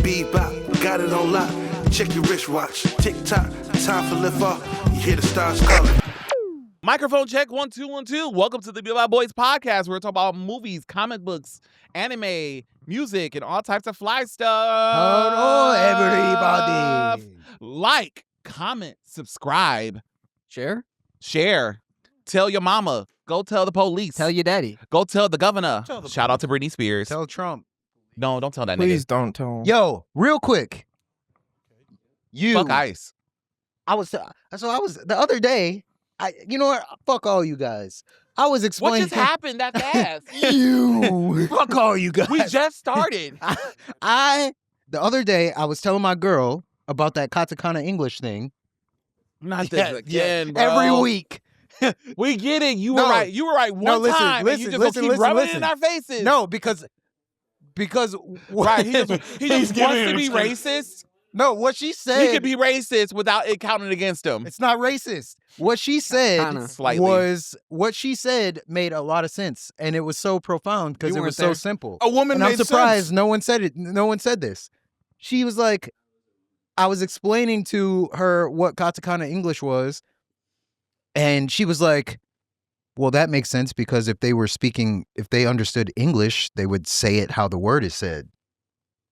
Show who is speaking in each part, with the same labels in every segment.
Speaker 1: Bebop, got it on lock. Check your wristwatch. Tick-tock, time for lift off. You hear the stars calling.
Speaker 2: Microphone check, 1 2 1 2. Welcome to the Bebop Boys podcast, where we talk about movies, comic books, anime, music, and all types of fly stuff.
Speaker 3: Hello, everybody.
Speaker 2: Like, comment, subscribe,
Speaker 3: Share?
Speaker 2: tell your mama, go tell the police,
Speaker 3: Tell your daddy.
Speaker 2: go tell the governor. Shout out to Britney Spears.
Speaker 4: Tell Trump.
Speaker 2: No, don't tell that
Speaker 5: Please
Speaker 2: nigga.
Speaker 5: don't tell him.
Speaker 4: Yo, real quick.
Speaker 2: Fuck ICE.
Speaker 4: I was the other day. You know what? Fuck all you guys. I was
Speaker 2: What
Speaker 4: explaining.
Speaker 2: just happened that fast?
Speaker 4: You. Fuck all you guys.
Speaker 2: We just started.
Speaker 4: The other day I was telling my girl about that katakana English thing.
Speaker 2: Not this again, bro.
Speaker 4: Every week.
Speaker 2: We get it. You
Speaker 4: No.
Speaker 2: were right. You were right one
Speaker 4: listen,
Speaker 2: time. and you just gonna keep rubbing it in our faces.
Speaker 4: No, because
Speaker 2: Right. He just wants to be
Speaker 5: giving
Speaker 2: racist.
Speaker 4: No, what she said.
Speaker 2: He could be racist without it counting against him.
Speaker 4: It's not racist. What she said
Speaker 3: Kinda.
Speaker 2: Slightly.
Speaker 4: was what she said made a lot of sense, and it was so profound because
Speaker 5: You
Speaker 4: it
Speaker 5: weren't
Speaker 4: was so
Speaker 5: there.
Speaker 4: simple.
Speaker 2: Oh,
Speaker 5: A woman
Speaker 4: And I'm
Speaker 5: made
Speaker 4: surprised
Speaker 5: sense.
Speaker 4: no one said it. No one said this. She was like, I was explaining to her what katakana English was, and she was like, well, that makes sense because if they understood English, they would say it how the word is said.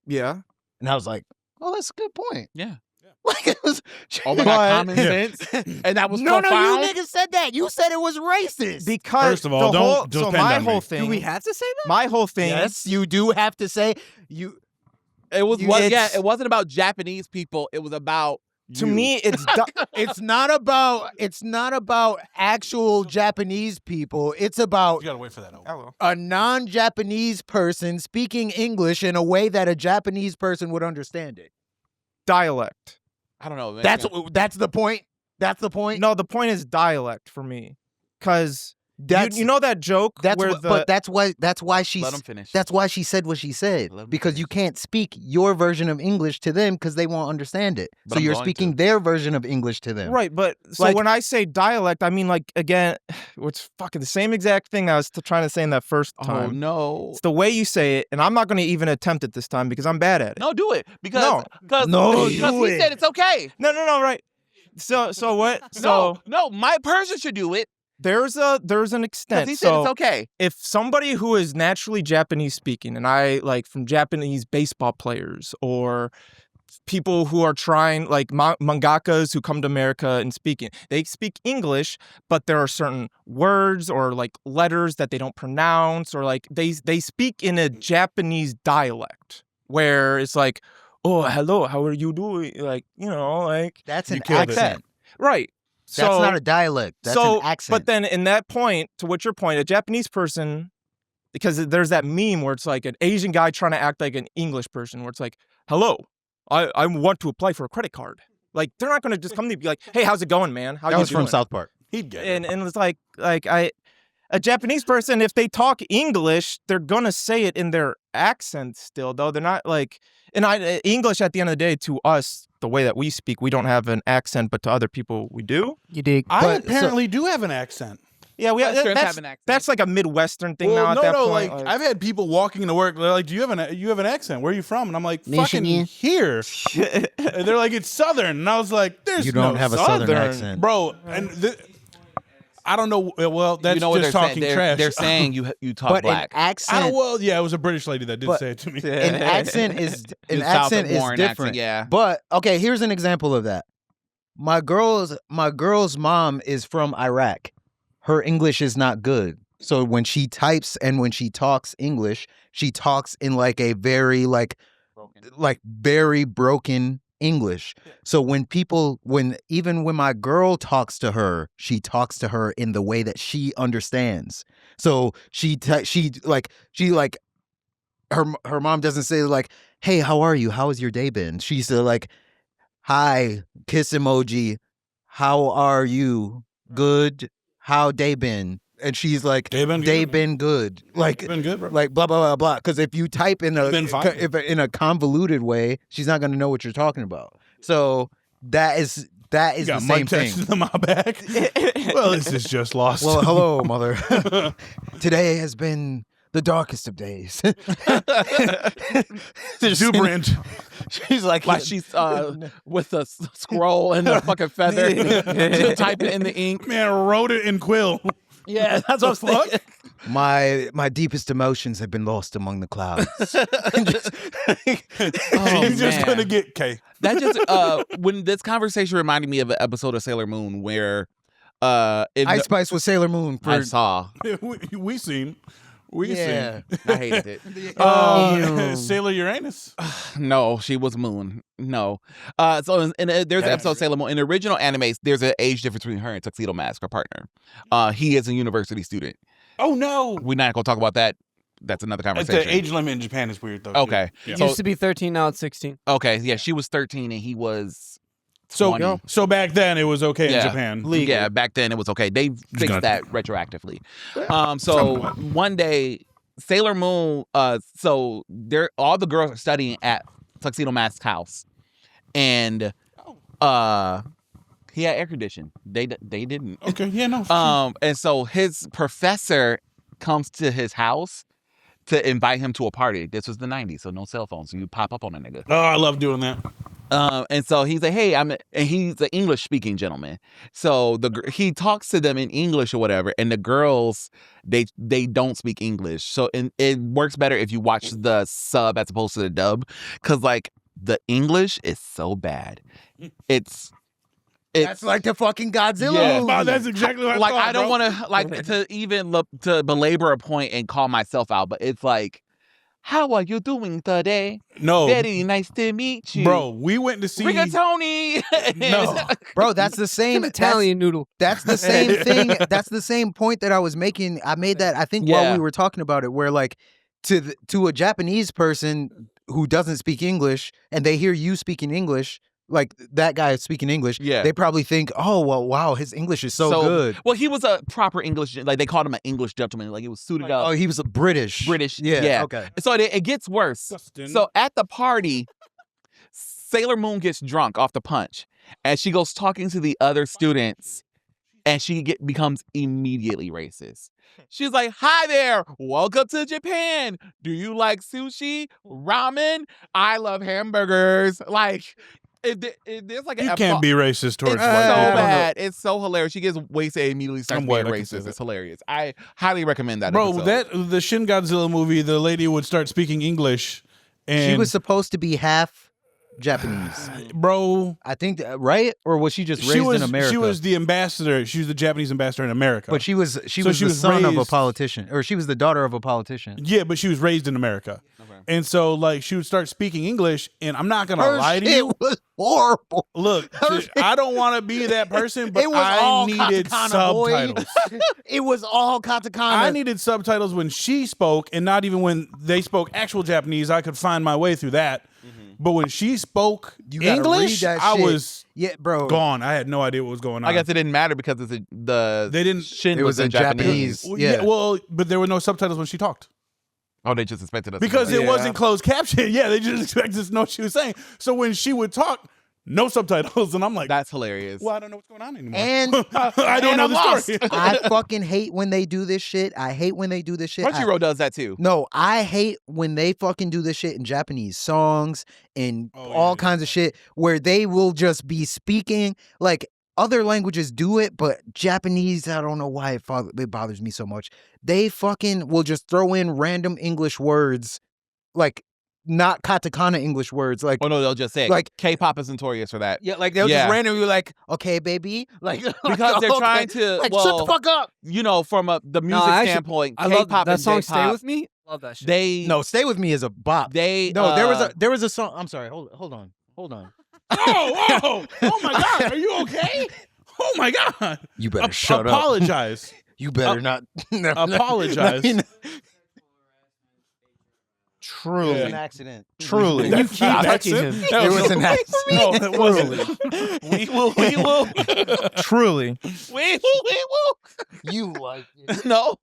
Speaker 5: Yeah.
Speaker 4: And I was like, oh, that's a good point.
Speaker 2: Yeah.
Speaker 4: Like it was.
Speaker 2: Oh my God, common sense. And that was profound.
Speaker 4: No, you niggas said that. You said it was racist.
Speaker 5: Because
Speaker 6: First of all,
Speaker 5: the
Speaker 6: don't
Speaker 5: whole,
Speaker 6: just
Speaker 5: so
Speaker 6: depend
Speaker 5: my
Speaker 6: on
Speaker 5: whole
Speaker 6: me.
Speaker 5: thing.
Speaker 3: Do we have to say that?
Speaker 5: My whole thing.
Speaker 4: Yes, you do have to say you.
Speaker 2: It was
Speaker 4: You-
Speaker 2: yeah.
Speaker 4: it's-
Speaker 2: It wasn't about Japanese people. It was about
Speaker 5: To
Speaker 2: you.
Speaker 5: me, it's
Speaker 4: It's not about actual Japanese people. It's about
Speaker 6: You gotta wait for that.
Speaker 5: Hello.
Speaker 4: a non-Japanese person speaking English in a way that a Japanese person would understand it.
Speaker 5: dialect.
Speaker 2: I don't know. Man.
Speaker 4: That's the point. That's the point.
Speaker 5: No, the point is dialect for me. Because
Speaker 4: That's
Speaker 5: you know that joke
Speaker 4: that's
Speaker 5: where
Speaker 4: what, but that's why
Speaker 2: Let him finish.
Speaker 4: that's why she said what she said,
Speaker 2: Let 'em
Speaker 4: because you
Speaker 2: finish.
Speaker 4: can't speak your version of English to them because they won't understand it.
Speaker 2: But
Speaker 4: So
Speaker 2: I'm
Speaker 4: you're
Speaker 2: going
Speaker 4: speaking
Speaker 2: to.
Speaker 4: their version of English to them.
Speaker 5: Right, but so
Speaker 4: Like-
Speaker 5: when I say dialect, I mean like again, it's fucking the same exact thing I was trying to say in that first
Speaker 2: Oh
Speaker 5: time.
Speaker 2: no.
Speaker 5: It's the way you say it, and I'm not going to even attempt it this time because I'm bad at it.
Speaker 2: No, do it because
Speaker 5: No.
Speaker 4: No,
Speaker 2: because
Speaker 4: do
Speaker 2: he
Speaker 4: it.
Speaker 2: said it's okay.
Speaker 5: No, right. So what? So
Speaker 2: No, my person should do it
Speaker 5: there's an
Speaker 2: because
Speaker 5: extent.
Speaker 2: he said
Speaker 5: So
Speaker 2: it's okay.
Speaker 5: if somebody who is naturally Japanese speaking, and I like from Japanese baseball players or people who are trying like mangakas who come to America and speaking, they speak English, but there are certain words or like letters that they don't pronounce, or like they speak in a Japanese dialect where it's like, oh, hello, how are you doing? Like, you know, like
Speaker 4: That's
Speaker 6: You
Speaker 4: an
Speaker 6: killed it.
Speaker 4: accent.
Speaker 5: right.
Speaker 4: That's
Speaker 5: So-
Speaker 4: not a dialect. That's
Speaker 5: so,
Speaker 4: an accent.
Speaker 5: But then in that point, to what your point, a Japanese person, because there's that meme where it's like an Asian guy trying to act like an English person, where it's like, hello, I want to apply for a credit card. Like, they're not going to just come to you and be like, hey, how's it going, man? How
Speaker 4: that
Speaker 5: you
Speaker 4: was from
Speaker 5: doing?
Speaker 4: South Park.
Speaker 6: He'd get it.
Speaker 5: And it's like a Japanese person, if they talk English, they're going to say it in their accent still, though. They're not like, English at the end of the day, to us, the way that we speak, we don't have an accent, but to other people, we do.
Speaker 3: You dig?
Speaker 6: I
Speaker 4: but-
Speaker 6: apparently do have an accent.
Speaker 5: Yeah, we
Speaker 2: Westerns
Speaker 5: that's,
Speaker 2: have an accent.
Speaker 5: that's like a Midwestern thing
Speaker 6: Well,
Speaker 5: now at that point.
Speaker 6: like I've had people walking into work. They're like, "Do you have an accent? Where are you from?" And I'm like, "Fucking
Speaker 3: Michigan.
Speaker 6: here." And they're like, "It's Southern," and I was like, "There's
Speaker 4: You don't
Speaker 6: no
Speaker 4: have a Southern accent.
Speaker 6: bro." And I don't know. Well, that's
Speaker 2: you know what
Speaker 6: just
Speaker 2: they're
Speaker 6: talking
Speaker 2: saying?
Speaker 6: trash.
Speaker 2: They're saying you talk
Speaker 4: But
Speaker 2: black.
Speaker 4: an accent,
Speaker 6: I don't. Well, yeah, it was a British lady that did
Speaker 4: But-
Speaker 6: say it to me.
Speaker 4: an accent is
Speaker 2: It's South
Speaker 4: different.
Speaker 2: accent, yeah.
Speaker 4: But okay, here's an example of that. My girl's mom is from Iraq. Her English is not good. So when she types and when she talks English, she talks in like a very like very broken English. So when my girl talks to her, she talks to her in the way that she understands. So her mom doesn't say like, "Hey, how are you? How has your day been?" She said like, "Hi, kiss emoji. How are you? Good. How day been?" And she's like,
Speaker 6: Day been
Speaker 4: "Day
Speaker 6: good,
Speaker 4: been good." Like,
Speaker 6: Been good, bro.
Speaker 4: like blah blah blah blah. Because if you type in
Speaker 6: Been fine.
Speaker 4: in a convoluted way, she's not going to know what you're talking about. So that is
Speaker 6: You
Speaker 4: the
Speaker 6: got
Speaker 4: same
Speaker 6: mud
Speaker 4: thing.
Speaker 6: texts in my back. Well, this is just lost.
Speaker 4: Well, hello, mother. Today has been the darkest of days.
Speaker 6: Super
Speaker 4: She's like,
Speaker 2: Like she's with a scroll and a fucking feather to type it in the ink.
Speaker 6: man wrote it in quill.
Speaker 2: Yeah, that's what I'm saying.
Speaker 4: my deepest emotions have been lost among the clouds.
Speaker 2: Oh,
Speaker 6: You're just
Speaker 2: man.
Speaker 6: gonna get K.
Speaker 2: That just when this conversation reminded me of an episode of Sailor Moon where in
Speaker 4: Ice Spice with Sailor Moon.
Speaker 2: I saw.
Speaker 6: We seen.
Speaker 4: Yeah.
Speaker 2: I hated it.
Speaker 5: Ew.
Speaker 6: Sailor Uranus.
Speaker 2: No, she was Moon. No. So there's an episode of Sailor Moon. In the original animes, there's an age difference between her and Tuxedo Mask, her partner. He is a university student.
Speaker 6: Oh no.
Speaker 2: We're not going to talk about that. That's another conversation.
Speaker 6: The age limit in Japan is weird though.
Speaker 2: Okay.
Speaker 6: Yeah.
Speaker 3: It
Speaker 2: So-
Speaker 3: used to be 13, now it's 16.
Speaker 2: Okay, yeah, she was 13 and he was
Speaker 6: So
Speaker 2: 20.
Speaker 6: so back then it was okay
Speaker 2: Yeah.
Speaker 6: in Japan.
Speaker 2: Yeah, back then it was okay. They fixed
Speaker 6: Got it.
Speaker 2: that retroactively. So one day, Sailor Moon. So all the girls are studying at Tuxedo Mask's house, and he had air conditioning. They didn't.
Speaker 6: Okay, yeah, no.
Speaker 2: And so his professor comes to his house to invite him to a party. This was the 90s, so no cell phones. So you pop up on a nigga.
Speaker 6: Oh, I love doing that.
Speaker 2: And so he's like, hey, and he's an English speaking gentleman. So he talks to them in English or whatever. And the girls, they don't speak English. So it works better if you watch the sub as opposed to the dub. Cause like the English is so bad. It's
Speaker 4: That's like the fucking Godzilla
Speaker 2: Yeah.
Speaker 4: movie.
Speaker 6: Oh, that's exactly what I
Speaker 2: like,
Speaker 6: thought,
Speaker 2: I don't
Speaker 6: bro.
Speaker 2: want to to even to belabor a point and call myself out, but it's like, how are you doing today?
Speaker 6: No,
Speaker 2: Very nice to meet you.
Speaker 6: bro, we went to see.
Speaker 2: Rigatoni.
Speaker 6: No.
Speaker 4: Bro, that's the same
Speaker 3: An Italian noodle.
Speaker 4: That's the same thing. That's the same point that I was making. I made that, I think, while
Speaker 2: Yeah.
Speaker 4: we were talking about it, where like to a Japanese person who doesn't speak English and they hear you speaking English, like that guy is speaking English,
Speaker 2: Yeah.
Speaker 4: they probably think, oh, well, wow, his English is so good.
Speaker 2: Well, he was a proper English, like they called him an English gentleman. Like it was suited
Speaker 4: Oh,
Speaker 2: up.
Speaker 4: he was a British.
Speaker 2: Yeah.
Speaker 4: Okay.
Speaker 2: So it gets worse.
Speaker 6: Justin.
Speaker 2: So at the party, Sailor Moon gets drunk off the punch, and she goes talking to the other students, and she becomes immediately racist. She's like, "Hi there, welcome to Japan. Do you like sushi, ramen? I love hamburgers." Like, there's like
Speaker 6: you
Speaker 2: an
Speaker 6: can't be racist towards
Speaker 2: It's
Speaker 6: white
Speaker 2: so
Speaker 6: people.
Speaker 2: bad. It's so hilarious. She gets wasted and immediately starts
Speaker 6: I'm
Speaker 2: being
Speaker 6: white, I can say
Speaker 2: racist.
Speaker 6: that.
Speaker 2: It's hilarious. I highly recommend that.
Speaker 6: Bro,
Speaker 2: episode.
Speaker 6: the Shin Godzilla movie, the lady would start speaking English, and
Speaker 4: She was supposed to be half Japanese.
Speaker 6: bro.
Speaker 4: I think, right? Or was she just raised
Speaker 6: She was
Speaker 4: in America?
Speaker 6: she was the ambassador. She was the Japanese ambassador in America.
Speaker 4: But she was
Speaker 6: So
Speaker 4: the
Speaker 6: she was
Speaker 4: son of a
Speaker 6: raised-
Speaker 4: politician, or she was the daughter of a politician.
Speaker 6: yeah, but she was raised in America, and so like she would start speaking English, and I'm not gonna lie to you.
Speaker 4: It was horrible.
Speaker 6: Look, I don't want to be that person, but
Speaker 4: It was
Speaker 6: I
Speaker 4: all
Speaker 6: needed
Speaker 4: katakana, boy.
Speaker 6: subtitles.
Speaker 4: It was all katakana.
Speaker 6: I needed subtitles when she spoke, and not even when they spoke actual Japanese. I could find my way through that. But when she spoke
Speaker 4: You gotta
Speaker 6: English,
Speaker 4: read that
Speaker 6: I
Speaker 4: shit.
Speaker 6: was
Speaker 4: Yeah, bro.
Speaker 6: gone. I had no idea what was going on.
Speaker 2: I guess it didn't matter because it's the
Speaker 6: They didn't-
Speaker 2: Shin
Speaker 4: It was
Speaker 2: in
Speaker 4: a Japanese.
Speaker 6: Well,
Speaker 4: Yeah.
Speaker 6: well, but there were no subtitles when she talked
Speaker 2: Oh, they just expected us to
Speaker 6: because
Speaker 2: know.
Speaker 6: it wasn't closed caption. Yeah, they just expected us to know what she was saying. So when she would talk, no subtitles, and I'm like,
Speaker 2: That's hilarious.
Speaker 6: well, I don't know what's going on anymore.
Speaker 4: And
Speaker 6: I don't know the story.
Speaker 4: I fucking hate when they do this shit. I hate when they do this shit.
Speaker 2: Crunchyroll does that too.
Speaker 4: No, I hate when they fucking do this shit in Japanese songs and
Speaker 6: Oh,
Speaker 4: all
Speaker 6: yeah.
Speaker 4: kinds of shit where they will just be speaking like other languages do it, but Japanese, I don't know why it bothers me so much. They fucking will just throw in random English words, like not katakana English words, like
Speaker 2: Oh no, they'll just say it.
Speaker 4: Like-
Speaker 2: K-pop is notorious for that.
Speaker 4: yeah, like they'll
Speaker 2: Yeah.
Speaker 4: just randomly be like, okay, baby, like
Speaker 2: Because they're
Speaker 4: okay.
Speaker 2: trying to,
Speaker 4: like
Speaker 2: well,
Speaker 4: shut the fuck up.
Speaker 2: You know, from the music
Speaker 3: actually,
Speaker 2: standpoint,
Speaker 3: I love
Speaker 2: K-pop
Speaker 3: that
Speaker 2: and
Speaker 3: song.
Speaker 2: J-pop,
Speaker 3: Stay with me. Love that shit.
Speaker 2: They
Speaker 4: No, Stay With Me is a bop.
Speaker 2: they
Speaker 4: No, there was a song. I'm sorry. Hold on.
Speaker 6: oh my God, are you okay? Oh my God,
Speaker 4: You better shut up.
Speaker 6: apologize.
Speaker 4: You better not
Speaker 6: Apologize.
Speaker 4: It was
Speaker 6: Yeah.
Speaker 4: an accident.
Speaker 5: Truly.
Speaker 6: That-
Speaker 5: You keep
Speaker 6: that
Speaker 5: touching
Speaker 6: accent?
Speaker 5: him.
Speaker 6: That
Speaker 4: It was an accident.
Speaker 6: No, it wasn't.
Speaker 2: we will.
Speaker 5: Truly.
Speaker 2: We will.
Speaker 4: You like it.
Speaker 2: No.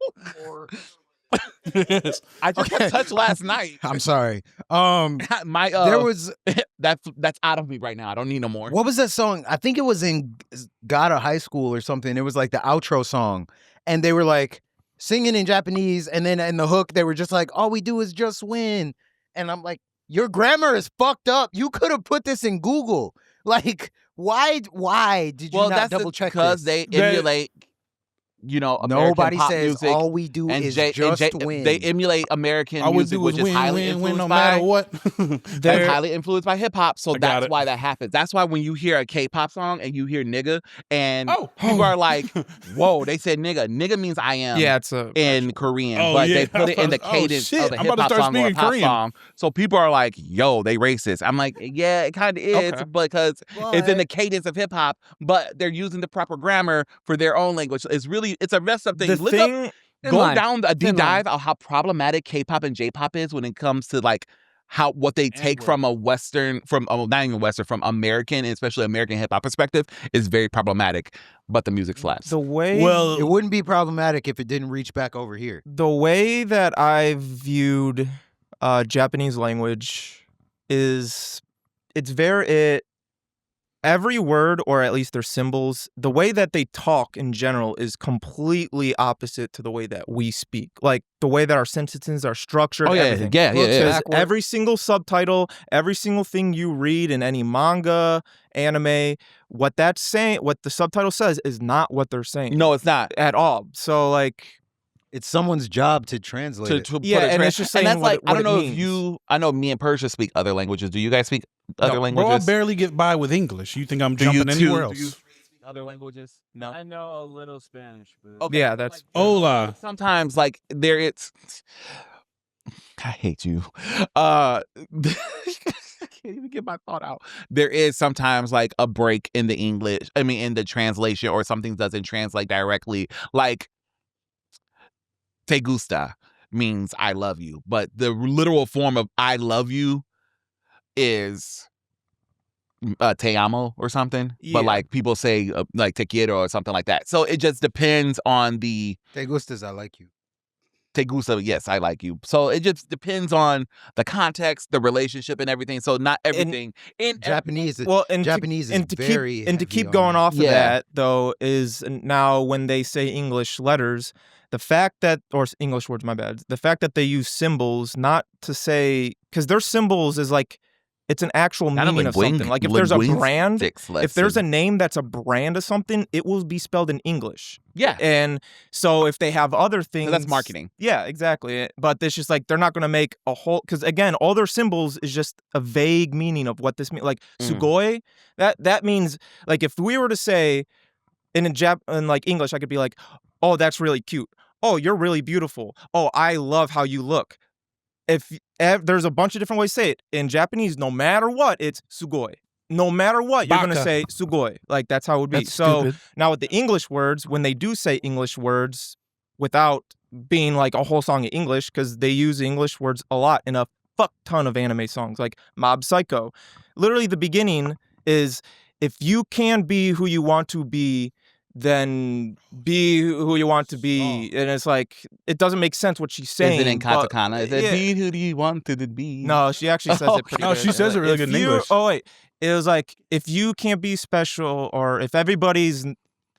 Speaker 6: Yes.
Speaker 2: I just got touched last night.
Speaker 4: I'm sorry.
Speaker 2: My
Speaker 4: There was
Speaker 2: that's out of me right now. I don't need no more.
Speaker 4: what was that song? I think it was in Gotta High School or something. It was like the outro song, and they were like, singing in Japanese, and then in the hook they were just like, all we do is just win. And I'm like, your grammar is fucked up. You could have put this in Google. Like, why did you not double check this?
Speaker 2: Because they emulate, American
Speaker 4: Nobody
Speaker 2: pop
Speaker 4: says
Speaker 2: music.
Speaker 4: all we do is just win.
Speaker 2: They emulate American
Speaker 6: All we
Speaker 2: music,
Speaker 6: do
Speaker 2: which
Speaker 6: is
Speaker 2: is
Speaker 6: win,
Speaker 2: highly
Speaker 6: win,
Speaker 2: influenced
Speaker 6: win, no
Speaker 2: by
Speaker 6: matter what.
Speaker 2: that's highly influenced by hip hop. So
Speaker 6: I got
Speaker 2: that's
Speaker 6: it.
Speaker 2: why that happens. That's why when you hear a K-pop song and you hear nigga, and
Speaker 6: Oh.
Speaker 2: people are like, "Whoa!" They said nigga. Nigga means I am.
Speaker 5: Yeah, it's a
Speaker 2: In Korean,
Speaker 6: Oh,
Speaker 2: but
Speaker 6: yeah.
Speaker 2: they put it in the
Speaker 6: Oh,
Speaker 2: cadence
Speaker 6: shit.
Speaker 2: of a
Speaker 6: I'm
Speaker 2: hip
Speaker 6: about
Speaker 2: hop
Speaker 6: to start
Speaker 2: song or a
Speaker 6: speaking
Speaker 2: pop
Speaker 6: Korean.
Speaker 2: song. So people are like, "Yo, they racist." I'm like, "Yeah, it kind of is,
Speaker 5: Okay.
Speaker 2: because it's in the cadence of hip hop, but they're using the proper grammar for their own language." It's a messed up thing.
Speaker 5: the
Speaker 2: Look up,
Speaker 5: thing.
Speaker 2: go down a deep
Speaker 3: Thin line.
Speaker 2: dive on how problematic K-pop and J-pop is when it comes to like what they take from a Western, not even Western, from American, and especially American hip hop perspective, is very problematic. But the music slaps.
Speaker 5: The way
Speaker 6: Well,
Speaker 4: It wouldn't be problematic if it didn't reach back over here.
Speaker 5: the way that I viewed Japanese language is every word, or at least their symbols, the way that they talk in general is completely opposite to the way that we speak. Like the way that our sentences are structured.
Speaker 2: Oh, yeah,
Speaker 5: everything.
Speaker 2: yeah.
Speaker 5: Because every single subtitle, every single thing you read in any manga, anime, what that's saying, what the subtitle says is not what they're saying.
Speaker 2: No, it's not.
Speaker 5: At all. So like,
Speaker 4: It's someone's job to translate
Speaker 2: To
Speaker 4: it.
Speaker 2: put
Speaker 5: Yeah,
Speaker 2: it
Speaker 5: and it's just saying
Speaker 2: that's
Speaker 5: what
Speaker 2: like,
Speaker 5: it-
Speaker 2: I
Speaker 5: what
Speaker 2: don't
Speaker 5: it
Speaker 2: know if
Speaker 5: means.
Speaker 2: I know me and Persia speak other languages. Do you guys speak other
Speaker 6: bro, I
Speaker 2: languages?
Speaker 6: barely get by with English. You think I'm
Speaker 2: Do you
Speaker 6: jumping
Speaker 2: too?
Speaker 6: anywhere
Speaker 2: Do
Speaker 6: else?
Speaker 2: you speak other languages? No.
Speaker 3: I know a little Spanish, but
Speaker 2: Okay.
Speaker 5: yeah, that's
Speaker 6: Hola.
Speaker 2: Sometimes like I hate you. I can't even get my thought out. There is sometimes like a break in the English. I mean, in the translation, or something doesn't translate directly. Like te gusta means I love you, but the literal form of I love you is te amo or something.
Speaker 5: Yeah.
Speaker 2: But like people say like te quiero or something like that. So it just depends on the
Speaker 4: Te gustas, I like you.
Speaker 2: te gusta, yes, I like you. So it just depends on the context, the relationship, and everything. So not everything in
Speaker 4: Japanese,
Speaker 5: well, and
Speaker 4: Japanese is very
Speaker 5: to
Speaker 4: heavy
Speaker 5: keep
Speaker 4: on
Speaker 5: going
Speaker 4: that.
Speaker 5: off of
Speaker 2: Yeah.
Speaker 5: that though is now when they say English letters, the fact that or English words, my bad, the fact that they use symbols not to say because their symbols is like it's an actual
Speaker 2: Not a
Speaker 5: meaning of something. Like if there's a brand, if there's a name that's a brand of something, it will be spelled in English.
Speaker 2: yeah,
Speaker 5: And so if they have other things,
Speaker 2: so that's marketing.
Speaker 5: Yeah, exactly. But it's just like they're not going to make a whole because again, all their symbols is just a vague meaning of what this means. Like sugoi, that means like if we were to say in like English, I could be like, oh, that's really cute. Oh, you're really beautiful. Oh, I love how you look. If there's a bunch of different ways to say it in Japanese, no matter what, it's sugoi. No matter what, you're going to
Speaker 6: Baka.
Speaker 5: say sugoi. Like that's how it would be.
Speaker 3: That's
Speaker 5: So
Speaker 3: stupid.
Speaker 5: now with the English words, when they do say English words without being like a whole song in English, because they use English words a lot in a fuck ton of anime songs, like Mob Psycho. Literally the beginning is if you can be who you want to be, then be who you want to be. And it's like, it doesn't make sense what she's saying.
Speaker 2: Is it in
Speaker 5: but-
Speaker 2: katakana? Is it
Speaker 5: yeah.
Speaker 2: be who do you want to be?
Speaker 5: No, she actually says it pretty
Speaker 6: No,
Speaker 5: good.
Speaker 6: she says it really
Speaker 5: If
Speaker 6: good in
Speaker 5: you-
Speaker 6: English.
Speaker 5: Oh, wait. It was like, if you can't be special or if everybody's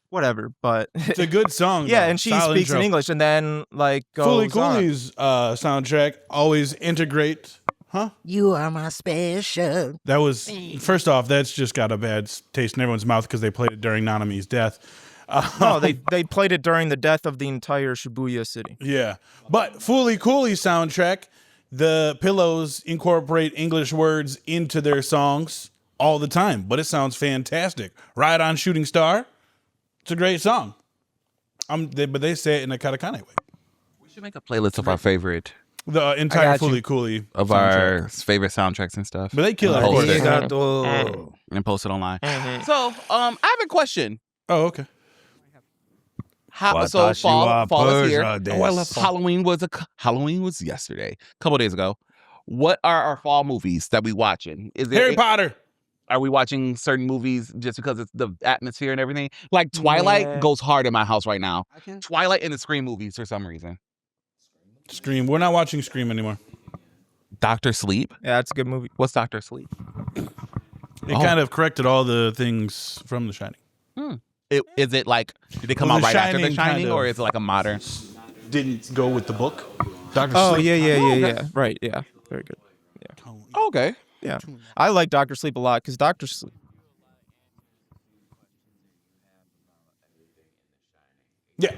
Speaker 5: whatever, but
Speaker 6: It's a good song.
Speaker 5: yeah,
Speaker 6: though.
Speaker 5: and she
Speaker 6: Solid
Speaker 5: speaks
Speaker 6: intro.
Speaker 5: in English and then like
Speaker 6: Fully
Speaker 5: goes on.
Speaker 6: Cooley's soundtrack always integrate. Huh?
Speaker 4: You are my special.
Speaker 6: That was first off. That's just got a bad taste in everyone's mouth because they played it during Nanami's death.
Speaker 5: No, they played it during the death of the entire Shibuya city.
Speaker 6: Yeah, but Fully Cooley's soundtrack, the Pillows incorporate English words into their songs all the time, but it sounds fantastic. Ride on Shooting Star, it's a great song. But they say it in a katakana way.
Speaker 2: We should make a playlist of our favorite
Speaker 6: The entire
Speaker 5: got you.
Speaker 6: Fully Cooley
Speaker 2: of
Speaker 6: soundtrack.
Speaker 2: our favorite soundtracks and stuff.
Speaker 6: But they kill it.
Speaker 2: And
Speaker 6: of course.
Speaker 4: Arigato.
Speaker 2: and post it online. So, I have a question.
Speaker 6: Oh, okay.
Speaker 2: So fall is here.
Speaker 4: Oh, I love fall.
Speaker 2: Halloween was yesterday, a couple days ago. What are our fall movies that we watching? Is there
Speaker 6: Harry Potter.
Speaker 2: Are we watching certain movies just because it's the atmosphere and everything? Like Twilight
Speaker 5: Yeah.
Speaker 2: goes hard in my house right now.
Speaker 3: I can.
Speaker 2: Twilight and the Scream movies for some reason.
Speaker 6: Scream. We're not watching Scream anymore.
Speaker 2: Doctor Sleep.
Speaker 5: Yeah, it's a good movie.
Speaker 2: What's Doctor Sleep?
Speaker 6: It
Speaker 2: Oh.
Speaker 6: kind of corrected all the things from The Shining.
Speaker 2: Is it like did it come
Speaker 6: Well,
Speaker 2: out
Speaker 6: The
Speaker 2: right after The
Speaker 6: Shining
Speaker 2: Shining,
Speaker 6: kind
Speaker 2: or
Speaker 6: of-
Speaker 2: is it like a modern?
Speaker 6: didn't go with the book. Dr.
Speaker 5: Oh
Speaker 6: Sleep.
Speaker 5: yeah. Right, yeah, very good.
Speaker 2: Okay.
Speaker 5: Yeah, I like Dr. Sleep a lot because Dr. Sleep.
Speaker 6: Yeah.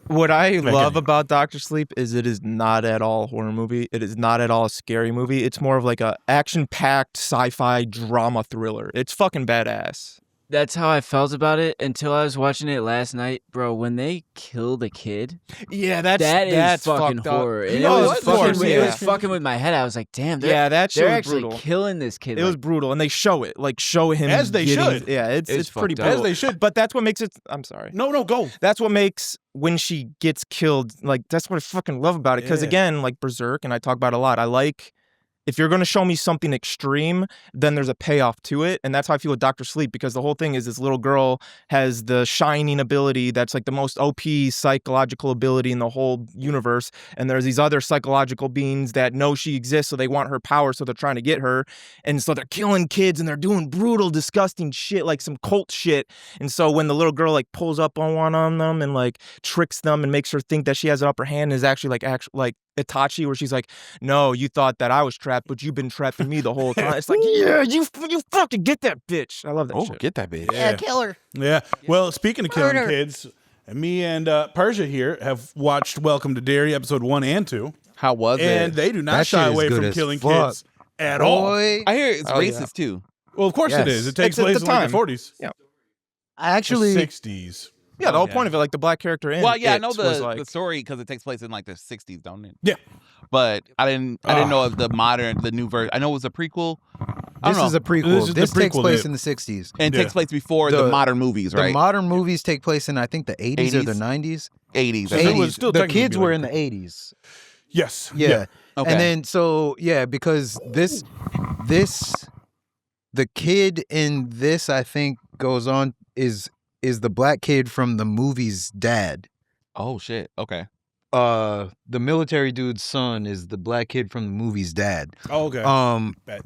Speaker 5: What I
Speaker 6: get
Speaker 5: love
Speaker 6: it.
Speaker 5: about Dr. Sleep is it is not at all a horror movie. It is not at all a scary movie. It's more of like a action-packed sci-fi drama thriller. It's fucking badass.
Speaker 3: That's how I felt about it until I was watching it last night, bro. When they kill the kid,
Speaker 5: Yeah,
Speaker 3: that's fucking
Speaker 5: fucked up.
Speaker 3: horror. And
Speaker 5: No,
Speaker 3: it was
Speaker 5: of course,
Speaker 3: fucking, it
Speaker 5: yeah.
Speaker 3: was fucking with my head. I was like, damn,
Speaker 5: That shit
Speaker 3: they're
Speaker 5: was
Speaker 3: actually
Speaker 5: brutal.
Speaker 3: killing this kid.
Speaker 5: It was
Speaker 3: like,
Speaker 5: brutal, and they show it, like show him
Speaker 6: As they
Speaker 5: getting-
Speaker 6: should.
Speaker 5: Yeah, it's pretty
Speaker 3: fucked up.
Speaker 5: brutal.
Speaker 6: As they should.
Speaker 5: But that's what makes it. I'm sorry.
Speaker 6: No, go.
Speaker 5: That's what makes when she gets killed, like that's what I fucking love about it. Because
Speaker 6: Yeah.
Speaker 5: again, like Berserk, and I talk about it a lot. I like if you're going to show me something extreme, then there's a payoff to it, and that's how I feel with Dr. Sleep. Because the whole thing is this little girl has the shining ability that's like the most OP psychological ability in the whole universe, and there's these other psychological beings that know she exists, so they want her power, so they're trying to get her, and so they're killing kids and they're doing brutal, disgusting shit, like some cult shit. And so when the little girl like pulls up on one on them and like tricks them and makes her think that she has an upper hand, is actually like Itachi, where she's like, no, you thought that I was trapped, but you've been trapping me the whole time. It's like, yeah, you fucking get that bitch. I love that shit.
Speaker 2: Get that bitch.
Speaker 6: Yeah,
Speaker 4: killer.
Speaker 6: Yeah. Well, speaking of killing
Speaker 4: Murder.
Speaker 6: kids, me and Persia here have watched Welcome to Derry episode 1 and 2,
Speaker 2: How was
Speaker 6: and
Speaker 2: it?
Speaker 6: they do not
Speaker 4: That
Speaker 6: shy
Speaker 4: shit is
Speaker 6: away
Speaker 4: good
Speaker 6: from
Speaker 4: as
Speaker 6: killing
Speaker 4: fuck.
Speaker 6: kids at all.
Speaker 4: Boy,
Speaker 2: I hear it's
Speaker 5: Oh, yeah.
Speaker 2: racist too.
Speaker 6: Well, of course it
Speaker 4: Yes.
Speaker 6: is. It takes
Speaker 5: It's at
Speaker 6: place
Speaker 5: the
Speaker 6: in like the
Speaker 5: time.
Speaker 6: 40s.
Speaker 5: Yeah.
Speaker 4: I actually,
Speaker 6: The 60s.
Speaker 5: Yeah, the whole
Speaker 2: Okay.
Speaker 5: point of it, like the black character in
Speaker 2: Well, yeah, I
Speaker 5: It
Speaker 2: know
Speaker 5: was
Speaker 2: the
Speaker 5: like,
Speaker 2: story because it takes place in like the 60s, don't it?
Speaker 6: Yeah.
Speaker 2: But I didn't know if the new version. I know it was a prequel. I
Speaker 4: this
Speaker 2: don't
Speaker 4: is
Speaker 2: know.
Speaker 4: a prequel.
Speaker 6: This is the
Speaker 4: This takes
Speaker 6: prequel
Speaker 4: place
Speaker 6: that-
Speaker 4: in the 60s.
Speaker 2: and it
Speaker 6: Yeah.
Speaker 2: takes place before the
Speaker 4: The-
Speaker 2: modern movies,
Speaker 4: The
Speaker 2: right?
Speaker 4: modern movies take place in, I think, the 80s or the
Speaker 2: 80s?
Speaker 4: 90s.
Speaker 2: 80s.
Speaker 6: So
Speaker 2: I
Speaker 6: it
Speaker 2: think.
Speaker 6: was still
Speaker 4: The
Speaker 6: technically
Speaker 4: kids
Speaker 6: like
Speaker 4: were
Speaker 6: a
Speaker 4: in the 80s.
Speaker 6: Yes.
Speaker 4: Yeah.
Speaker 2: Okay.
Speaker 4: And then because the kid in this, I think, goes on is the black kid from the movie's dad.
Speaker 2: Oh shit. Okay.
Speaker 4: The military dude's son is the black kid from the movie's dad.
Speaker 6: Oh, okay.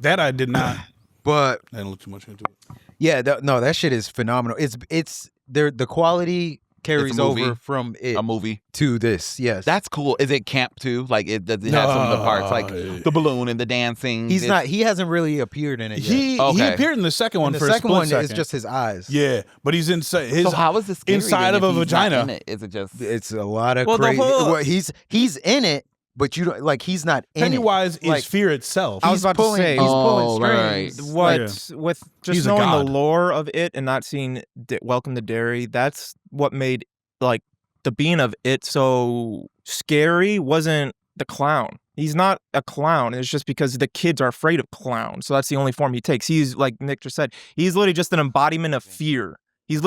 Speaker 6: That I did not.
Speaker 4: But
Speaker 6: I didn't look too much into it.
Speaker 4: yeah, that shit is phenomenal. It's the quality carries
Speaker 2: movie.
Speaker 4: over from it
Speaker 2: A movie.
Speaker 4: to this. Yes,
Speaker 2: That's cool. Is it camp too? Like it does it have some of the parts like
Speaker 6: No.
Speaker 2: the balloon and the dancing?
Speaker 4: he's not. He hasn't really appeared in it yet.
Speaker 6: He
Speaker 2: Okay.
Speaker 6: appeared in the second one
Speaker 4: And
Speaker 6: for
Speaker 4: the
Speaker 6: a
Speaker 4: second
Speaker 6: split
Speaker 4: one
Speaker 6: second.
Speaker 4: is just his eyes.
Speaker 6: Yeah, but he's inside. His,
Speaker 2: So how is this scary
Speaker 6: inside
Speaker 2: then
Speaker 6: of
Speaker 2: if
Speaker 6: a
Speaker 2: he's not
Speaker 6: vagina.
Speaker 2: in it? Is it just
Speaker 4: It's a lot of
Speaker 5: Well, the
Speaker 4: crazy.
Speaker 5: whole-
Speaker 4: Well, he's in it, but you don't like. He's not in
Speaker 6: Pennywise
Speaker 4: it. Like,
Speaker 6: is fear itself.
Speaker 5: I was
Speaker 4: he's
Speaker 5: about to
Speaker 4: pulling.
Speaker 5: say-
Speaker 4: He's pulling
Speaker 2: Oh, right,
Speaker 4: strings.
Speaker 5: what
Speaker 6: Yeah.
Speaker 5: with just
Speaker 6: He's a
Speaker 5: knowing
Speaker 6: god.
Speaker 5: the lore of it and not seeing Welcome to Derry. That's what made like the being of it so scary. Wasn't the clown? He's not a clown. It's just because the kids are afraid of clowns. So that's the only form he takes. He's like Nick just said. He's literally just an embodiment of fear. He's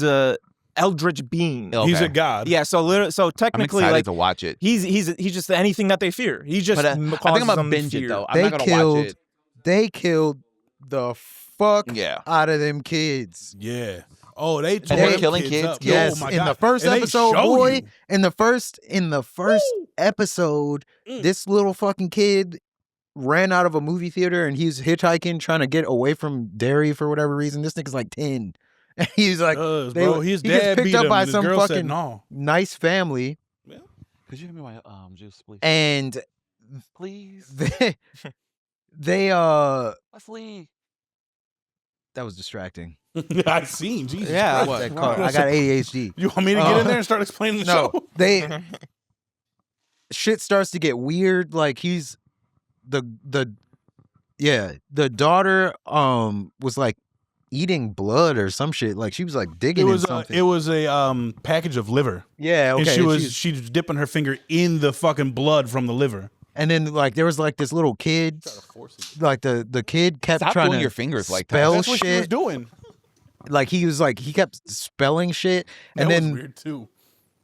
Speaker 5: a eldritch being.
Speaker 2: Okay.
Speaker 6: He's a god.
Speaker 5: Yeah. So
Speaker 2: I'm
Speaker 5: technically,
Speaker 2: excited
Speaker 5: like
Speaker 2: to watch it.
Speaker 5: he's just anything that they fear. He just
Speaker 2: But I think I'm
Speaker 5: causes
Speaker 2: gonna
Speaker 5: them
Speaker 2: binge
Speaker 5: fear.
Speaker 2: it though. I'm
Speaker 4: They
Speaker 2: not gonna watch it.
Speaker 4: They killed the fuck
Speaker 2: Yeah.
Speaker 4: out of them kids.
Speaker 6: Yeah. Oh, they tore
Speaker 2: they're
Speaker 6: them
Speaker 2: killing kids,
Speaker 6: up.
Speaker 4: Yes,
Speaker 6: oh my
Speaker 4: in
Speaker 6: God.
Speaker 4: the first
Speaker 6: And they
Speaker 4: episode,
Speaker 6: show
Speaker 4: boy,
Speaker 6: you.
Speaker 4: in the first episode, this little fucking kid ran out of a movie theater and he's hitchhiking trying to get away from Derry for whatever reason. This nigga's like 10. And he's like,
Speaker 6: Bro, his
Speaker 4: he gets
Speaker 6: dad
Speaker 4: picked
Speaker 6: beat
Speaker 4: up
Speaker 6: him.
Speaker 4: by
Speaker 6: This
Speaker 4: some
Speaker 6: girl said
Speaker 4: fucking
Speaker 6: no.
Speaker 4: nice family,
Speaker 2: Could you give me my juice, please?
Speaker 4: and
Speaker 2: Please,
Speaker 4: they
Speaker 2: Leslie.
Speaker 4: that was distracting.
Speaker 6: I seen. Jesus
Speaker 5: Yeah,
Speaker 6: Christ.
Speaker 4: That car- I got ADHD.
Speaker 6: You want me to get in there and start explaining the
Speaker 4: No,
Speaker 6: show?
Speaker 4: they shit starts to get weird. Like he's the daughter was like eating blood or some shit. Like she was like digging in something.
Speaker 6: It was a package of liver.
Speaker 4: Yeah, okay.
Speaker 6: And she was dipping her finger in the fucking blood from the liver.
Speaker 4: and then like there was like this little kid, like the kid kept
Speaker 2: Stop
Speaker 4: trying
Speaker 2: doing
Speaker 4: to
Speaker 2: your fingers like that.
Speaker 4: spell
Speaker 6: That's what she was
Speaker 4: shit.
Speaker 6: doing.
Speaker 4: Like he kept spelling shit, and
Speaker 6: That
Speaker 4: then
Speaker 6: was weird too.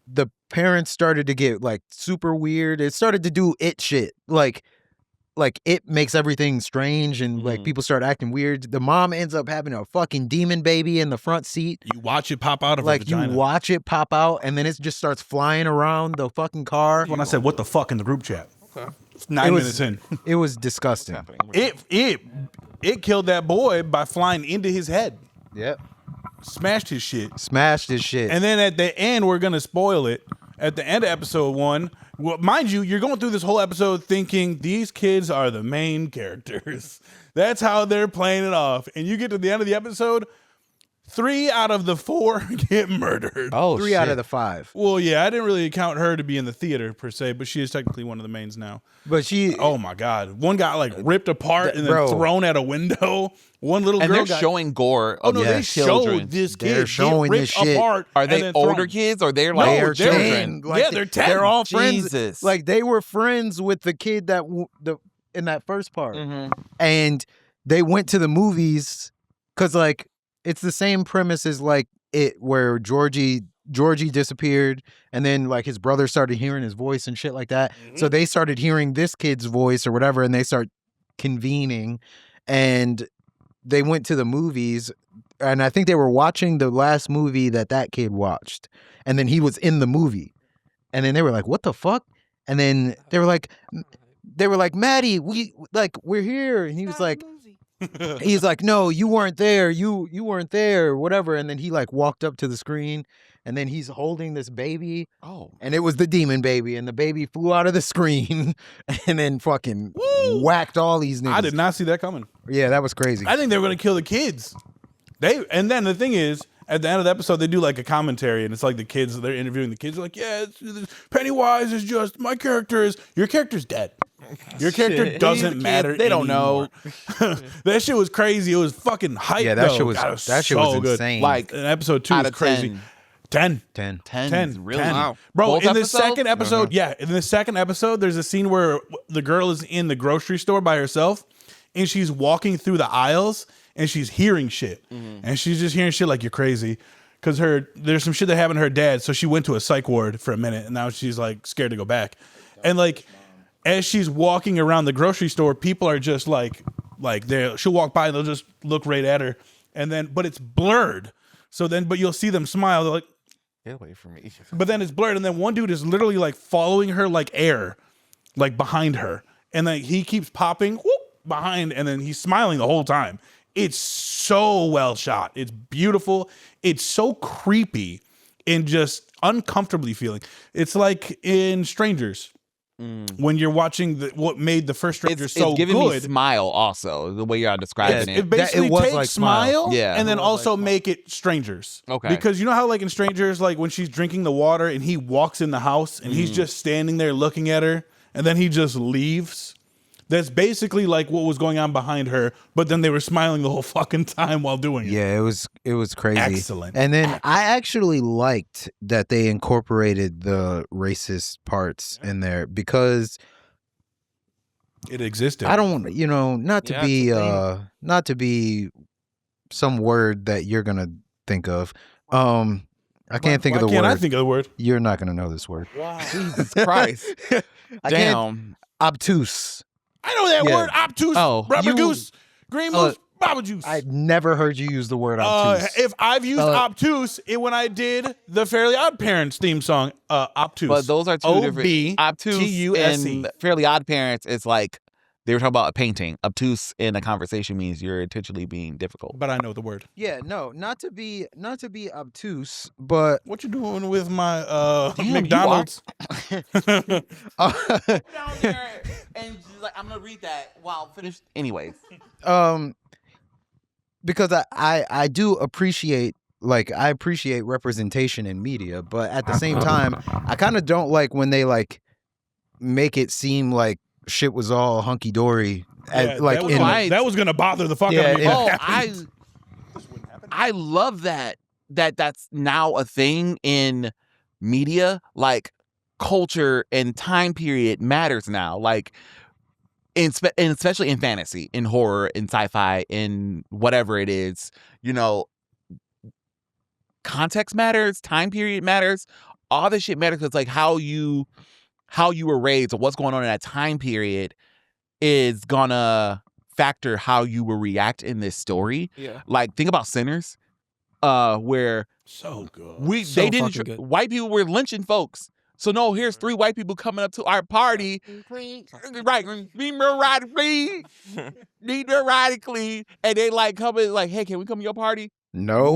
Speaker 4: the parents started to get like super weird. It started to do it shit. Like it makes everything strange and like people start acting weird. The mom ends up having a fucking demon baby in the front seat.
Speaker 6: You watch it pop out of her
Speaker 4: Like
Speaker 6: vagina.
Speaker 4: you watch it pop out and then it just starts flying around the fucking car.
Speaker 6: When I said what the fuck in the group chat. Okay. 9
Speaker 4: It was-
Speaker 6: minutes in.
Speaker 4: It was disgusting.
Speaker 6: It killed that boy by flying into his head.
Speaker 4: Yep.
Speaker 6: Smashed his shit.
Speaker 4: Smashed his shit.
Speaker 6: And then at the end, we're gonna spoil it. at the end of episode 1, well, mind you, you're going through this whole episode thinking these kids are the main characters. That's how they're playing it off. And you get to the end of the episode, 3 out of the 4 get murdered.
Speaker 2: Oh,
Speaker 4: 3 out of the 5.
Speaker 6: Well, yeah, I didn't really count her to be in the theater per se, but she is technically one of the mains now.
Speaker 4: But she,
Speaker 6: Oh my God. One got like ripped apart and then
Speaker 4: Bro.
Speaker 6: thrown at a window. One little
Speaker 2: And
Speaker 6: girl
Speaker 2: they're
Speaker 6: got...
Speaker 2: showing gore
Speaker 6: Oh
Speaker 2: of
Speaker 6: no, they
Speaker 2: children.
Speaker 6: showed this
Speaker 4: They're
Speaker 6: kid
Speaker 4: showing
Speaker 6: get
Speaker 4: this
Speaker 6: ripped
Speaker 4: shit.
Speaker 6: apart.
Speaker 2: Are
Speaker 6: and
Speaker 2: they
Speaker 6: then
Speaker 2: older
Speaker 6: thrown.
Speaker 2: kids or they're
Speaker 6: No,
Speaker 2: like
Speaker 6: they're
Speaker 2: children?
Speaker 4: 10. Like,
Speaker 6: Yeah, they're 10.
Speaker 4: They're all friends.
Speaker 2: Jesus.
Speaker 4: Like they were friends with the kid that in that first part, and they went to the movies because like it's the same premise as like it where Georgie disappeared, and then like his brother started hearing his voice and shit like that. So they started hearing this kid's voice or whatever, and they start convening, and they went to the movies. And I think they were watching the last movie that kid watched, and then he was in the movie, and then they were like, "What the fuck?" And then they were like, "Maddie, we're here," and he was like. He's like, no, you weren't there. You weren't there, whatever. And then he like walked up to the screen, and then he's holding this baby,
Speaker 2: Oh.
Speaker 4: and it was the demon baby, and the baby flew out of the screen, and then fucking whacked all these niggas.
Speaker 6: I did not see that coming.
Speaker 4: Yeah, that was crazy.
Speaker 6: I think they were gonna kill the kids. And then the thing is, at the end of the episode, they do like a commentary, and it's like the kids. They're interviewing the kids. They're like, "Yeah, Pennywise is just your character's dead. Your character doesn't matter.
Speaker 2: They don't know."
Speaker 6: That shit was crazy. It was fucking hype.
Speaker 4: Yeah, that
Speaker 6: though.
Speaker 4: shit was
Speaker 6: God,
Speaker 4: that shit was
Speaker 6: so good.
Speaker 4: insane.
Speaker 2: Like
Speaker 6: And episode 2
Speaker 2: out
Speaker 6: was
Speaker 2: of
Speaker 6: crazy.
Speaker 2: 10.
Speaker 6: 10.
Speaker 2: 10.
Speaker 6: 10.
Speaker 2: Really?
Speaker 6: 10.
Speaker 2: Wow.
Speaker 6: Bro,
Speaker 2: Both
Speaker 6: in the
Speaker 2: episodes?
Speaker 6: second episode, in the second episode, there's a scene where the girl is in the grocery store by herself, and she's walking through the aisles, and she's hearing shit. And she's just hearing shit like, you're crazy. Because there's some shit that happened to her dad, so she went to a psych ward for a minute, and now she's like scared to go back. And like, as she's walking around the grocery store, people are just like she'll walk by and they'll just look right at her, and then but it's blurred. So then, but you'll see them smile. They're like,
Speaker 2: Get away from me.
Speaker 6: but then it's blurred, and then one dude is literally like following her like air, like behind her, and then he keeps popping whoop, behind, and then he's smiling the whole time. It's so well shot. It's beautiful. It's so creepy and just uncomfortably feeling. It's like in Strangers. When you're watching what made the first Stranger so
Speaker 2: it's giving
Speaker 6: good.
Speaker 2: me Smile also, the way y'all describing
Speaker 6: It
Speaker 2: it.
Speaker 6: basically
Speaker 4: It was
Speaker 6: takes
Speaker 4: like Smile.
Speaker 6: Smile,
Speaker 2: Yeah.
Speaker 6: and then
Speaker 4: It was
Speaker 6: also
Speaker 4: like Smile.
Speaker 6: make it Strangers.
Speaker 2: Okay.
Speaker 6: Because you know how like in Strangers, like when she's drinking the water and he walks in the house and he's just standing there looking at her, and then he just leaves. That's basically like what was going on behind her, but then they were smiling the whole fucking time while doing it.
Speaker 4: Yeah, it was crazy.
Speaker 6: Excellent.
Speaker 4: And then I actually liked that they incorporated the racist parts in there because
Speaker 6: It existed.
Speaker 4: I don't, not to
Speaker 5: Yeah,
Speaker 4: be
Speaker 5: it's a
Speaker 4: not to be some word that you're gonna think of. I can't think of the
Speaker 6: Why can't
Speaker 4: word.
Speaker 6: I think of the word?
Speaker 4: You're not gonna know this word.
Speaker 2: Jesus Christ.
Speaker 4: I can't.
Speaker 2: Damn.
Speaker 4: Obtuse.
Speaker 6: I know that
Speaker 4: Yeah.
Speaker 6: word. Obtuse.
Speaker 2: Oh,
Speaker 6: Rubber
Speaker 2: you-
Speaker 6: goose. Green moose. Baba juice.
Speaker 4: I've never heard you use the word obtuse.
Speaker 6: If I've used obtuse, when I did the Fairly Odd Parents theme song, obtuse.
Speaker 2: But those are two different.
Speaker 6: O-B-T-U-S-E.
Speaker 2: Obtuse and Fairly Odd Parents is like they were talking about a painting. Obtuse in a conversation means you're intentionally being difficult.
Speaker 6: But I know the word.
Speaker 4: Yeah, no, not to be obtuse, but
Speaker 6: What you doing with my
Speaker 2: Damn, you
Speaker 6: McDonald's?
Speaker 2: down there and she's like, I'm gonna read that while finished. Anyways,
Speaker 4: because I do appreciate I appreciate representation in media, but at the same time, I kind of don't like when they make it seem like shit was all hunky dory.
Speaker 6: That was gonna bother the fuck out of me.
Speaker 4: Yeah,
Speaker 2: oh,
Speaker 6: That happened.
Speaker 2: I love that's now a thing in media. Like culture and time period matters now. Like. And especially in fantasy, in horror, in sci-fi, in whatever it is, context matters, time period matters, all this shit matters because like how you were raised or what's going on in that time period is gonna factor how you will react in this story.
Speaker 5: Yeah.
Speaker 2: Like think about Sinners, where
Speaker 6: So good.
Speaker 2: white people were lynching folks. So no, here's 3 white people coming up to our party, right? Neurotically, and they coming hey, can we come to your party?
Speaker 4: No.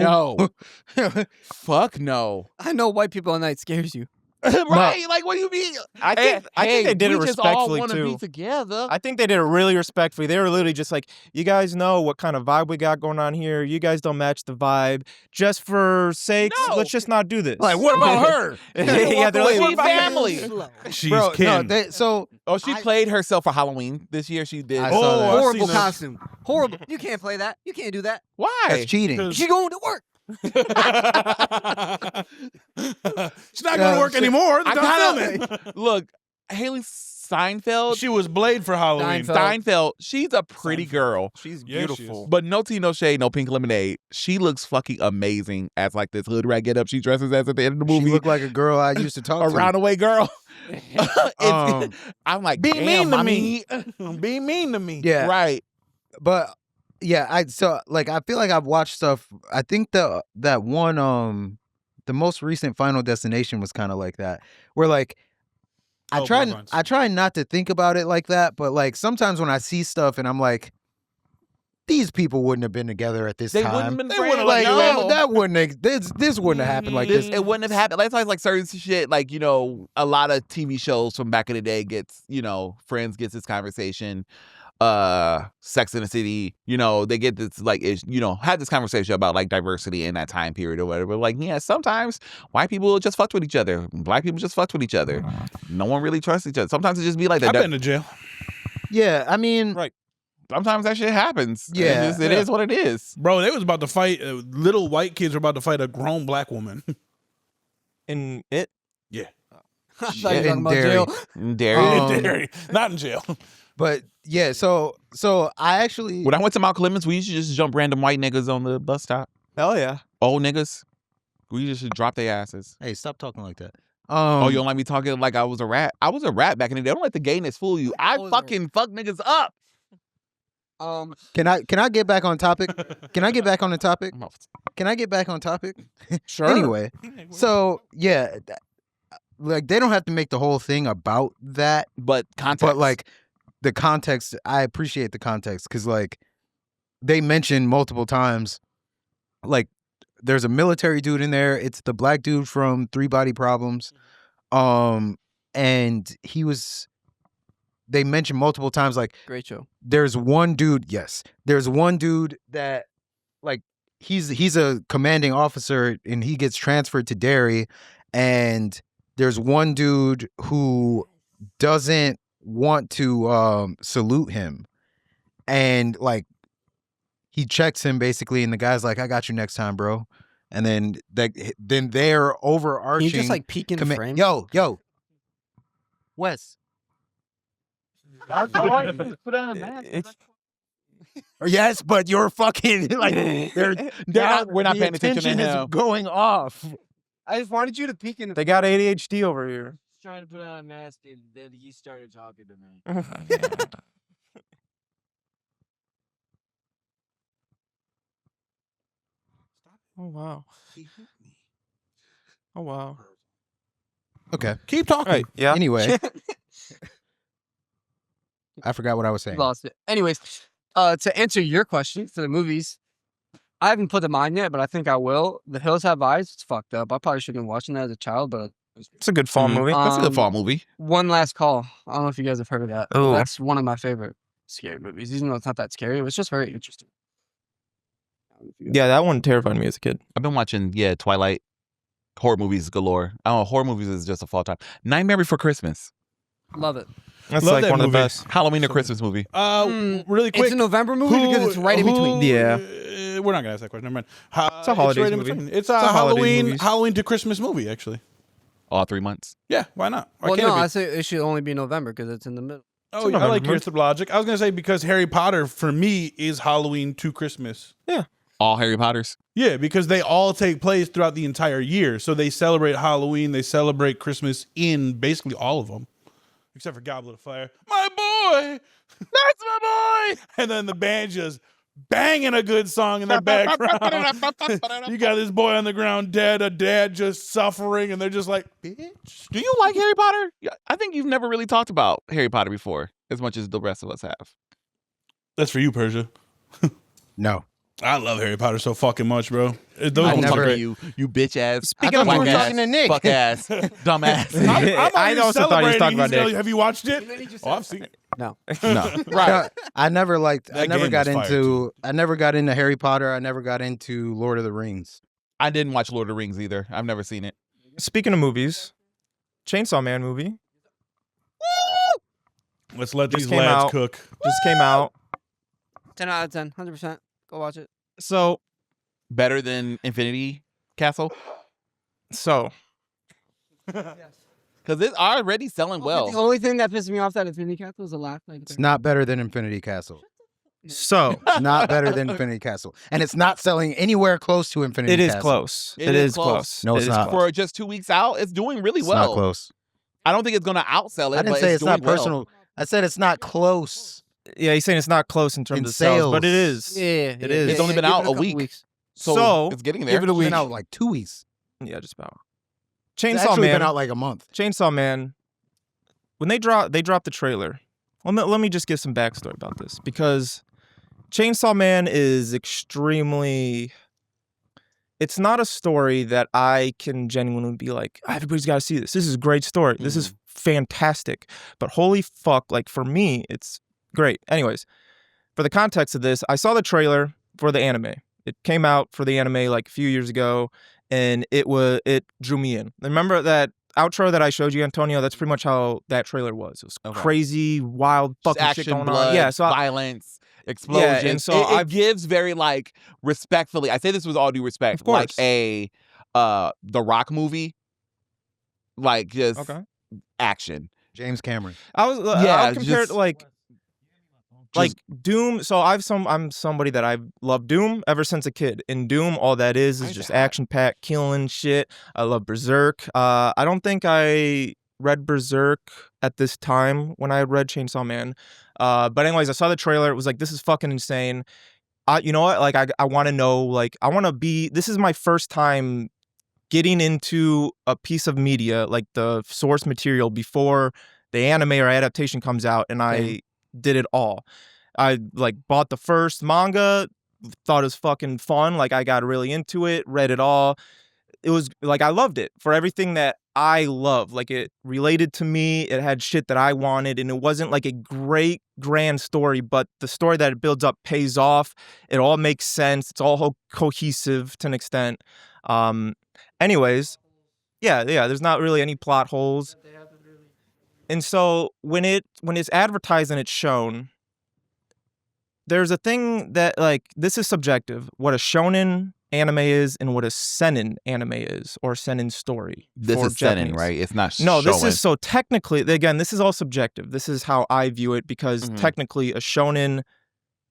Speaker 2: No, fuck no.
Speaker 7: I know white people at night scares you.
Speaker 2: Right? Like, what do you mean?
Speaker 5: I think they did it
Speaker 2: we just all
Speaker 5: respectfully
Speaker 2: want to
Speaker 5: too.
Speaker 2: be together.
Speaker 5: I think they did it really respectfully. They were literally just like, you guys know what kind of vibe we got going on here. You guys don't match the vibe. Just for sakes,
Speaker 2: No.
Speaker 5: let's just not do this.
Speaker 4: Like, what about her?
Speaker 5: Yeah, they're like,
Speaker 2: She
Speaker 5: what about
Speaker 2: family.
Speaker 6: She's
Speaker 4: Bro,
Speaker 6: kin.
Speaker 2: Oh, she played herself for Halloween this year. She did.
Speaker 4: I saw that.
Speaker 6: I've
Speaker 7: Horrible
Speaker 6: seen that.
Speaker 7: costume. Horrible. You can't play that. You can't do that.
Speaker 2: Why?
Speaker 4: That's cheating.
Speaker 6: 'Cause-
Speaker 7: She's going to work.
Speaker 6: She's not going to work anymore. They're
Speaker 2: I
Speaker 6: done
Speaker 2: kinda-
Speaker 6: filming.
Speaker 2: Look, Haley Steinfeld.
Speaker 6: She was Blade for Halloween.
Speaker 2: Steinfeld. She's a pretty girl.
Speaker 5: She's
Speaker 6: Yeah, she
Speaker 5: beautiful.
Speaker 6: is.
Speaker 2: But no tea, no shade, no pink lemonade. She looks fucking amazing as like this hood rat get up she dresses as at the end of the
Speaker 4: She
Speaker 2: movie.
Speaker 4: looked like a girl I used to talk
Speaker 2: A
Speaker 4: to.
Speaker 2: roundaway girl.
Speaker 4: Um,
Speaker 2: I'm like,
Speaker 6: Be
Speaker 2: damn,
Speaker 6: mean to
Speaker 2: mommy.
Speaker 6: me. Be mean to me.
Speaker 4: Yeah,
Speaker 2: Right.
Speaker 4: but yeah, I feel like I've watched stuff. I think that one the most recent Final Destination was kind of like that, where like I
Speaker 6: Oh,
Speaker 4: try
Speaker 6: Blood Runs.
Speaker 4: I try not to think about it like that, but like sometimes when I see stuff and I'm like, these people wouldn't have been together at this
Speaker 2: They
Speaker 4: time.
Speaker 2: wouldn't have been
Speaker 6: They
Speaker 2: friends.
Speaker 6: wouldn't
Speaker 4: like
Speaker 6: have No.
Speaker 4: that wouldn't this wouldn't have happened like this.
Speaker 2: It wouldn't have happened. That's why it's like certain shit, like, you know, a lot of TV shows from back in the day gets, you know, Friends gets this conversation. Sex in the City, you know, they get this like, you know, had this conversation about like diversity in that time period or whatever. Like, yeah, sometimes white people just fucked with each other. Black people just fucked with each other. No one really trusts each other. Sometimes it just be like
Speaker 6: I've
Speaker 2: that.
Speaker 6: been to jail.
Speaker 4: Yeah, I mean,
Speaker 5: Right.
Speaker 2: Sometimes that shit happens.
Speaker 4: Yeah.
Speaker 2: It is what it is.
Speaker 6: Bro, they was about to fight, little white kids were about to fight a grown black woman.
Speaker 5: In it,
Speaker 6: Yeah.
Speaker 7: I thought you were
Speaker 4: in
Speaker 7: talking about
Speaker 4: Derry.
Speaker 7: jail.
Speaker 2: Derry.
Speaker 6: In Derry. Not in jail.
Speaker 4: But yeah, so I actually
Speaker 2: When I went to Mount Clemens, we used to just jump random white niggas on the bus stop.
Speaker 5: hell yeah.
Speaker 2: Old niggas. We just should drop their asses.
Speaker 4: hey, stop talking like that.
Speaker 2: Oh, you don't like me talking like I was a rat? I was a rat back in the day. Don't let the gayness fool you. I
Speaker 7: was a
Speaker 2: fucking fuck niggas up.
Speaker 4: Can I get back on topic? Can I get back on the topic?
Speaker 2: I'm off.
Speaker 4: Can I get back on topic?
Speaker 5: Sure.
Speaker 4: Anyway, so yeah, like they don't have to make the whole thing about that,
Speaker 2: But context.
Speaker 4: but like the context, I appreciate the context because like they mentioned multiple times, like there's a military dude in there. It's the black dude from Three Body Problems, and they mentioned multiple times like
Speaker 7: Great show.
Speaker 4: there's one dude that like he's a commanding officer and he gets transferred to Derry, and there's one dude who doesn't want to salute him, and like he checks him basically, and the guy's like, I got you next time, bro. And then they're overarching.
Speaker 7: Can you just like peek in the frame?
Speaker 4: Yo, Wes.
Speaker 3: Put on a mask.
Speaker 4: Yes, but you're fucking like we're
Speaker 2: not paying attention to
Speaker 4: is
Speaker 2: him.
Speaker 4: going off.
Speaker 7: I just wanted you to peek in the
Speaker 5: They got ADHD over here.
Speaker 3: Trying to put on a mask, and then he started talking to me.
Speaker 5: Oh wow. Oh wow.
Speaker 4: Okay.
Speaker 6: Keep talking.
Speaker 5: Right. Yeah.
Speaker 4: Anyway, I forgot what I was saying.
Speaker 7: lost it. Anyways, to answer your question for the movies, I haven't put them on yet, but I think I will. The Hills Have Eyes. It's fucked up. I probably shouldn't have been watching that as a child, but
Speaker 5: It's a good fall
Speaker 2: Mhm.
Speaker 5: movie.
Speaker 2: That's a good
Speaker 7: Um,
Speaker 2: fall movie.
Speaker 7: One Last Call. I don't know if you guys have heard of that.
Speaker 5: Ooh.
Speaker 7: That's one of my favorite scary movies. Even though it's not that scary, it was just very interesting.
Speaker 5: Yeah, that one terrified me as a kid.
Speaker 2: I've been watching, Twilight. Horror movies galore. I don't know, horror movies is just a fall time. Nightmare Before Christmas.
Speaker 7: Love it.
Speaker 5: That's
Speaker 6: Love
Speaker 5: like
Speaker 6: that
Speaker 5: one of the
Speaker 6: movie.
Speaker 5: best.
Speaker 2: Halloween or
Speaker 6: So-
Speaker 2: Christmas movie.
Speaker 6: Really quick.
Speaker 7: It's a November movie because it's right in between.
Speaker 5: Yeah.
Speaker 6: We're not gonna ask that question. Never mind.
Speaker 5: It's a holidays
Speaker 6: right in
Speaker 5: movie.
Speaker 6: between. It's
Speaker 5: a holidays movies.
Speaker 6: Halloween to Christmas movie, actually.
Speaker 2: All 3 months.
Speaker 6: Yeah, why not? Why
Speaker 7: Well,
Speaker 6: can't
Speaker 7: no,
Speaker 6: it be?
Speaker 7: I say it should only be November because it's in the middle.
Speaker 6: Oh,
Speaker 5: It's
Speaker 6: I like
Speaker 5: November.
Speaker 6: your logic. I was gonna say because Harry Potter for me is Halloween to Christmas.
Speaker 2: All Harry Potters.
Speaker 6: Yeah, because they all take place throughout the entire year. So they celebrate Halloween, they celebrate Christmas in basically all of them, except for Goblet of Fire. My boy, that's my boy. And then the band just banging a good song in the background. You got this boy on the ground dead, a dad just suffering, and they're just like, bitch.
Speaker 2: Do you like Harry Potter? Yeah, I think you've never really talked about Harry Potter before, as much as the rest of us have.
Speaker 6: That's for you, Persia.
Speaker 4: No.
Speaker 6: I love Harry Potter so fucking much, bro. Those
Speaker 2: I
Speaker 6: ones
Speaker 2: never
Speaker 6: are great.
Speaker 2: you bitch ass.
Speaker 5: Speaking of
Speaker 4: we were
Speaker 5: movies-
Speaker 4: talking to Nick.
Speaker 2: Fuck ass, dumb ass.
Speaker 6: I'm
Speaker 5: I
Speaker 6: already
Speaker 5: also thought he was talking
Speaker 6: celebrating.
Speaker 5: about
Speaker 6: He's gonna-
Speaker 5: Nick.
Speaker 6: Have you watched it? Oh, I've seen it.
Speaker 7: No.
Speaker 2: No, right.
Speaker 4: I never
Speaker 6: That
Speaker 4: never
Speaker 6: game
Speaker 4: got
Speaker 6: was fire,
Speaker 4: into
Speaker 6: too.
Speaker 4: I never got into Harry Potter. I never got into Lord of the Rings.
Speaker 2: I didn't watch Lord of the Rings either. I've never seen it.
Speaker 5: Speaking of movies, Chainsaw Man movie
Speaker 6: Let's let
Speaker 5: Just
Speaker 6: these
Speaker 5: came
Speaker 6: lads
Speaker 5: out.
Speaker 6: cook.
Speaker 5: just came out.
Speaker 7: 10 out of 10. 100%. Go watch it.
Speaker 5: So
Speaker 2: Better than Infinity Castle because it's already selling
Speaker 7: The
Speaker 2: well.
Speaker 7: only thing that pissed me off that Infinity Castle was the laugh.
Speaker 4: It's not better than Infinity Castle.
Speaker 5: so
Speaker 4: It's not better than Infinity Castle, and it's not selling anywhere close to Infinity
Speaker 5: it is
Speaker 4: Castle.
Speaker 5: close.
Speaker 2: It
Speaker 5: It
Speaker 2: is
Speaker 5: is
Speaker 2: close.
Speaker 5: close.
Speaker 4: No,
Speaker 5: It
Speaker 4: it's
Speaker 5: is
Speaker 4: not.
Speaker 5: close.
Speaker 2: For just 2 weeks out, it's doing really
Speaker 4: It's
Speaker 2: well.
Speaker 4: not close.
Speaker 2: I don't think it's gonna outsell it.
Speaker 4: I didn't
Speaker 2: but
Speaker 4: say it's not
Speaker 2: doing well.
Speaker 4: personal. I said it's not close.
Speaker 5: Yeah, he's saying it's not close in terms
Speaker 4: In
Speaker 5: of sales, but it
Speaker 4: sales.
Speaker 5: is.
Speaker 7: Yeah,
Speaker 5: It is.
Speaker 2: It's only been
Speaker 7: give
Speaker 2: out
Speaker 7: it
Speaker 2: a
Speaker 7: couple
Speaker 2: week.
Speaker 7: weeks.
Speaker 2: So, it's getting there.
Speaker 7: Give it a
Speaker 4: It's
Speaker 7: week.
Speaker 4: been out like 2 weeks.
Speaker 5: Yeah, just about.
Speaker 4: It's
Speaker 5: Chainsaw
Speaker 4: actually
Speaker 5: Man.
Speaker 4: been out like a month.
Speaker 5: Chainsaw Man. When they dropped the trailer. Let me just give some backstory about this because Chainsaw Man is extremely. It's not a story that I can genuinely be like, everybody's got to see this. This is a great story. This is fantastic. But holy fuck, like for me, it's great. Anyways, for the context of this, I saw the trailer for the anime. It came out for the anime like a few years ago, and it drew me in. Remember that outro that I showed you, Antonio? That's pretty much how that trailer was. It was
Speaker 2: Okay.
Speaker 5: crazy, wild,
Speaker 2: Just
Speaker 5: fucking
Speaker 2: action,
Speaker 5: shit going
Speaker 2: blood,
Speaker 5: on. Yeah, so
Speaker 2: violence, explosions.
Speaker 5: and so
Speaker 2: it
Speaker 5: I've-
Speaker 2: gives very like respectfully. I say this with all due respect,
Speaker 5: Of course.
Speaker 2: like a The Rock movie, like just
Speaker 5: okay.
Speaker 2: action.
Speaker 4: James Cameron.
Speaker 5: I was
Speaker 2: Yeah,
Speaker 5: I would compare it
Speaker 2: just-
Speaker 5: to like Doom. So I'm somebody that I've loved Doom ever since a kid. In Doom, all that is
Speaker 2: Nice
Speaker 5: just
Speaker 2: to have.
Speaker 5: action packed, killing shit. I love Berserk. I don't think I read Berserk at this time when I had read Chainsaw Man. But anyways, I saw the trailer. It was like, this is fucking insane. You know what? Like I want to know. Like I want to be. This is my first time getting into a piece of media, like the source material before the anime or adaptation comes out, and I did it all. I like bought the first manga, thought it was fucking fun. Like I got really into it, read it all. It was like I loved it for everything that I love. Like it related to me. It had shit that I wanted, and it wasn't like a great grand story, but the story that it builds up pays off. It all makes sense. It's all cohesive to an extent. Anyways, yeah. There's not really any plot holes. And so when it's advertised and it's shown, there's a thing that like this is subjective. What a shonen anime is and what a seinen anime is, or seinen story.
Speaker 2: This
Speaker 5: for
Speaker 2: is seinen,
Speaker 5: Japanese.
Speaker 2: right? It's not.
Speaker 5: No, this
Speaker 2: shonen.
Speaker 5: is so technically. Again, this is all subjective. This is how I view it because technically, a shonen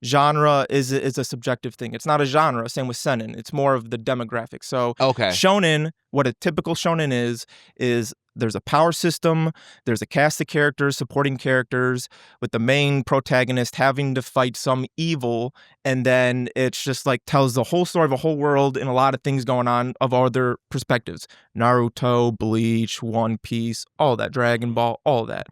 Speaker 5: genre is a subjective thing. It's not a genre. Same with seinen. It's more of the demographic. So
Speaker 2: Okay.
Speaker 5: shonen, what a typical shonen is there's a power system, there's a cast of characters, supporting characters, with the main protagonist having to fight some evil, and then it's just like tells the whole story of a whole world and a lot of things going on of other perspectives. Naruto, Bleach, One Piece, all that, Dragon Ball, all that.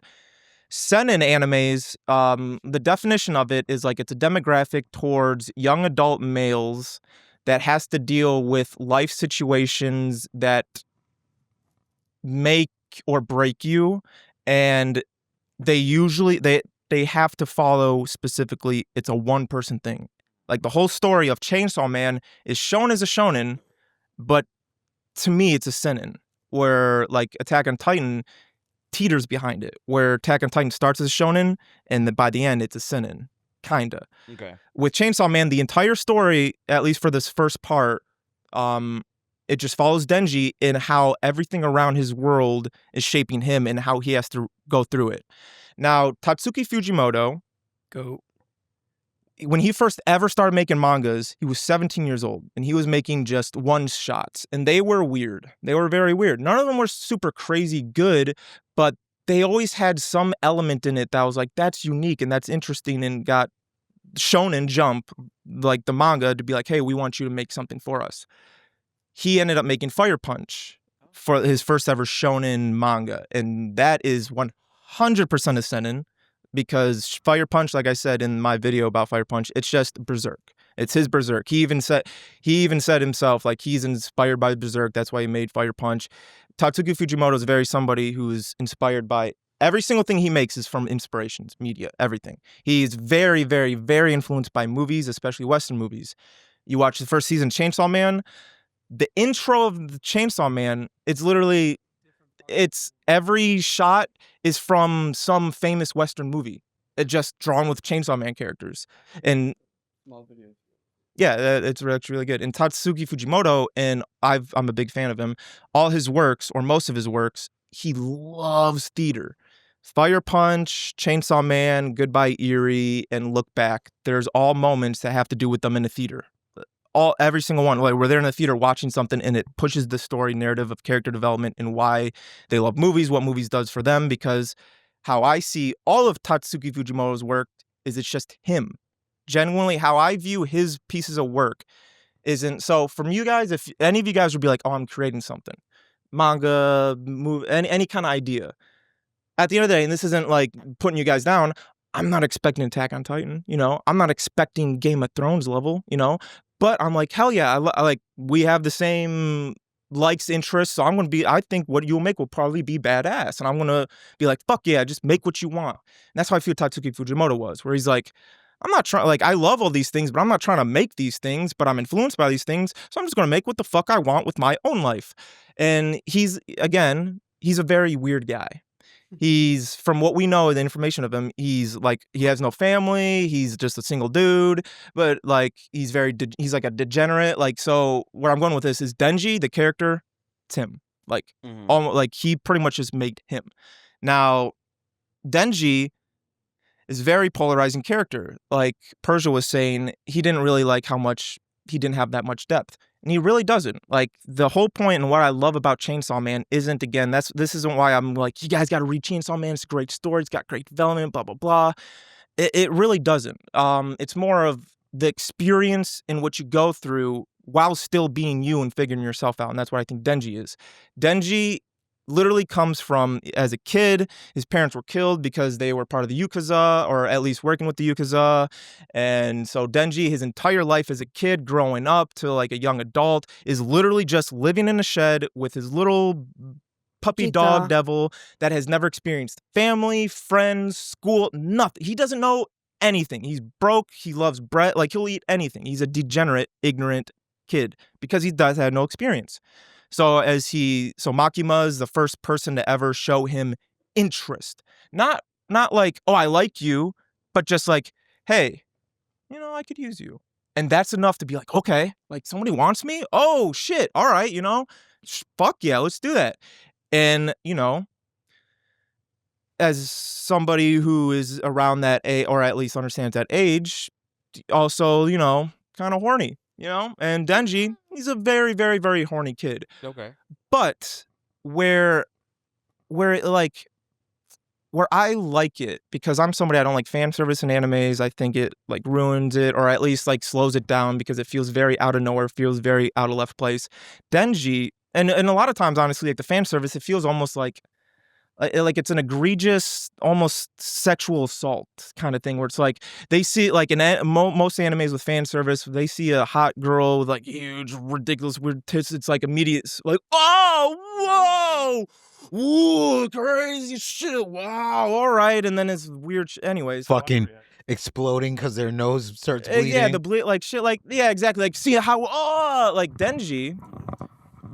Speaker 5: Seinen animes, the definition of it is like it's a demographic towards young adult males that has to deal with life situations that make or break you, and they usually they have to follow specifically. It's a one person thing. Like the whole story of Chainsaw Man is shown as a shonen, but to me it's a seinen, where like Attack on Titan teeters behind it, where Attack on Titan starts as a shonen and then by the end it's a seinen, kinda.
Speaker 2: Okay.
Speaker 5: With Chainsaw Man, the entire story, at least for this first part, it just follows Denji in how everything around his world is shaping him and how he has to go through it. Now, Tatsuki Fujimoto, when he first ever started making mangas, he was 17 years old, and he was making just one-shots, and they were weird. They were very weird. None of them were super crazy good, but they always had some element in it that was like, that's unique and that's interesting, and got Shonen Jump, like the manga, to be like, hey, we want you to make something for us. He ended up making Fire Punch for his first ever shonen manga, and that is 100% a seinen, because Fire Punch, like I said in my video about Fire Punch, it's just Berserk. It's his Berserk. He even said himself, like, he's inspired by Berserk. That's why he made Fire Punch. Tatsuki Fujimoto is very somebody who is inspired by every single thing he makes is from inspirations, media, everything. He's very, very, very influenced by movies, especially Western movies. You watch the first season of Chainsaw Man, the intro of the Chainsaw Man, it's every shot is from some famous Western movie. It just drawn with Chainsaw Man characters. And yeah, it's really good. And Tatsuki Fujimoto, and I'm a big fan of him. All his works, or most of his works, he loves theater. Fire Punch, Chainsaw Man, Goodbye Eerie, and Look Back. There's all moments that have to do with them in the theater. Every single one, like, where they're in the theater watching something, and it pushes the story narrative of character development and why they love movies, what movies does for them. Because how I see all of Tatsuki Fujimoto's work is it's just him. Genuinely, how I view his pieces of work isn't so. From you guys, if any of you guys would be like, "Oh, I'm creating something, manga, movie, any kind of idea," at the end of the day, and this isn't like putting you guys down, I'm not expecting Attack on Titan. I'm not expecting Game of Thrones level. But I'm like, hell yeah, I like, we have the same likes, interests, so I think what you'll make will probably be badass, and I'm gonna be like, fuck yeah, just make what you want. And that's how I feel Tatsuki Fujimoto was, where he's like, I'm not trying, like, I love all these things, but I'm not trying to make these things, but I'm influenced by these things, so I'm just gonna make what the fuck I want with my own life. And he's a very weird guy. He's, from what we know, the information of him, he's like, he has no family, he's just a single dude, but like, he's like a degenerate. Like, so where I'm going with this is Denji, the character, it's him. Like, almost, like, he pretty much just made him. Now, Denji is a very polarizing character. Like Persia was saying, he didn't really like how much, he didn't have that much depth. And he really doesn't. Like, the whole point and what I love about Chainsaw Man isn't, again, this isn't why I'm like, you guys got to read Chainsaw Man. It's a great story. It's got great development, blah, blah, blah. It really doesn't. It's more of the experience in what you go through while still being you and figuring yourself out. And that's what I think Denji is. Denji literally comes from, as a kid, his parents were killed because they were part of the Yakuza, or at least working with the Yakuza. And so Denji, his entire life as a kid, growing up to like a young adult, is literally just living in a shed with his little puppy dog devil that has never experienced family, friends, school, nothing. He doesn't know anything. He's broke. He loves bread. Like, he'll eat anything. He's a degenerate, ignorant kid because he does have no experience. So Makima is the first person to ever show him interest. Not like, oh, I like you, but just like, hey, I could use you. And that's enough to be like, okay, like, somebody wants me? Oh, shit. All right, fuck yeah, let's do that. And, as somebody who is around that age, or at least understands that age, also, kind of horny. And Denji, he's a very, very, very horny kid.
Speaker 2: Okay.
Speaker 5: But where I like it, because I'm somebody, I don't like fan service in animes. I think it like ruins it, or at least like slows it down, because it feels very out of nowhere, feels very out of left place. Denji, and a lot of times, honestly, like the fan service, it feels almost like it's an egregious, almost sexual assault kind of thing, where it's like they see, like, in most animes with fan service, they see a hot girl with like huge, ridiculous, weird tits. It's like immediate, like, oh, whoa, ooh, crazy shit, wow, all right, and then it's weird. Anyways,
Speaker 4: Fucking exploding because their nose starts bleeding.
Speaker 5: Yeah, the bleed, like shit, like, yeah, exactly. Like, see how, like Denji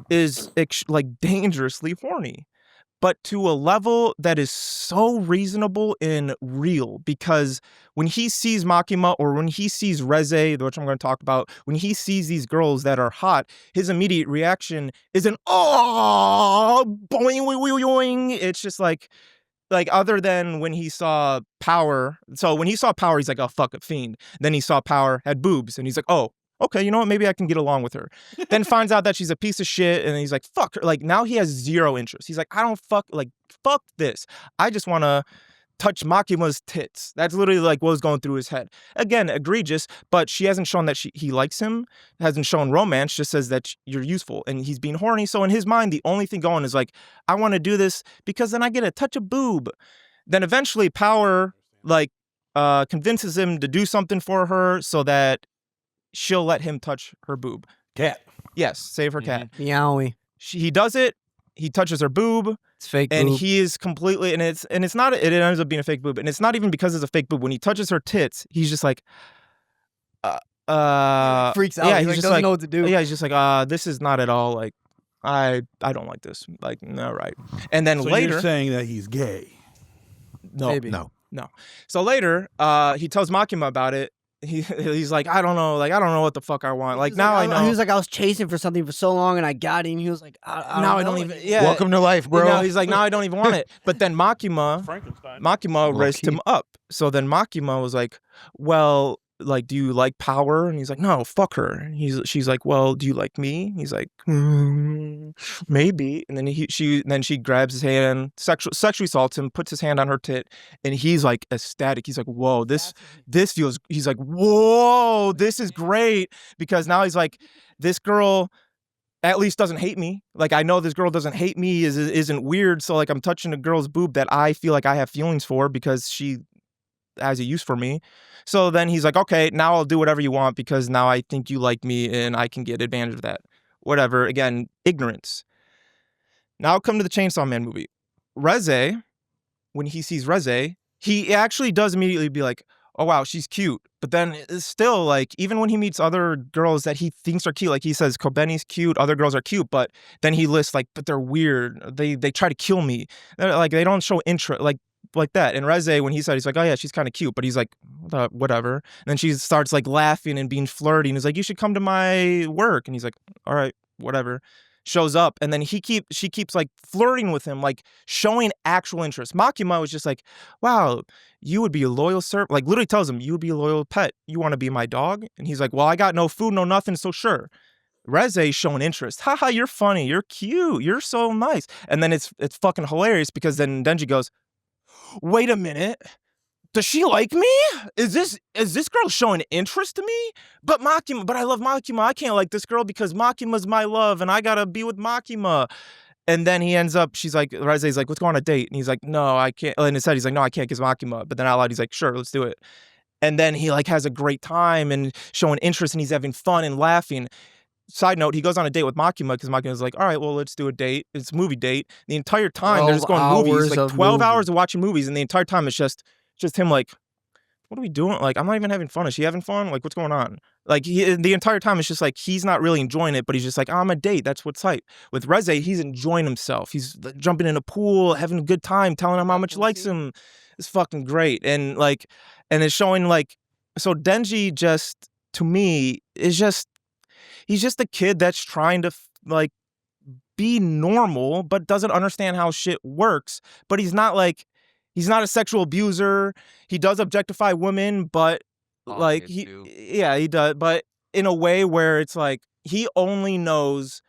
Speaker 5: is like dangerously horny, but to a level that is so reasonable and real, because when he sees Makima, or when he sees Reze, which I'm going to talk about, when he sees these girls that are hot, his immediate reaction is an, oh, boing, boing, boing. It's just like, other than when he saw Power. So when he saw Power, he's like, oh, fuck, a fiend. Then he saw Power had boobs, and he's like, oh, okay, you know what? Maybe I can get along with her. Then finds out that she's a piece of shit, and he's like, fuck her. Like, now he has zero interest. He's like, I don't fuck this. I just want to touch Makima's tits. That's literally like what was going through his head. Again, egregious, but she hasn't shown that he likes him, hasn't shown romance, just says that you're useful, and he's being horny. So in his mind, the only thing going is like, I want to do this because then I get a touch of boob. Then eventually Power, like, convinces him to do something for her so that she'll let him touch her boob.
Speaker 6: Cat.
Speaker 5: Yes, save her cat.
Speaker 7: Meowie.
Speaker 5: He does it. He touches her boob,
Speaker 7: It's fake.
Speaker 5: and
Speaker 7: boob.
Speaker 5: he is completely and it's not. It ends up being a fake boob, and it's not even because it's a fake boob. When he touches her tits, he's just like,
Speaker 7: freaks out.
Speaker 5: Yeah,
Speaker 7: he
Speaker 5: he's
Speaker 7: like,
Speaker 5: just
Speaker 7: doesn't
Speaker 5: like,
Speaker 7: know what to do.
Speaker 5: yeah, he's just like, this is not at all like, I don't like this. Like, no, right. And then
Speaker 6: So
Speaker 5: later,
Speaker 6: you're saying that he's gay.
Speaker 5: no,
Speaker 7: Maybe.
Speaker 4: No.
Speaker 5: So later, he tells Makima about it. He's like, I don't know what the fuck I want. Like
Speaker 7: He was
Speaker 5: now I know.
Speaker 7: He was like, I was chasing for something for so long, and I got him. He was like,
Speaker 5: now I don't even. Yeah.
Speaker 4: Welcome to life, bro.
Speaker 5: No, he's like, now I don't even want it. But then Makima
Speaker 6: Frankenstein.
Speaker 5: raised him up. So then Makima was like, well, like, do you like power? And he's like, no, fuck her. And she's like, well, do you like me? He's like, maybe. And then she grabs his hand, sexually assaults him, puts his hand on her tit, and he's like ecstatic. He's like, whoa, this feels. He's like, whoa, this is great, because now he's like, this girl at least doesn't hate me. Like, I know this girl doesn't hate me, isn't weird. So like, I'm touching a girl's boob that I feel like I have feelings for because she has a use for me. So then he's like, okay, now I'll do whatever you want because now I think you like me and I can get advantage of that. Whatever. Again, ignorance. Now come to the Chainsaw Man movie. Reze, when he sees Reze, he actually does immediately be like, oh wow, she's cute. But then it's still like, even when he meets other girls that he thinks are cute, like he says, Kobeni's cute, other girls are cute, but then he lists like, but they're weird. They try to kill me. They're like, they don't show interest. Like that. And Reze, when he said, he's like, oh yeah, she's kind of cute, but he's like, whatever. And then she starts like laughing and being flirty, and he's like, you should come to my work. And he's like, all right, whatever. Shows up, and then she keeps like flirting with him, like showing actual interest. Makima was just like, wow, you would be a loyal servant. Like literally tells him, you would be a loyal pet. You want to be my dog? And he's like, well, I got no food, no nothing, so sure. Reze showing interest. Haha, you're funny. You're cute. You're so nice. And then it's fucking hilarious because then Denji goes, wait a minute. Does she like me? Is this girl showing interest to me? But I love Makima. I can't like this girl because Makima's my love and I gotta be with Makima. And then he ends up, Reze's like, let's go on a date. And he's like, no, I can't. And instead he's like, no, I can't kiss Makima. But then out loud, he's like, sure, let's do it. And then he like has a great time and showing interest and he's having fun and laughing. Side note, he goes on a date with Makima because Makima's like, all right, well, let's do a date. It's a movie date. The entire time, they're just going movies, like 12 hours of watching movies. And the entire time, it's just him like, what are we doing? Like, I'm not even having fun. Is she having fun? Like, what's going on? Like, the entire time, it's just like, he's not really enjoying it, but he's just like, I'm a date. That's what's hype. With Reze, he's enjoying himself. He's jumping in a pool, having a good time, telling him how much he likes him. It's fucking great. And like, and it's showing like, so Denji just, to me, is just, he's just a kid that's trying to like be normal, but doesn't understand how shit works. But he's not a sexual abuser. He does objectify women, but like he does, but in a way where it's like he only knows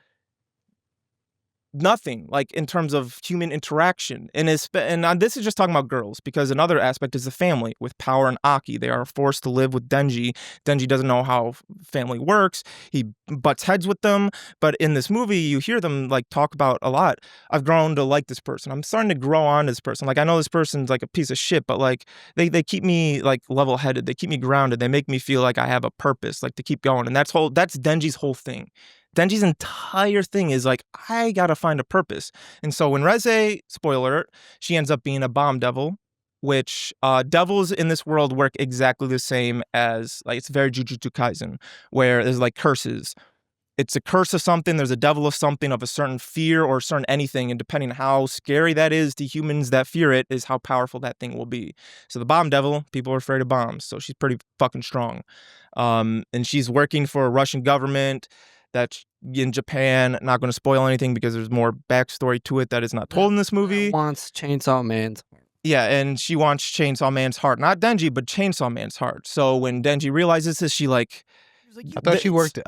Speaker 5: nothing, like in terms of human interaction. And this is just talking about girls, because another aspect is the family with Power and Aki. They are forced to live with Denji. Denji doesn't know how family works. He butts heads with them. But in this movie, you hear them like talk about a lot. I've grown to like this person. I'm starting to grow on this person. Like, I know this person's like a piece of shit, but like they keep me like level-headed. They keep me grounded. They make me feel like I have a purpose, like to keep going. And that's Denji's whole thing. Denji's entire thing is like, I gotta find a purpose. And so when Reze, spoiler alert, she ends up being a bomb devil, which devils in this world work exactly the same as, like, it's very Jujutsu Kaisen, where there's like curses. It's a curse of something, there's a devil of something, of a certain fear or certain anything, and depending on how scary that is to humans that fear it is how powerful that thing will be. So the bomb devil, people are afraid of bombs, so she's pretty fucking strong. And she's working for a Russian government that's in Japan. Not going to spoil anything because there's more backstory to it that is not told in this movie.
Speaker 7: Wants Chainsaw Man's.
Speaker 5: Yeah, and she wants Chainsaw Man's heart. Not Denji, but Chainsaw Man's heart. So when Denji realizes this, she like...
Speaker 4: I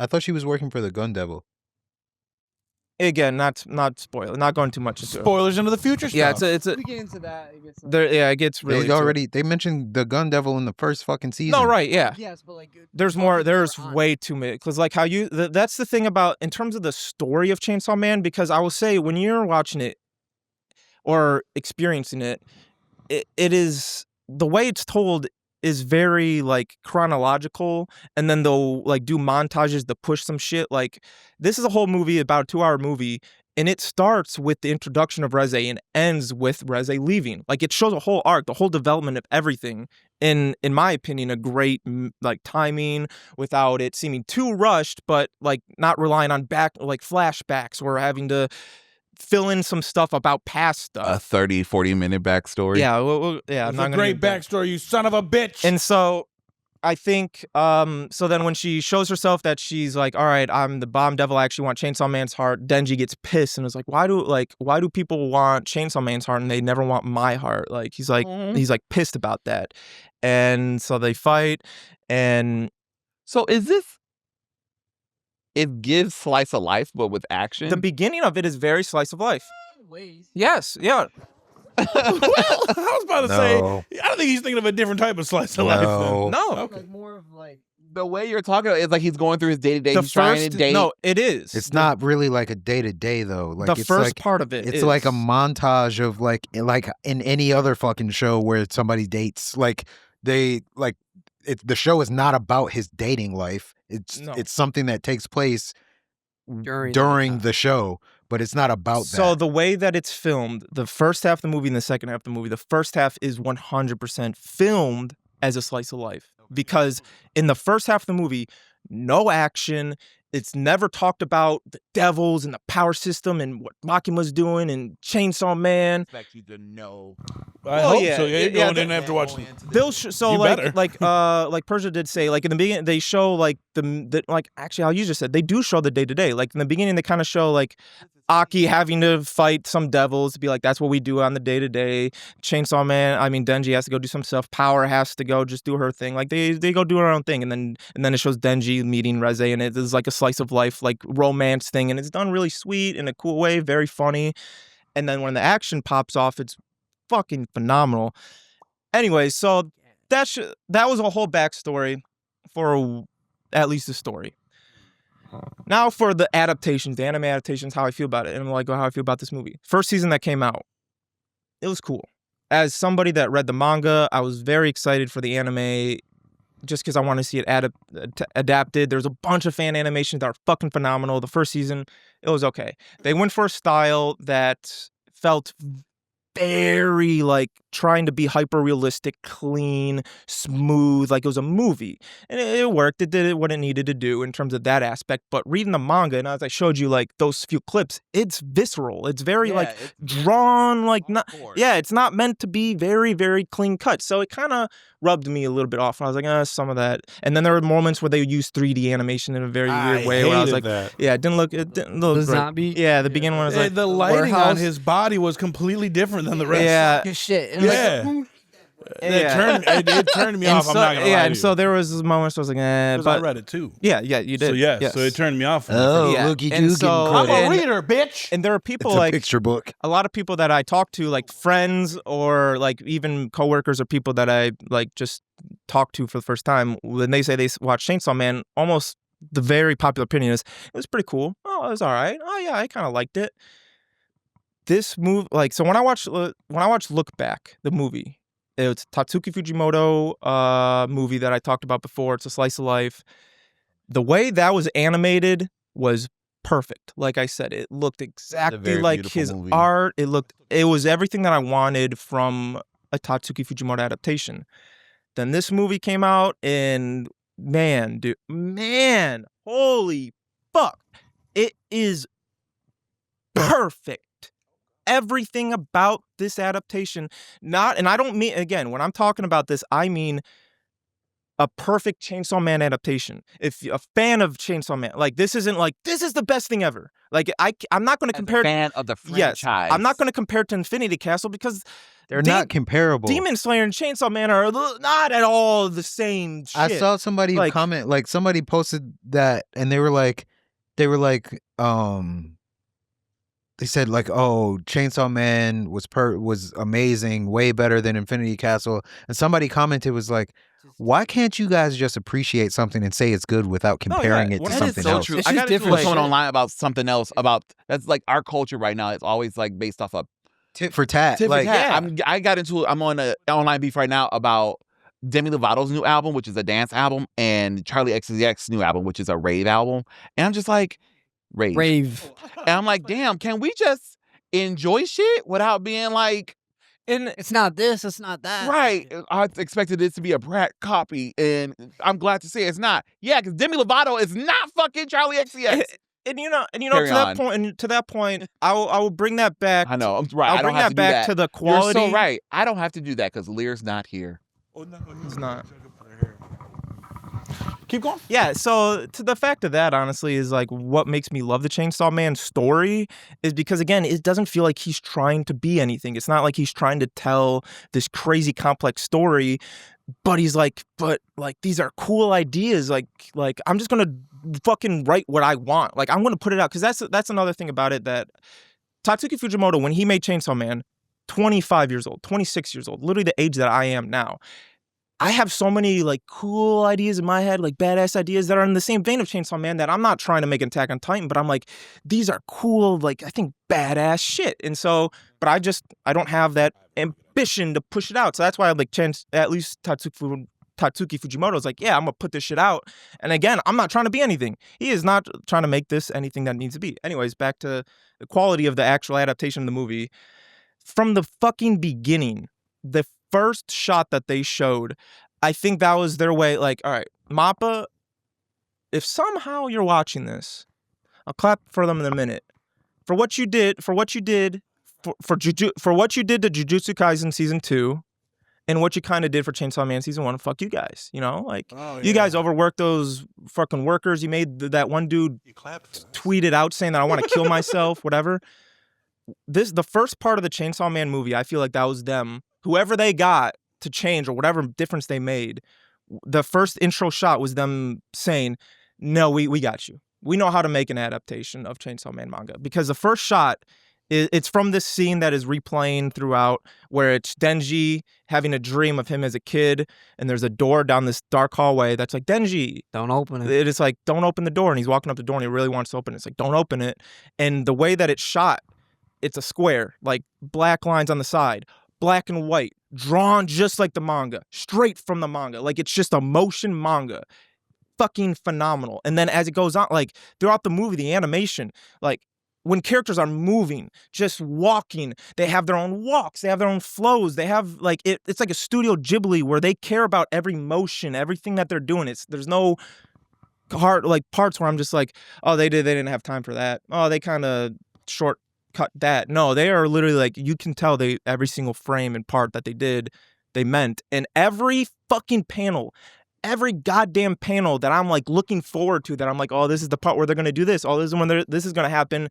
Speaker 4: thought she was working for the Gun Devil.
Speaker 5: Again, not spoil, not going too much into it.
Speaker 6: Spoilers into the future stuff.
Speaker 5: Yeah, it's a
Speaker 7: We get into that. It gets
Speaker 5: it gets really...
Speaker 4: They mentioned the Gun Devil in the first fucking season.
Speaker 5: No, right, yeah.
Speaker 7: Yes, but like
Speaker 5: There's way too many, because like how that's the thing about in terms of the story of Chainsaw Man, because I will say when you're watching it or experiencing it, it is the way it's told is very like chronological, and then they'll like do montages to push some shit. Like this is a whole movie, about a 2-hour movie, and it starts with the introduction of Reze and ends with Reze leaving. Like it shows a whole arc, the whole development of everything. In my opinion, a great like timing without it seeming too rushed, but like not relying on flashbacks or having to fill in some stuff about past stuff.
Speaker 2: A 30-40 minute backstory.
Speaker 5: Yeah, yeah.
Speaker 6: It's a great backstory, you son of a bitch.
Speaker 5: And so I think, so then when she shows herself that she's like, all right, I'm the bomb devil, I actually want Chainsaw Man's heart, Denji gets pissed and is like, why do people want Chainsaw Man's heart and they never want my heart? Like, he's like pissed about that. And so they fight, and
Speaker 2: So is this, it gives slice of life, but with action?
Speaker 5: the beginning of it is very slice of life. Yes, yeah.
Speaker 6: Well, I was about to say,
Speaker 4: No.
Speaker 6: I don't think he's thinking of a different type of slice of life.
Speaker 4: No.
Speaker 5: No.
Speaker 6: Okay.
Speaker 7: More of like
Speaker 2: The way you're talking about it is like he's going through his day-to-day.
Speaker 5: The
Speaker 2: He's trying to
Speaker 5: first,
Speaker 2: date.
Speaker 5: no, it is.
Speaker 4: It's not really like a day-to-day though. Like
Speaker 5: the
Speaker 4: it's
Speaker 5: first
Speaker 4: like,
Speaker 5: part of it.
Speaker 4: it's
Speaker 5: is.
Speaker 4: like a montage of like in any other fucking show where somebody dates. Like the show is not about his dating life. It's something that takes place during the show, but it's not about
Speaker 5: So
Speaker 4: that.
Speaker 5: the way that it's filmed, the first half of the movie and the second half of the movie, the first half is 100% filmed as a slice of life. Because in the first half of the movie, no action. It's never talked about the devils and the power system and what Makima's doing and Chainsaw Man.
Speaker 2: Expect you to know.
Speaker 6: I
Speaker 5: Well,
Speaker 6: hope
Speaker 5: yeah,
Speaker 6: so. Yeah, you're
Speaker 5: yeah,
Speaker 6: going in after watching.
Speaker 5: They'll so
Speaker 6: You better.
Speaker 5: like Persia did say, like in the beginning they show like the like actually how you just said, they do show the day-to-day. Like in the beginning they kind of show like Aki having to fight some devils to be like, that's what we do on the day-to-day. Chainsaw Man, I mean Denji has to go do some stuff. Power has to go just do her thing. Like they go do her own thing, and then it shows Denji meeting Reze, and it is like a slice of life like romance thing, and it's done really sweet in a cool way, very funny. And then when the action pops off, it's fucking phenomenal. Anyway, so that was a whole backstory for at least the story. Now for the adaptations, the anime adaptations, how I feel about it, and like how I feel about this movie. First season that came out, it was cool. As somebody that read the manga, I was very excited for the anime just because I want to see it adapted. There's a bunch of fan animations that are fucking phenomenal. The first season, it was okay. They went for a style that felt very like trying to be hyper realistic, clean, smooth, like it was a movie. And it worked. It did what it needed to do in terms of that aspect. But reading the manga, and as I showed you like those few clips, it's visceral. It's very like drawn, like not it's not meant to be very, very clean cut. So it kind of rubbed me a little bit off. I was like, some of that. And then there were moments where they would use 3D animation in a very weird way where I was like,
Speaker 6: that.
Speaker 5: yeah, it didn't look great.
Speaker 7: zombie.
Speaker 5: Yeah, the beginning one was like
Speaker 6: the lighting on
Speaker 7: warehouse.
Speaker 6: his body was completely different than the rest.
Speaker 5: yeah.
Speaker 7: Shit. And
Speaker 6: Yeah. It turned me
Speaker 5: And
Speaker 6: off.
Speaker 5: so,
Speaker 6: I'm not gonna lie
Speaker 5: yeah,
Speaker 6: to
Speaker 5: and
Speaker 6: you.
Speaker 5: so there was moments where I was like,
Speaker 6: Because I
Speaker 5: but
Speaker 6: read it too.
Speaker 5: yeah, you did.
Speaker 6: So yeah,
Speaker 5: yes.
Speaker 6: so it turned me off.
Speaker 4: Oh,
Speaker 5: Yeah,
Speaker 4: looky
Speaker 5: and
Speaker 4: goo
Speaker 5: so-
Speaker 4: getting
Speaker 5: I'm a
Speaker 4: credit.
Speaker 6: reader, bitch.
Speaker 5: And there are people
Speaker 4: It's a
Speaker 5: like
Speaker 4: picture book.
Speaker 5: a lot of people that I talk to, like friends or like even coworkers or people that I like just talk to for the first time, when they say they watch Chainsaw Man, almost the very popular opinion is it was pretty cool. Oh, it was all right. Oh yeah, I kind of liked it. This movie, like, so when I watched Look Back, the movie, it's Tatsuki Fujimoto movie that I talked about before. It's a slice of life. The way that was animated was perfect. Like I said, it looked exactly
Speaker 2: very
Speaker 5: like
Speaker 2: beautiful
Speaker 5: his
Speaker 2: movie.
Speaker 5: art. It was everything that I wanted from a Tatsuki Fujimoto adaptation. Then this movie came out, and man, holy fuck, it is perfect. Everything about this adaptation, and I don't mean, again, when I'm talking about this, I mean a perfect Chainsaw Man adaptation. If you're a fan of Chainsaw Man, like this isn't like, this is the best thing ever. Like I'm not going to compare it.
Speaker 2: Fan of the
Speaker 5: Yes,
Speaker 2: franchise.
Speaker 5: I'm not going to compare it to Infinity Castle because
Speaker 4: They're not comparable.
Speaker 5: Demon Slayer and Chainsaw Man are not at all the same shit.
Speaker 4: I saw somebody
Speaker 5: Like-
Speaker 4: comment, like somebody posted that, and they were like, they said like, oh, Chainsaw Man was amazing, way better than Infinity Castle, and somebody commented was like, why can't you guys just appreciate something and say it's good without comparing it to
Speaker 2: That is
Speaker 4: something
Speaker 2: so
Speaker 4: else?
Speaker 2: true.
Speaker 7: It's
Speaker 2: I
Speaker 7: just
Speaker 2: got into
Speaker 7: different
Speaker 2: with someone
Speaker 7: shit.
Speaker 2: online about something else. About that's like our culture right now. It's always like based off of
Speaker 4: Tit for tat.
Speaker 2: tit for
Speaker 4: Like,
Speaker 2: tat. I got into. I'm on an online beef right now about Demi Lovato's new album, which is a dance album, and Charlie XCX's new album, which is a rave album. And I'm just like, rave. And I'm like, damn, can we just enjoy shit without being like,
Speaker 7: It's not this, it's not that.
Speaker 2: right? I expected this to be a Brat copy, and I'm glad to say it's not. Yeah, because Demi Lovato is not fucking Charlie XCX.
Speaker 5: And you know,
Speaker 2: Carry
Speaker 5: to that point, I will bring that back.
Speaker 2: I know, I'm right.
Speaker 5: I'll
Speaker 2: I don't
Speaker 5: bring
Speaker 2: have
Speaker 5: that
Speaker 2: to do
Speaker 5: back
Speaker 2: that.
Speaker 5: to the quality.
Speaker 2: You're so right. I don't have to do that because Lear's not here.
Speaker 5: It's not.
Speaker 6: Keep going.
Speaker 5: Yeah, so to the fact of that, honestly, is like what makes me love the Chainsaw Man story is because, again, it doesn't feel like he's trying to be anything. It's not like he's trying to tell this crazy complex story, but he's like, these are cool ideas. Like I'm just going to fucking write what I want. Like, I'm going to put it out. Because that's another thing about it, that Tatsuki Fujimoto, when he made Chainsaw Man, 25 years old, 26 years old, literally the age that I am now. I have so many like cool ideas in my head, like badass ideas that are in the same vein of Chainsaw Man, that I'm not trying to make an Attack on Titan, but I'm like, these are cool, like I think badass shit. And so, but I don't have that ambition to push it out. So that's why I like at least Tatsuki Fujimoto's like, yeah, I'm gonna put this shit out. And again, I'm not trying to be anything. He is not trying to make this anything that needs to be. Anyways, back to the quality of the actual adaptation of the movie. From the fucking beginning, the first shot that they showed, I think that was their way, like, all right, Mappa, if somehow you're watching this, I'll clap for them in a minute. For what you did to Jujutsu Kaisen Season 2, and what you kind of did for Chainsaw Man Season 1, fuck you guys, you know? Like, you guys overworked those fucking workers. You made that one dude tweeted out saying that I want to kill myself, whatever. The first part of the Chainsaw Man movie, I feel like that was them. Whoever they got to change or whatever difference they made, the first intro shot was them saying, no, we got you. We know how to make an adaptation of Chainsaw Man manga. Because the first shot, it's from this scene that is replaying throughout, where it's Denji having a dream of him as a kid, and there's a door down this dark hallway that's like, Denji,
Speaker 7: don't open it.
Speaker 5: It's like, don't open the door. And he's walking up the door and he really wants to open it. It's like, don't open it. And the way that it's shot, it's a square, like black lines on the side, black and white, drawn just like the manga, straight from the manga. Like, it's just a motion manga. Fucking phenomenal. And then as it goes on, like throughout the movie, the animation, like when characters are moving, just walking, they have their own walks, they have their own flows, they have like, it's like a Studio Ghibli where they care about every motion, everything that they're doing. There's no hard, like parts where I'm just like, oh, they didn't have time for that. Oh, they kind of short cut that. No, they are literally like, you can tell every single frame and part that they meant. And every fucking panel, every goddamn panel that I'm like looking forward to, that I'm like, oh, this is the part where they're going to do this. Oh, this is when this is going to happen.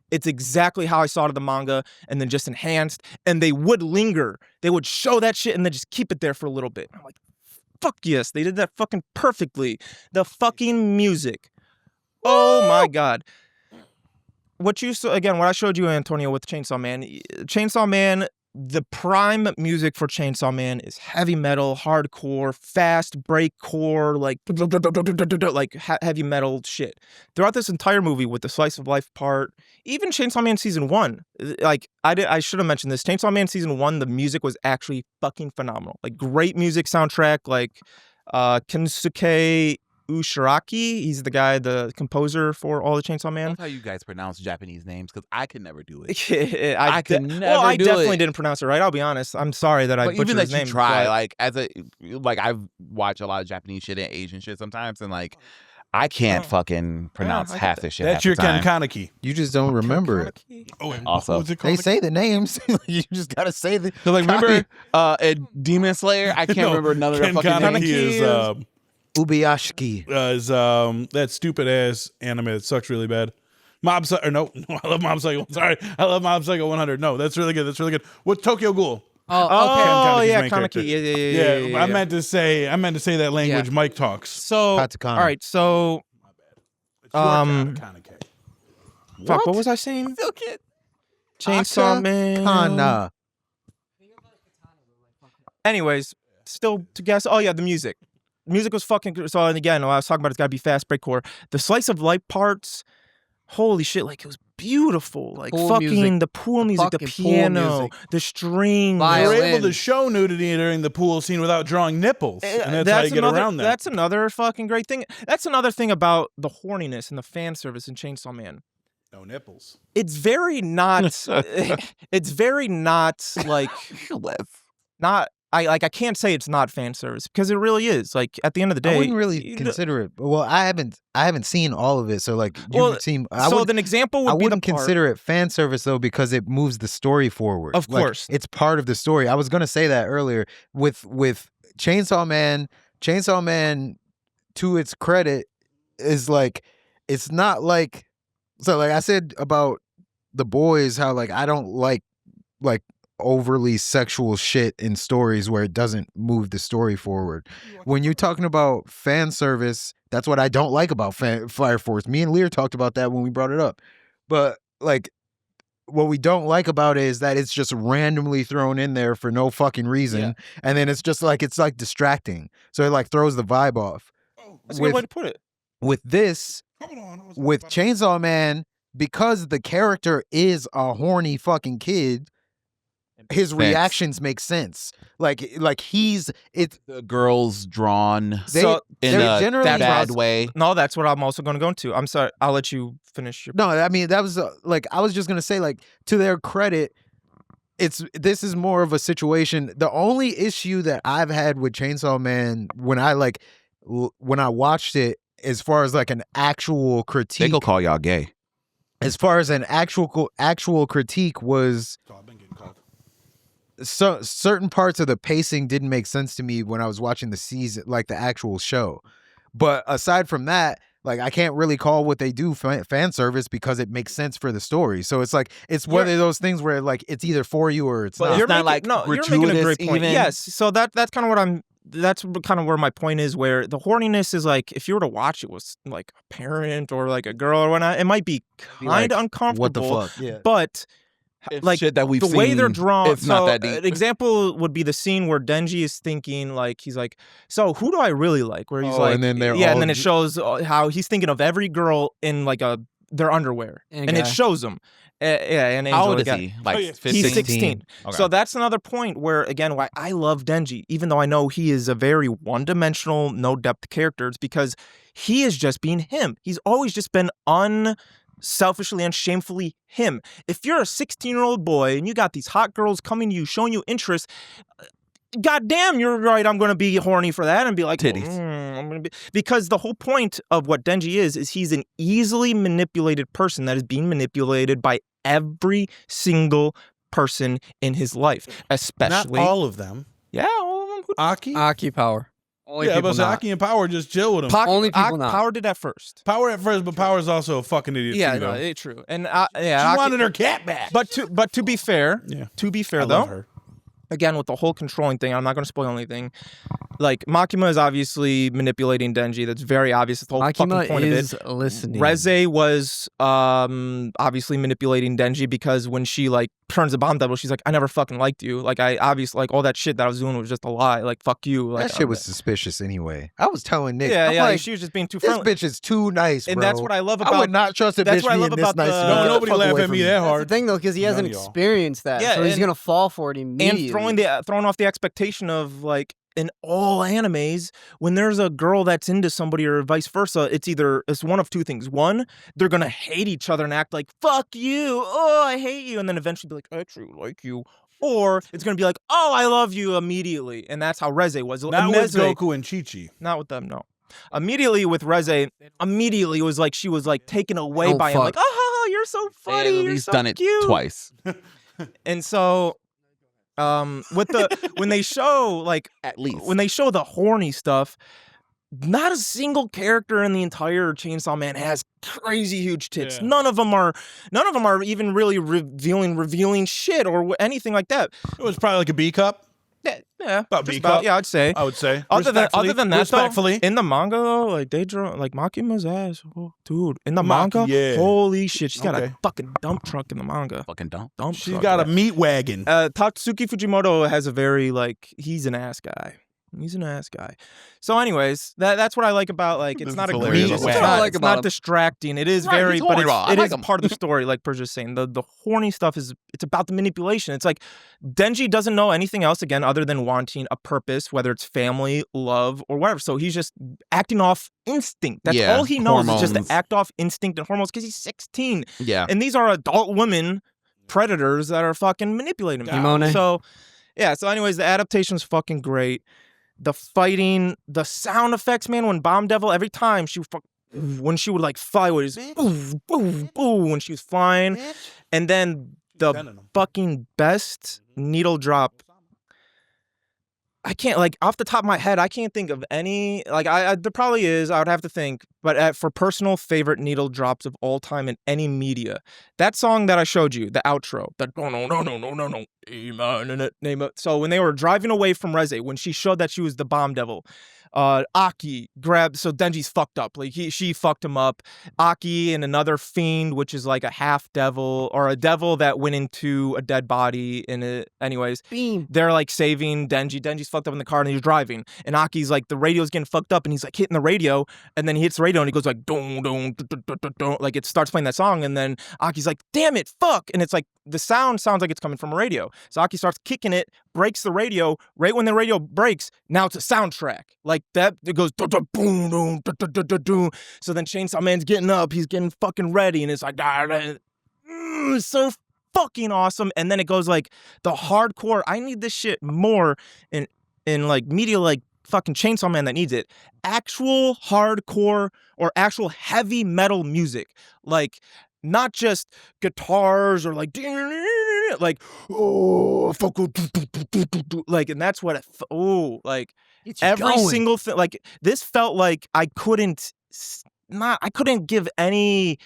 Speaker 5: It's exactly how I saw it in the manga, and then just enhanced. And they would linger. They would show that shit and then just keep it there for a little bit. I'm like, fuck yes, they did that fucking perfectly. The fucking music. Oh my God. What I showed you, Antonio, with Chainsaw Man, the prime music for Chainsaw Man is heavy metal, hardcore, fast breakcore, like heavy metal shit. Throughout this entire movie, with the slice of life part, even Chainsaw Man Season 1, like I should have mentioned this. Chainsaw Man Season 1, the music was actually fucking phenomenal. Like, great music soundtrack, like Kensuke Ushiraki, he's the composer for all the Chainsaw Man.
Speaker 2: That's how you guys pronounce Japanese names, because I can never do it.
Speaker 5: I definitely didn't pronounce it right. I'll be honest. I'm sorry that I butchered
Speaker 2: even
Speaker 5: his
Speaker 2: that
Speaker 5: name.
Speaker 2: you try, I've watched a lot of Japanese shit and Asian shit sometimes, and like, I can't fucking pronounce half this shit.
Speaker 6: That's your
Speaker 2: Ken
Speaker 6: Kaneki.
Speaker 4: You just don't remember it.
Speaker 6: Oh, and
Speaker 2: Also,
Speaker 6: what was it called?
Speaker 4: They say the names. You just gotta say the.
Speaker 2: So like, remember Demon Slayer? I can't remember none of their
Speaker 6: Ken
Speaker 2: fucking
Speaker 6: Kaneki
Speaker 2: names.
Speaker 6: is
Speaker 4: Ubiyashiki.
Speaker 6: that stupid ass anime that sucks really bad. Mob Psycho. No, I love Mob Psycho. Sorry, I love Mob Psycho 100. No, that's really good. That's really good. What Tokyo Ghoul?
Speaker 5: Oh,
Speaker 6: Kaneki's
Speaker 5: yeah,
Speaker 6: main
Speaker 5: Kaneki.
Speaker 6: character.
Speaker 5: Yeah.
Speaker 6: I meant to say that language Mike talks.
Speaker 5: So,
Speaker 4: Katakana.
Speaker 5: all right, so
Speaker 6: It's your Kaneki.
Speaker 5: fuck, what was I saying?
Speaker 2: Still can't.
Speaker 5: Chainsaw Man.
Speaker 4: Kana.
Speaker 5: Anyways, still to guess. Oh yeah, the music. Music was fucking good. So, and again, what I was talking about, it's gotta be fast breakcore. The slice of life parts, holy shit, like, it was beautiful. Like
Speaker 7: Pool
Speaker 5: fucking
Speaker 7: music.
Speaker 5: the pool music, the
Speaker 7: fucking pool
Speaker 5: piano,
Speaker 7: music.
Speaker 5: the strings.
Speaker 6: They were able
Speaker 7: Violin.
Speaker 6: to show nudity during the pool scene without drawing nipples, and that's how you get
Speaker 5: another,
Speaker 6: around that.
Speaker 5: That's another fucking great thing. That's another thing about the horniness and the fan service in Chainsaw Man.
Speaker 6: No nipples.
Speaker 5: It's very not. It's very not like not. I can't say it's not fan service because it really is. Like at the end of the day,
Speaker 4: I wouldn't really consider it. Well, I haven't seen all of it, so like
Speaker 5: Well,
Speaker 4: seen.
Speaker 5: so an example would
Speaker 4: I
Speaker 5: be
Speaker 4: wouldn't
Speaker 5: the part,
Speaker 4: consider it fan service though because it moves the story forward.
Speaker 5: Of
Speaker 4: Like,
Speaker 5: course.
Speaker 4: it's part of the story. I was gonna say that earlier with Chainsaw Man. Chainsaw Man, to its credit, is like it's not like so like I said about the boys how like I don't like overly sexual shit in stories where it doesn't move the story forward. When you're talking about fan service, that's what I don't like about Fire Force. Me and Lear talked about that when we brought it up. But like what we don't like about it is that it's just randomly thrown in there for no fucking reason. And then it's like distracting. So it like throws the vibe off.
Speaker 5: That's a good way to put it.
Speaker 4: With this, with Chainsaw Man, because the character is a horny fucking kid, his reactions make sense. Like it's
Speaker 2: The girls drawn
Speaker 5: So
Speaker 2: in
Speaker 4: they're
Speaker 2: a
Speaker 4: generally
Speaker 2: bad way.
Speaker 5: No, that's what I'm also going to go into. I'm sorry. I'll let you finish your.
Speaker 4: No, I mean that was like I was just gonna say like to their credit, this is more of a situation. The only issue that I've had with Chainsaw Man when I watched it, as far as like an actual
Speaker 2: They
Speaker 4: critique,
Speaker 2: go call y'all gay.
Speaker 4: as far as an actual critique was. So certain parts of the pacing didn't make sense to me when I was watching the season, like the actual show. But aside from that, like I can't really call what they do fan service because it makes sense for the story. So it's like it's one of those things where like it's either for you or it's
Speaker 2: But
Speaker 4: not.
Speaker 2: it's not like
Speaker 5: you're making a great
Speaker 2: gratuitous
Speaker 5: point.
Speaker 2: even.
Speaker 5: Yes. So that's kind of what I'm. That's kind of where my point is. Where the horniness is like, if you were to watch it with like a parent or like a girl or whatnot, it might be kind of uncomfortable.
Speaker 4: What the fuck? Yeah.
Speaker 5: But
Speaker 2: It's
Speaker 5: like
Speaker 2: shit that we've
Speaker 5: the
Speaker 2: seen,
Speaker 5: way they're drawn,
Speaker 2: it's not
Speaker 5: so
Speaker 2: that deep.
Speaker 5: An example would be the scene where Denji is thinking, like he's like, "So who do I really like?" Where he's like,
Speaker 4: and then they're
Speaker 5: yeah,
Speaker 4: all
Speaker 5: and then it shows how he's thinking of every girl in like their underwear,
Speaker 7: And
Speaker 5: and it
Speaker 7: guy.
Speaker 5: shows them. Yeah, and
Speaker 2: How
Speaker 5: Angel
Speaker 2: old is
Speaker 5: again.
Speaker 2: he? Like
Speaker 6: Oh, yeah.
Speaker 2: 15?
Speaker 5: He's 16.
Speaker 2: Okay.
Speaker 5: So that's another point where, again, why I love Denji, even though I know he is a very one-dimensional, no-depth character, it's because he is just being him. He's always just been unselfishly and shamefully him. If you're a 16-year-old boy and you got these hot girls coming to you, showing you interest, goddamn, you're right, I'm going to be horny for that and be like,
Speaker 2: Titties.
Speaker 5: I'm gonna be, because the whole point of what Denji is he's an easily manipulated person that is being manipulated by every single person in his life, especially
Speaker 6: Not all of them.
Speaker 5: yeah, all of them.
Speaker 6: Aki?
Speaker 7: Aki power. Only
Speaker 6: Yeah,
Speaker 7: people
Speaker 6: but
Speaker 7: not.
Speaker 6: Aki and Power just chill with him.
Speaker 7: Only people not.
Speaker 5: Power did that first.
Speaker 6: Power at first, but Power's also a fucking idiot
Speaker 5: Yeah,
Speaker 6: too,
Speaker 5: no,
Speaker 6: though.
Speaker 5: it's true. And
Speaker 6: She
Speaker 5: yeah, Aki-
Speaker 6: wanted her cat back.
Speaker 5: but to be fair,
Speaker 6: Yeah.
Speaker 5: though,
Speaker 6: I love her.
Speaker 5: again with the whole controlling thing, I'm not going to spoil anything. Like Makima is obviously manipulating Denji. That's very obvious. That's the whole fucking
Speaker 7: Makima
Speaker 5: point of it.
Speaker 7: is listening.
Speaker 5: Reze was obviously manipulating Denji because when she like turns the bomb double, she's like, I never fucking liked you. Like I obviously like all that shit that I was doing was just a lie. Like fuck you. Like
Speaker 4: that shit was suspicious anyway. I was telling Nick,
Speaker 5: yeah,
Speaker 4: I'm
Speaker 5: yeah.
Speaker 4: like,
Speaker 5: She was just being too
Speaker 4: this
Speaker 5: friendly.
Speaker 4: bitch is too nice,
Speaker 5: And
Speaker 4: bro.
Speaker 5: that's what I love about.
Speaker 4: I would not trust a
Speaker 5: that's
Speaker 4: bitch
Speaker 5: what I
Speaker 4: being
Speaker 5: love
Speaker 4: this
Speaker 5: about
Speaker 4: nice.
Speaker 5: the-
Speaker 4: to me.
Speaker 5: No,
Speaker 4: Get the
Speaker 6: nobody
Speaker 4: fuck
Speaker 6: laugh
Speaker 4: away
Speaker 6: at
Speaker 4: from
Speaker 6: me that
Speaker 7: That's the
Speaker 6: hard.
Speaker 7: thing though, because he hasn't
Speaker 6: None of y'all.
Speaker 7: experienced that,
Speaker 5: Yeah,
Speaker 7: so he's
Speaker 5: and-
Speaker 7: gonna fall for it immediately.
Speaker 5: and throwing off the expectation of like in all animes, when there's a girl that's into somebody or vice versa, it's one of two things. One, they're gonna hate each other and act like fuck you, oh I hate you, and then eventually be like I actually like you. Or it's gonna be like, oh I love you immediately, and that's how Reze was.
Speaker 6: Not with
Speaker 5: Reze-
Speaker 6: Goku and Chi-Chi.
Speaker 5: Not with them, no. Immediately with Reze, it was like she was like taken away
Speaker 7: Oh,
Speaker 5: by him,
Speaker 7: fuck.
Speaker 5: like, oh, you're so funny,
Speaker 2: At
Speaker 5: you're
Speaker 2: least
Speaker 5: so
Speaker 2: done it
Speaker 5: cute.
Speaker 2: twice.
Speaker 5: And so, with the when they show like
Speaker 2: At least.
Speaker 5: when they show the horny stuff, not a single character in the entire Chainsaw Man has crazy huge tits.
Speaker 6: Yeah.
Speaker 5: None of them are even really revealing shit or anything like that.
Speaker 6: It was probably like a B cup,
Speaker 5: Yeah,
Speaker 6: About
Speaker 5: just
Speaker 6: B
Speaker 5: about,
Speaker 6: cup.
Speaker 5: yeah, I'd say.
Speaker 6: I would say.
Speaker 5: Other than that,
Speaker 6: respectfully.
Speaker 5: though, in the manga, though, like they draw like Makima's ass, oh, dude. In the
Speaker 6: Maki,
Speaker 5: manga,
Speaker 6: yeah.
Speaker 5: holy shit, she's got
Speaker 6: Okay.
Speaker 5: a fucking dump truck in the manga.
Speaker 2: Fucking don't.
Speaker 6: She's got a meat wagon.
Speaker 5: Tatsuki Fujimoto has a very like he's an ass guy. He's an ass guy. So, anyways, that's what I like about like it's
Speaker 6: This
Speaker 5: not
Speaker 6: is
Speaker 5: egregious.
Speaker 6: hilarious.
Speaker 5: It's
Speaker 6: That's
Speaker 7: what I
Speaker 5: not,
Speaker 7: like
Speaker 5: it's
Speaker 7: about
Speaker 5: not
Speaker 7: him.
Speaker 5: distracting. It is
Speaker 2: Right,
Speaker 5: very,
Speaker 2: he's
Speaker 5: but
Speaker 2: horny raw. I
Speaker 5: it
Speaker 2: like
Speaker 5: is
Speaker 2: him.
Speaker 5: part of the story. Like Persia's saying, the horny stuff it's about the manipulation. It's like Denji doesn't know anything else again other than wanting a purpose, whether it's family, love, or whatever. So he's just acting off instinct. That's
Speaker 2: Yeah,
Speaker 5: all he knows is just
Speaker 2: hormones.
Speaker 5: to act off instinct and hormones because he's 16.
Speaker 2: Yeah.
Speaker 5: And these are adult women predators that are fucking manipulating him.
Speaker 7: Himone.
Speaker 5: So, yeah. So, anyways, the adaptation's fucking great. The fighting, the sound effects, man. When Bomb Devil, every time when she would like fly, was boom, boom, boom when she was flying, and then the fucking best needle drop. I can't like off the top of my head. I can't think of any. Like there probably is. I would have to think. But for personal favorite needle drops of all time in any media, that song that I showed you, the outro, that no. So when they were driving away from Reze, when she showed that she was the Bomb Devil, Aki grabbed. So Denji's fucked up. Like she fucked him up. Aki and another fiend, which is like a half devil or a devil that went into a dead body. Anyways, they're like saving Denji. Denji's fucked up in the car and he's driving. And Aki's like the radio's getting fucked up and he's like hitting the radio. And then he hits the radio and he goes like don don don, like it starts playing that song. And then Aki's like, damn it, fuck. And it's like the sound sounds like it's coming from a radio. So Aki starts kicking it, breaks the radio. Right when the radio breaks, now it's a soundtrack. Like that, it goes boom, boom, boom. So then Chainsaw Man's getting up, he's getting fucking ready, and it's like so fucking awesome. And then it goes like the hardcore. I need this shit more in like media like fucking Chainsaw Man that needs it. Actual hardcore or actual heavy metal music, like not just guitars or like oh like, and that's what like every single thing. Like this felt like I couldn't give any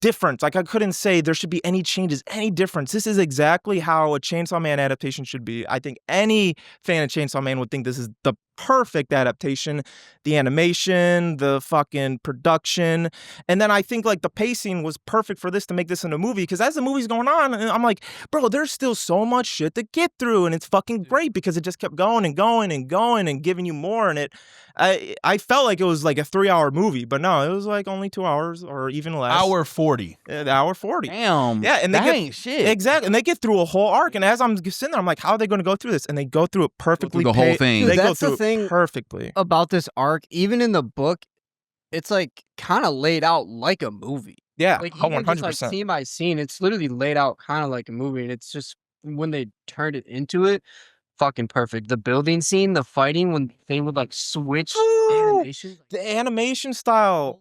Speaker 5: difference. Like I couldn't say there should be any changes, any difference. This is exactly how a Chainsaw Man adaptation should be. I think any fan of Chainsaw Man would think this is the perfect adaptation. The animation, the fucking production, and then I think like the pacing was perfect for this to make this into a movie, because as the movie's going on, I'm like, bro, there's still so much shit to get through, and it's fucking great because it just kept going and going and going and giving you more. And I felt like it was like a 3-hour movie, but no, it was like only 2 hours or even less.
Speaker 6: Hour 40.
Speaker 5: Hour 40.
Speaker 2: Damn.
Speaker 5: Yeah, and
Speaker 2: that ain't shit.
Speaker 5: Exactly, and they get through a whole arc. And as I'm sitting there, I'm like, how are they going to go through this? And they go through it perfectly.
Speaker 2: the whole thing.
Speaker 7: Dude,
Speaker 5: They go
Speaker 7: that's the
Speaker 5: through
Speaker 7: thing
Speaker 5: it perfectly.
Speaker 7: about this arc. Even in the book, it's like kind of laid out like a movie.
Speaker 5: Yeah,
Speaker 7: Like
Speaker 5: oh,
Speaker 7: even just, like
Speaker 5: 100%.
Speaker 7: scene by scene, it's literally laid out kind of like a movie. And it's just when they turned it into it, fucking perfect. The building scene, the fighting, when they would like switch animations.
Speaker 5: The animation style,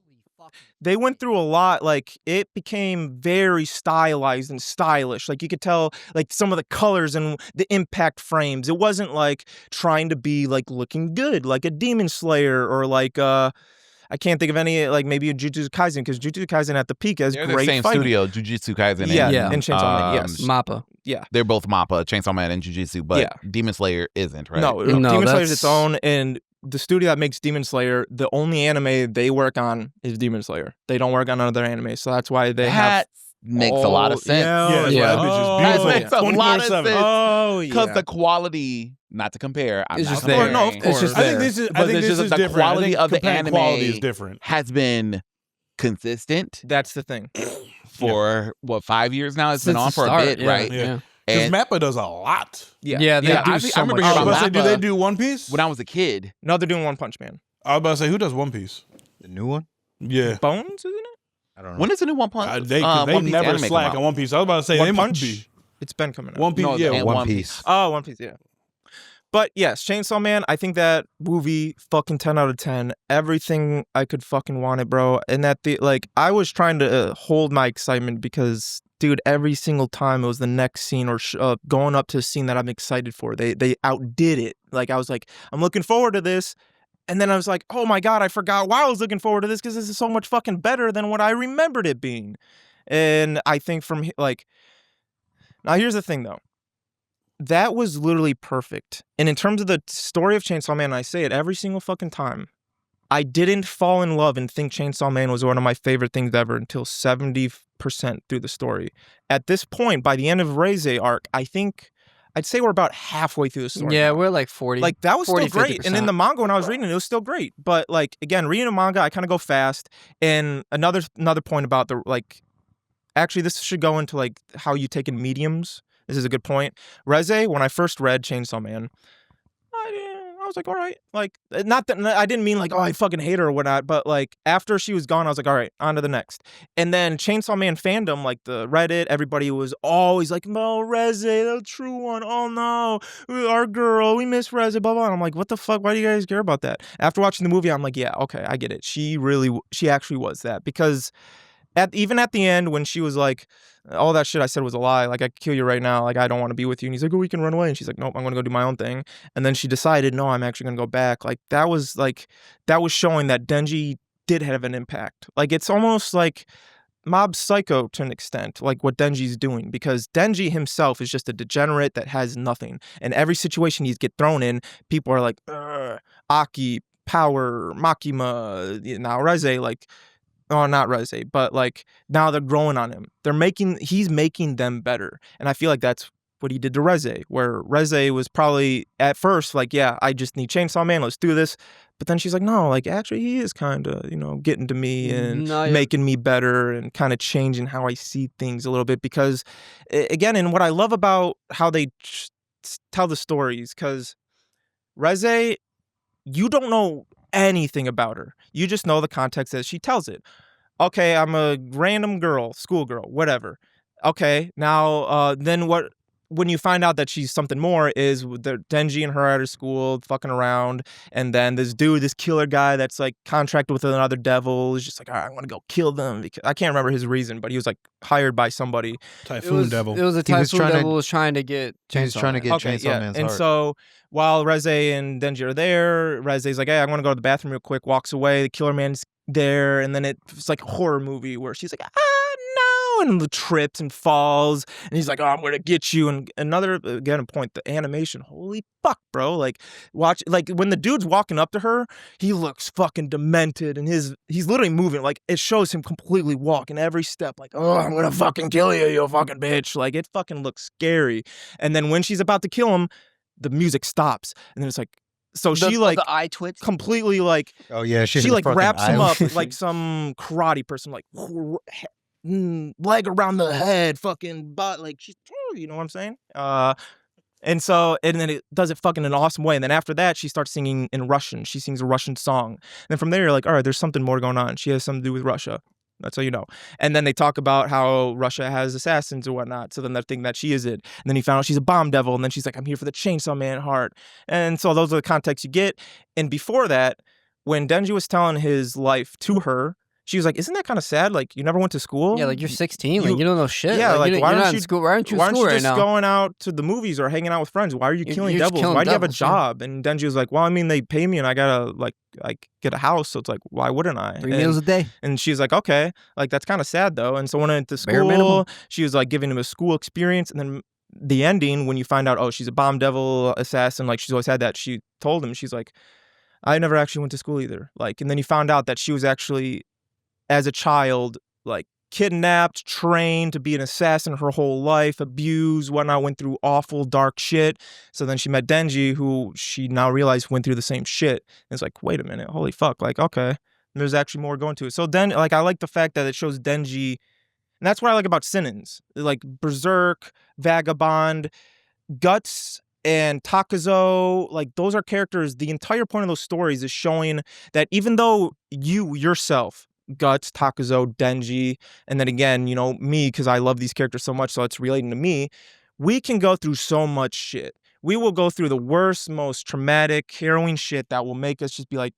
Speaker 5: they went through a lot. Like it became very stylized and stylish. Like you could tell like some of the colors and the impact frames. It wasn't like trying to be like looking good like a Demon Slayer or like I can't think of any, like maybe a Jujutsu Kaisen, because Jujutsu Kaisen at the peak has
Speaker 2: They're
Speaker 5: great
Speaker 2: the same
Speaker 5: fighting.
Speaker 2: studio, Jujutsu Kaisen.
Speaker 5: Yeah,
Speaker 2: and
Speaker 5: and Chainsaw Man, yes.
Speaker 7: Mappa.
Speaker 5: Yeah.
Speaker 2: They're both Mappa, Chainsaw Man and Jujutsu, but
Speaker 5: Yeah.
Speaker 2: Demon Slayer isn't, right?
Speaker 5: No,
Speaker 7: No,
Speaker 5: Demon Slayer is its
Speaker 7: that's-
Speaker 5: own, and the studio that makes Demon Slayer, the only anime they work on is Demon Slayer. They don't work on other anime, so that's why they have.
Speaker 2: That makes a lot of sense.
Speaker 6: Yeah,
Speaker 7: Yeah.
Speaker 6: that bitch
Speaker 5: Oh,
Speaker 6: is beautiful.
Speaker 2: That makes a lot of
Speaker 6: 24/7.
Speaker 2: sense.
Speaker 5: Oh,
Speaker 2: Because
Speaker 5: yeah.
Speaker 2: the quality, not to compare, I'm
Speaker 7: It's
Speaker 2: not
Speaker 7: just there.
Speaker 2: comparing,
Speaker 5: No, of
Speaker 7: It's just
Speaker 6: I think
Speaker 7: there.
Speaker 6: this is. I
Speaker 2: But
Speaker 6: think
Speaker 2: it's
Speaker 6: this
Speaker 2: just
Speaker 6: is
Speaker 2: the
Speaker 6: different. I
Speaker 2: quality
Speaker 6: think
Speaker 2: of the
Speaker 6: comparing
Speaker 2: anime
Speaker 6: quality is different.
Speaker 2: has been consistent
Speaker 5: That's the thing.
Speaker 2: for, 5 years now? It's
Speaker 7: Since
Speaker 2: been on
Speaker 7: the
Speaker 2: for
Speaker 7: start,
Speaker 2: a bit,
Speaker 7: yeah,
Speaker 2: right?
Speaker 6: Yeah. Because
Speaker 2: And
Speaker 6: Mappa does a lot.
Speaker 7: Yeah, they
Speaker 2: Yeah,
Speaker 7: do
Speaker 2: I
Speaker 7: so
Speaker 2: remember
Speaker 7: much
Speaker 2: hearing
Speaker 6: I was
Speaker 2: about
Speaker 6: about to say,
Speaker 2: Mappa
Speaker 6: do they do One Piece?
Speaker 2: when I was a kid.
Speaker 5: No, they're doing One Punch Man.
Speaker 6: I was about to say, who does One Piece?
Speaker 4: The new one?
Speaker 6: Yeah.
Speaker 5: Bones, isn't it?
Speaker 4: I don't know.
Speaker 2: When is the new One Punch?
Speaker 6: They
Speaker 2: One Piece
Speaker 6: never
Speaker 2: anime come
Speaker 6: slack
Speaker 2: out?
Speaker 6: on One Piece. I was about to say,
Speaker 5: One
Speaker 6: they might
Speaker 5: Punch?
Speaker 6: be.
Speaker 5: It's been coming out.
Speaker 6: One Piece,
Speaker 2: No,
Speaker 6: yeah.
Speaker 2: and
Speaker 4: One
Speaker 2: One
Speaker 4: Piece.
Speaker 5: Oh, One Piece, yeah. But yes, Chainsaw Man, I think that movie, fucking 10 out of 10. Everything I could fucking want it, bro. And that, I was trying to hold my excitement because, dude, every single time it was the next scene or going up to a scene that I'm excited for. They outdid it. Like, I was like, I'm looking forward to this. And then I was like, oh my God, I forgot why I was looking forward to this because this is so much fucking better than what I remembered it being. And I think now here's the thing though. That was literally perfect. And in terms of the story of Chainsaw Man, I say it every single fucking time. I didn't fall in love and think Chainsaw Man was one of my favorite things ever until 70% through the story. At this point, by the end of Reze arc, I think I'd say we're about halfway through the story.
Speaker 7: Yeah,
Speaker 5: now.
Speaker 7: we're like 40.
Speaker 5: Like that was
Speaker 7: 40,
Speaker 5: still great. And in
Speaker 7: 50%.
Speaker 5: the manga when I was reading it was still great. But like again, reading a manga, I kind of go fast. And another point about the like actually this should go into like how you take in mediums. This is a good point. Reze, when I first read Chainsaw Man, I was like, all right. Like not that I didn't mean like, oh, I fucking hate her or whatnot, but like after she was gone, I was like, all right, on to the next. And then Chainsaw Man fandom, like the Reddit, everybody was always like, no, Reze, the true one. Oh no, our girl, we miss Reze, blah blah. And I'm like, what the fuck? Why do you guys care about that? After watching the movie, I'm like, yeah, okay, I get it. She actually was that because even at the end when she was like, all that shit I said was a lie. Like I could kill you right now. Like I don't want to be with you. And he's like, oh, we can run away. And she's like, nope, I'm gonna go do my own thing. And then she decided, no, I'm actually gonna go back. Like that was showing that Denji did have an impact. Like it's almost like Mob Psycho to an extent, like what Denji's doing, because Denji himself is just a degenerate that has nothing. And every situation he's get thrown in, people are like, Aki, Power, Makima, now Reze, like. Oh, not Reze, but like now they're growing on him. He's making them better. And I feel like that's what he did to Reze, where Reze was probably at first like, yeah, I just need Chainsaw Man, let's do this. But then she's like, no, like actually he is kind of, getting to me and making me better and kind of changing how I see things a little bit. Because again, and what I love about how they tell the stories, because Reze, you don't know anything about her. You just know the context as she tells it. Okay, I'm a random girl, schoolgirl, whatever. Okay, now then what? When you find out that she's something more is the Denji and her at her school fucking around, and then this killer guy that's like contracted with another devil is just like, all right, I want to go kill them. Because I can't remember his reason, but he was like hired by somebody.
Speaker 6: Typhoon Devil.
Speaker 7: It was a Typhoon Devil was trying to get Chainsaw
Speaker 4: He was trying to get
Speaker 5: Okay,
Speaker 4: Chainsaw
Speaker 5: yeah.
Speaker 4: Man's
Speaker 5: And
Speaker 4: heart.
Speaker 5: so while Reze and Denji are there, Reze's like, hey, I want to go to the bathroom real quick, walks away, the killer man's there, and then it's like a horror movie where she's like, no, and trips and falls, and he's like, oh, I'm gonna get you. And another, again, a point, the animation, holy fuck, bro. Like, watch, like when the dude's walking up to her, he looks fucking demented, and he's literally moving, like it shows him completely walking every step, like, oh, I'm gonna fucking kill you, you fucking bitch. Like it fucking looks scary. And then when she's about to kill him, the music stops, and then it's like, so she like
Speaker 7: the eye twitch
Speaker 5: completely like,
Speaker 4: Oh yeah,
Speaker 5: she like wraps him up like some karate person, like leg around the head, fucking butt, like she's, you know what I'm saying? And then it does it fucking in an awesome way. And then after that, she starts singing in Russian. She sings a Russian song. And then from there, you're like, all right, there's something more going on. She has something to do with Russia. That's how you know. And then they talk about how Russia has assassins or whatnot. So then they're thinking that she is it. And then he found out she's a bomb devil. And then she's like, I'm here for the Chainsaw Man heart. And so those are the contexts you get. And before that, when Denji was telling his life to her, she was like, isn't that kind of sad? Like, you never went to school?
Speaker 7: Yeah, like you're 16. Like you don't know shit.
Speaker 5: Yeah, like why aren't you
Speaker 7: school? Why aren't you
Speaker 5: why
Speaker 7: in
Speaker 5: aren't
Speaker 7: school
Speaker 5: you
Speaker 7: right
Speaker 5: just
Speaker 7: now?
Speaker 5: going out to the movies or hanging out with friends? Why are you killing
Speaker 7: you're just
Speaker 5: devils?
Speaker 7: killing
Speaker 5: Why do you have a
Speaker 7: devils, yeah.
Speaker 5: job? And Denji was like, well, I mean, they pay me and I gotta like get a house. So it's like, why wouldn't I?
Speaker 7: 3 meals a day.
Speaker 5: And she's like, okay, like that's kind of sad though. And so when I went to
Speaker 7: Bare minimum.
Speaker 5: school, she was like giving him a school experience. And then the ending, when you find out, oh, she's a bomb devil assassin, like she's always had that. She told him, she's like, I never actually went to school either. Like, and then you found out that she was actually, as a child, like kidnapped, trained to be an assassin her whole life, abused, whatnot, went through awful, dark shit. So then she met Denji, who she now realized went through the same shit. And it's like, wait a minute, holy fuck, like, okay, there's actually more going to it. So then, like, I like the fact that it shows Denji, and that's what I like about Sinins. Like Berserk, Vagabond, Guts, and Takazo, like those are characters. The entire point of those stories is showing that even though you yourself, Guts, Takazo, Denji, and then again, me, because I love these characters so much, so it's relating to me, we can go through so much shit. We will go through the worst, most traumatic, harrowing shit that will make us just be like,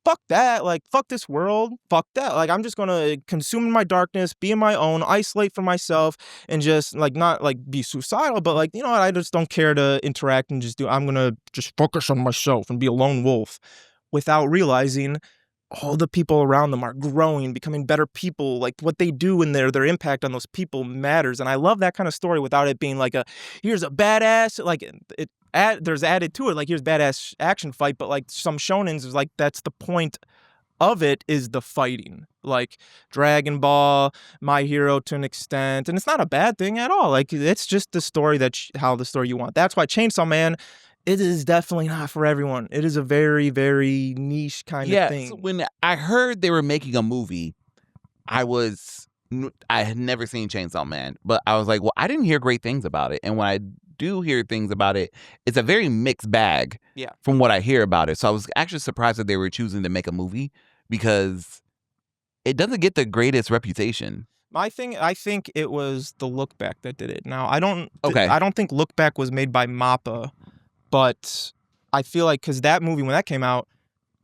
Speaker 5: fuck that, like, fuck this world, fuck that. Like, I'm just gonna consume in my darkness, be in my own, isolate from myself, and just, like, not, like, be suicidal, but, like, you know what, I just don't care to interact and I'm gonna just focus on myself and be a lone wolf without realizing all the people around them are growing, becoming better people. Like what they do and their impact on those people matters. And I love that kind of story without it being like here's a badass, like there's added to it, like here's badass action fight, but like some shonens is like, that's the point of it is the fighting, like Dragon Ball, My Hero to an extent, and it's not a bad thing at all. Like it's just the story how the story you want. That's why Chainsaw Man, it is definitely not for everyone. It is a very, very niche kind of thing.
Speaker 2: So when I heard they were making a movie, I had never seen Chainsaw Man, but I was like, well, I didn't hear great things about it. And when I do hear things about it, it's a very mixed bag from what I hear about it. So I was actually surprised that they were choosing to make a movie because it doesn't get the greatest reputation.
Speaker 5: I think it was the Look Back that did it. Now, I don't think Look Back was made by MAPPA, but I feel like because that movie, when that came out,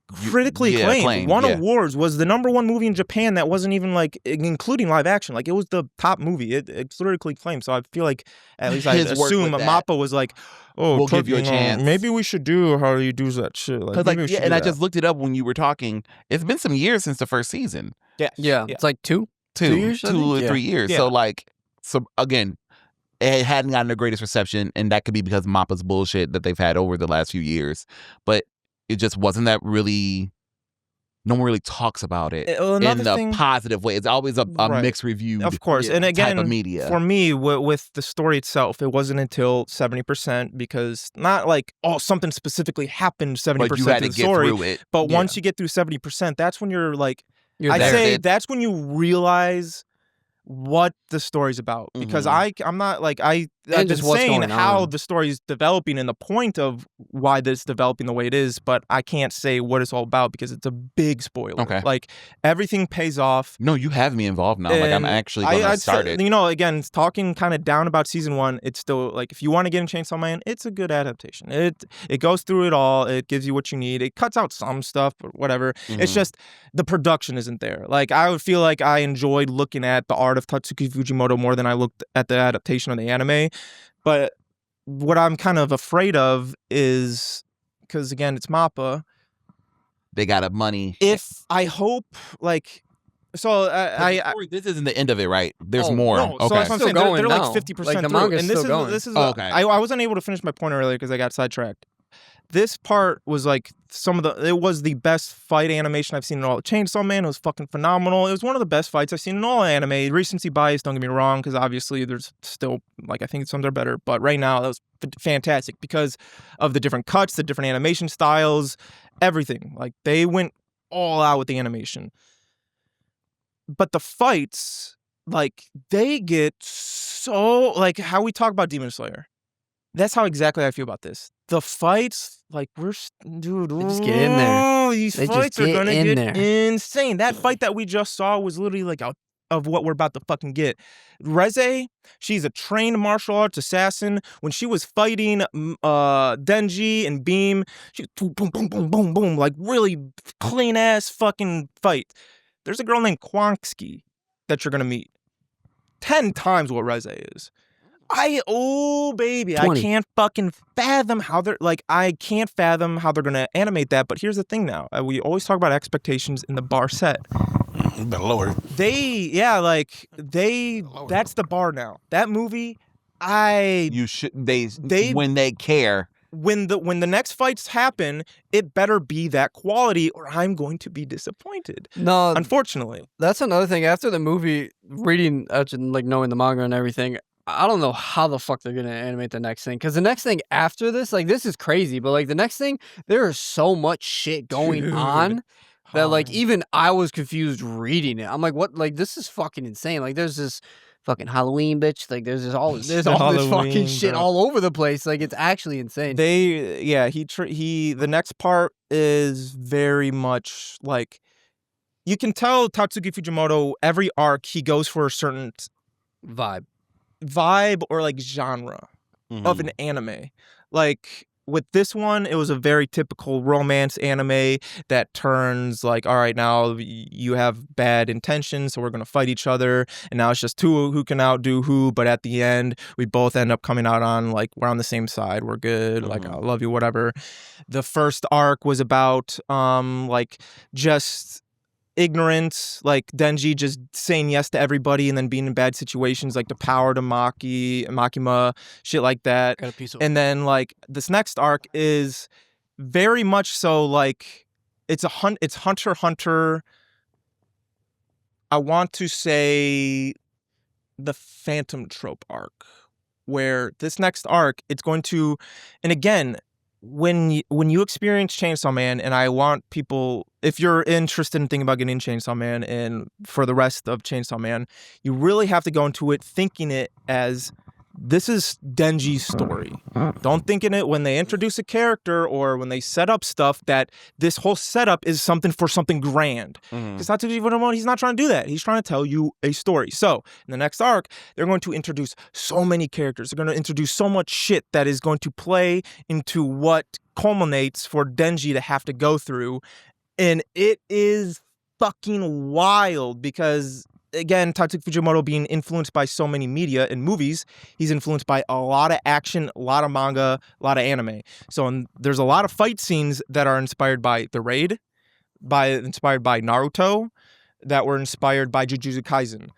Speaker 5: critically acclaimed, won awards, was the #1 movie in Japan that wasn't even like including live action. Like it was the top movie. It's critically acclaimed. So I feel like at least I assume MAPPA was like, oh,
Speaker 2: we'll give you a chance.
Speaker 5: Maybe we should do how you do that shit.
Speaker 2: And I just looked it up when you were talking. It's been some years since the first season.
Speaker 7: Yeah. It's like 2 years,
Speaker 2: 2 or 3 years.
Speaker 5: Yeah.
Speaker 2: So again, it hadn't gotten the greatest reception, and that could be because of MAPPA's bullshit that they've had over the last few years. But it just wasn't that really. No one really talks about it in the positive way. It's always a mixed review,
Speaker 5: of course. And again,
Speaker 2: type of media.
Speaker 5: For me, with the story itself, it wasn't until 70% because not like something specifically happened 70%
Speaker 2: but you had
Speaker 5: of
Speaker 2: to
Speaker 5: the story.
Speaker 2: Get through it.
Speaker 5: But once you get through 70%, that's when you're like, that's when you realize what the story's about. Because I'm not like I've been saying how the story is developing and the point of why this is developing the way it is, but I can't say what it's all about because it's a big spoiler.
Speaker 2: Okay.
Speaker 5: Like everything pays off.
Speaker 2: No, you have me involved now. Like I'm actually going to start it.
Speaker 5: You know, again, talking kind of down about season 1, it's still like if you want to get in Chainsaw Man, it's a good adaptation. It goes through it all. It gives you what you need. It cuts out some stuff, but whatever. It's just the production isn't there. Like I would feel like I enjoyed looking at the art of Tatsuki Fujimoto more than I looked at the adaptation of the anime. But what I'm kind of afraid of is, because again, it's MAPPA.
Speaker 2: They got up money.
Speaker 5: If I hope, like, so
Speaker 2: this isn't the end of it, right? There's more.
Speaker 5: No,
Speaker 2: okay.
Speaker 5: so that's what I'm saying. They're like 50%
Speaker 7: like, the
Speaker 5: through.
Speaker 7: manga's
Speaker 5: And this
Speaker 7: still going.
Speaker 5: This is
Speaker 2: okay.
Speaker 5: I wasn't able to finish my point earlier because I got sidetracked. This part was like it was the best fight animation I've seen in all. Chainsaw Man was fucking phenomenal. It was one of the best fights I've seen in all anime. Recency bias, don't get me wrong, because obviously there's still, like, I think some are better. But right now, that was fantastic because of the different cuts, the different animation styles, everything. Like, they went all out with the animation. But the fights, like, they get so, like, how we talk about Demon Slayer. That's how exactly I feel about this. The fights, like, dude,
Speaker 7: they just get in there.
Speaker 5: These
Speaker 7: they
Speaker 5: fights are gonna get
Speaker 7: there.
Speaker 5: insane. That fight that we just saw was literally like of what we're about to fucking get. Reze, she's a trained martial arts assassin. When she was fighting Denji and Beam, she was boom, boom, boom, boom, boom, boom, like really clean ass fucking fight. There's a girl named Kwansky that you're gonna meet. 10 times what Reze is. Baby,
Speaker 7: 20.
Speaker 5: I can't fucking fathom how they're gonna animate that. But here's the thing now. We always talk about expectations in the bar set.
Speaker 6: You better lower it.
Speaker 5: That's the bar now. That movie,
Speaker 2: when they care.
Speaker 5: When the next fights happen, it better be that quality or I'm going to be disappointed.
Speaker 7: No,
Speaker 5: unfortunately.
Speaker 7: That's another thing. After the movie, reading, like knowing the manga and everything, I don't know how the fuck they're gonna animate the next thing. Because the next thing after this, like, this is crazy. But like the next thing, there is so much shit going on that like even I was confused reading it. I'm like, what? Like, this is fucking insane. Like, there's this fucking Halloween bitch. Like, there's all this fucking shit all over the place. Like, it's actually insane.
Speaker 5: The next part is very much like, you can tell Tatsuki Fujimoto, every arc he goes for a certain vibe or like genre of an anime. Like with this one, it was a very typical romance anime that turns like, all right, now you have bad intentions, so we're gonna fight each other, and now it's just who can outdo who, but at the end we both end up coming out on like, we're on the same side, we're good, like, I love you, whatever. The first arc was about like just ignorance, like Denji just saying yes to everybody and then being in bad situations, like the power to Makima, shit like that. And then like this next arc is very much so like it's Hunter x Hunter. I want to say the Phantom Trope arc, where this next arc, it's going to, and again, when you experience Chainsaw Man, and I want people, if you're interested in thinking about getting Chainsaw Man and for the rest of Chainsaw Man, you really have to go into it thinking it as this is Denji's story. Don't think in it when they introduce a character or when they set up stuff that this whole setup is something for something grand. Because Tatsuki Fujimoto, he's not trying to do that. He's trying to tell you a story. So in the next arc, they're going to introduce so many characters. They're going to introduce so much shit that is going to play into what culminates for Denji to have to go through. And it is fucking wild because, again, Tatsuki Fujimoto being influenced by so many media and movies, he's influenced by a lot of action, a lot of manga, a lot of anime. So there's a lot of fight scenes that are inspired by The Raid, inspired by Naruto, that were inspired by Jujutsu Kaisen.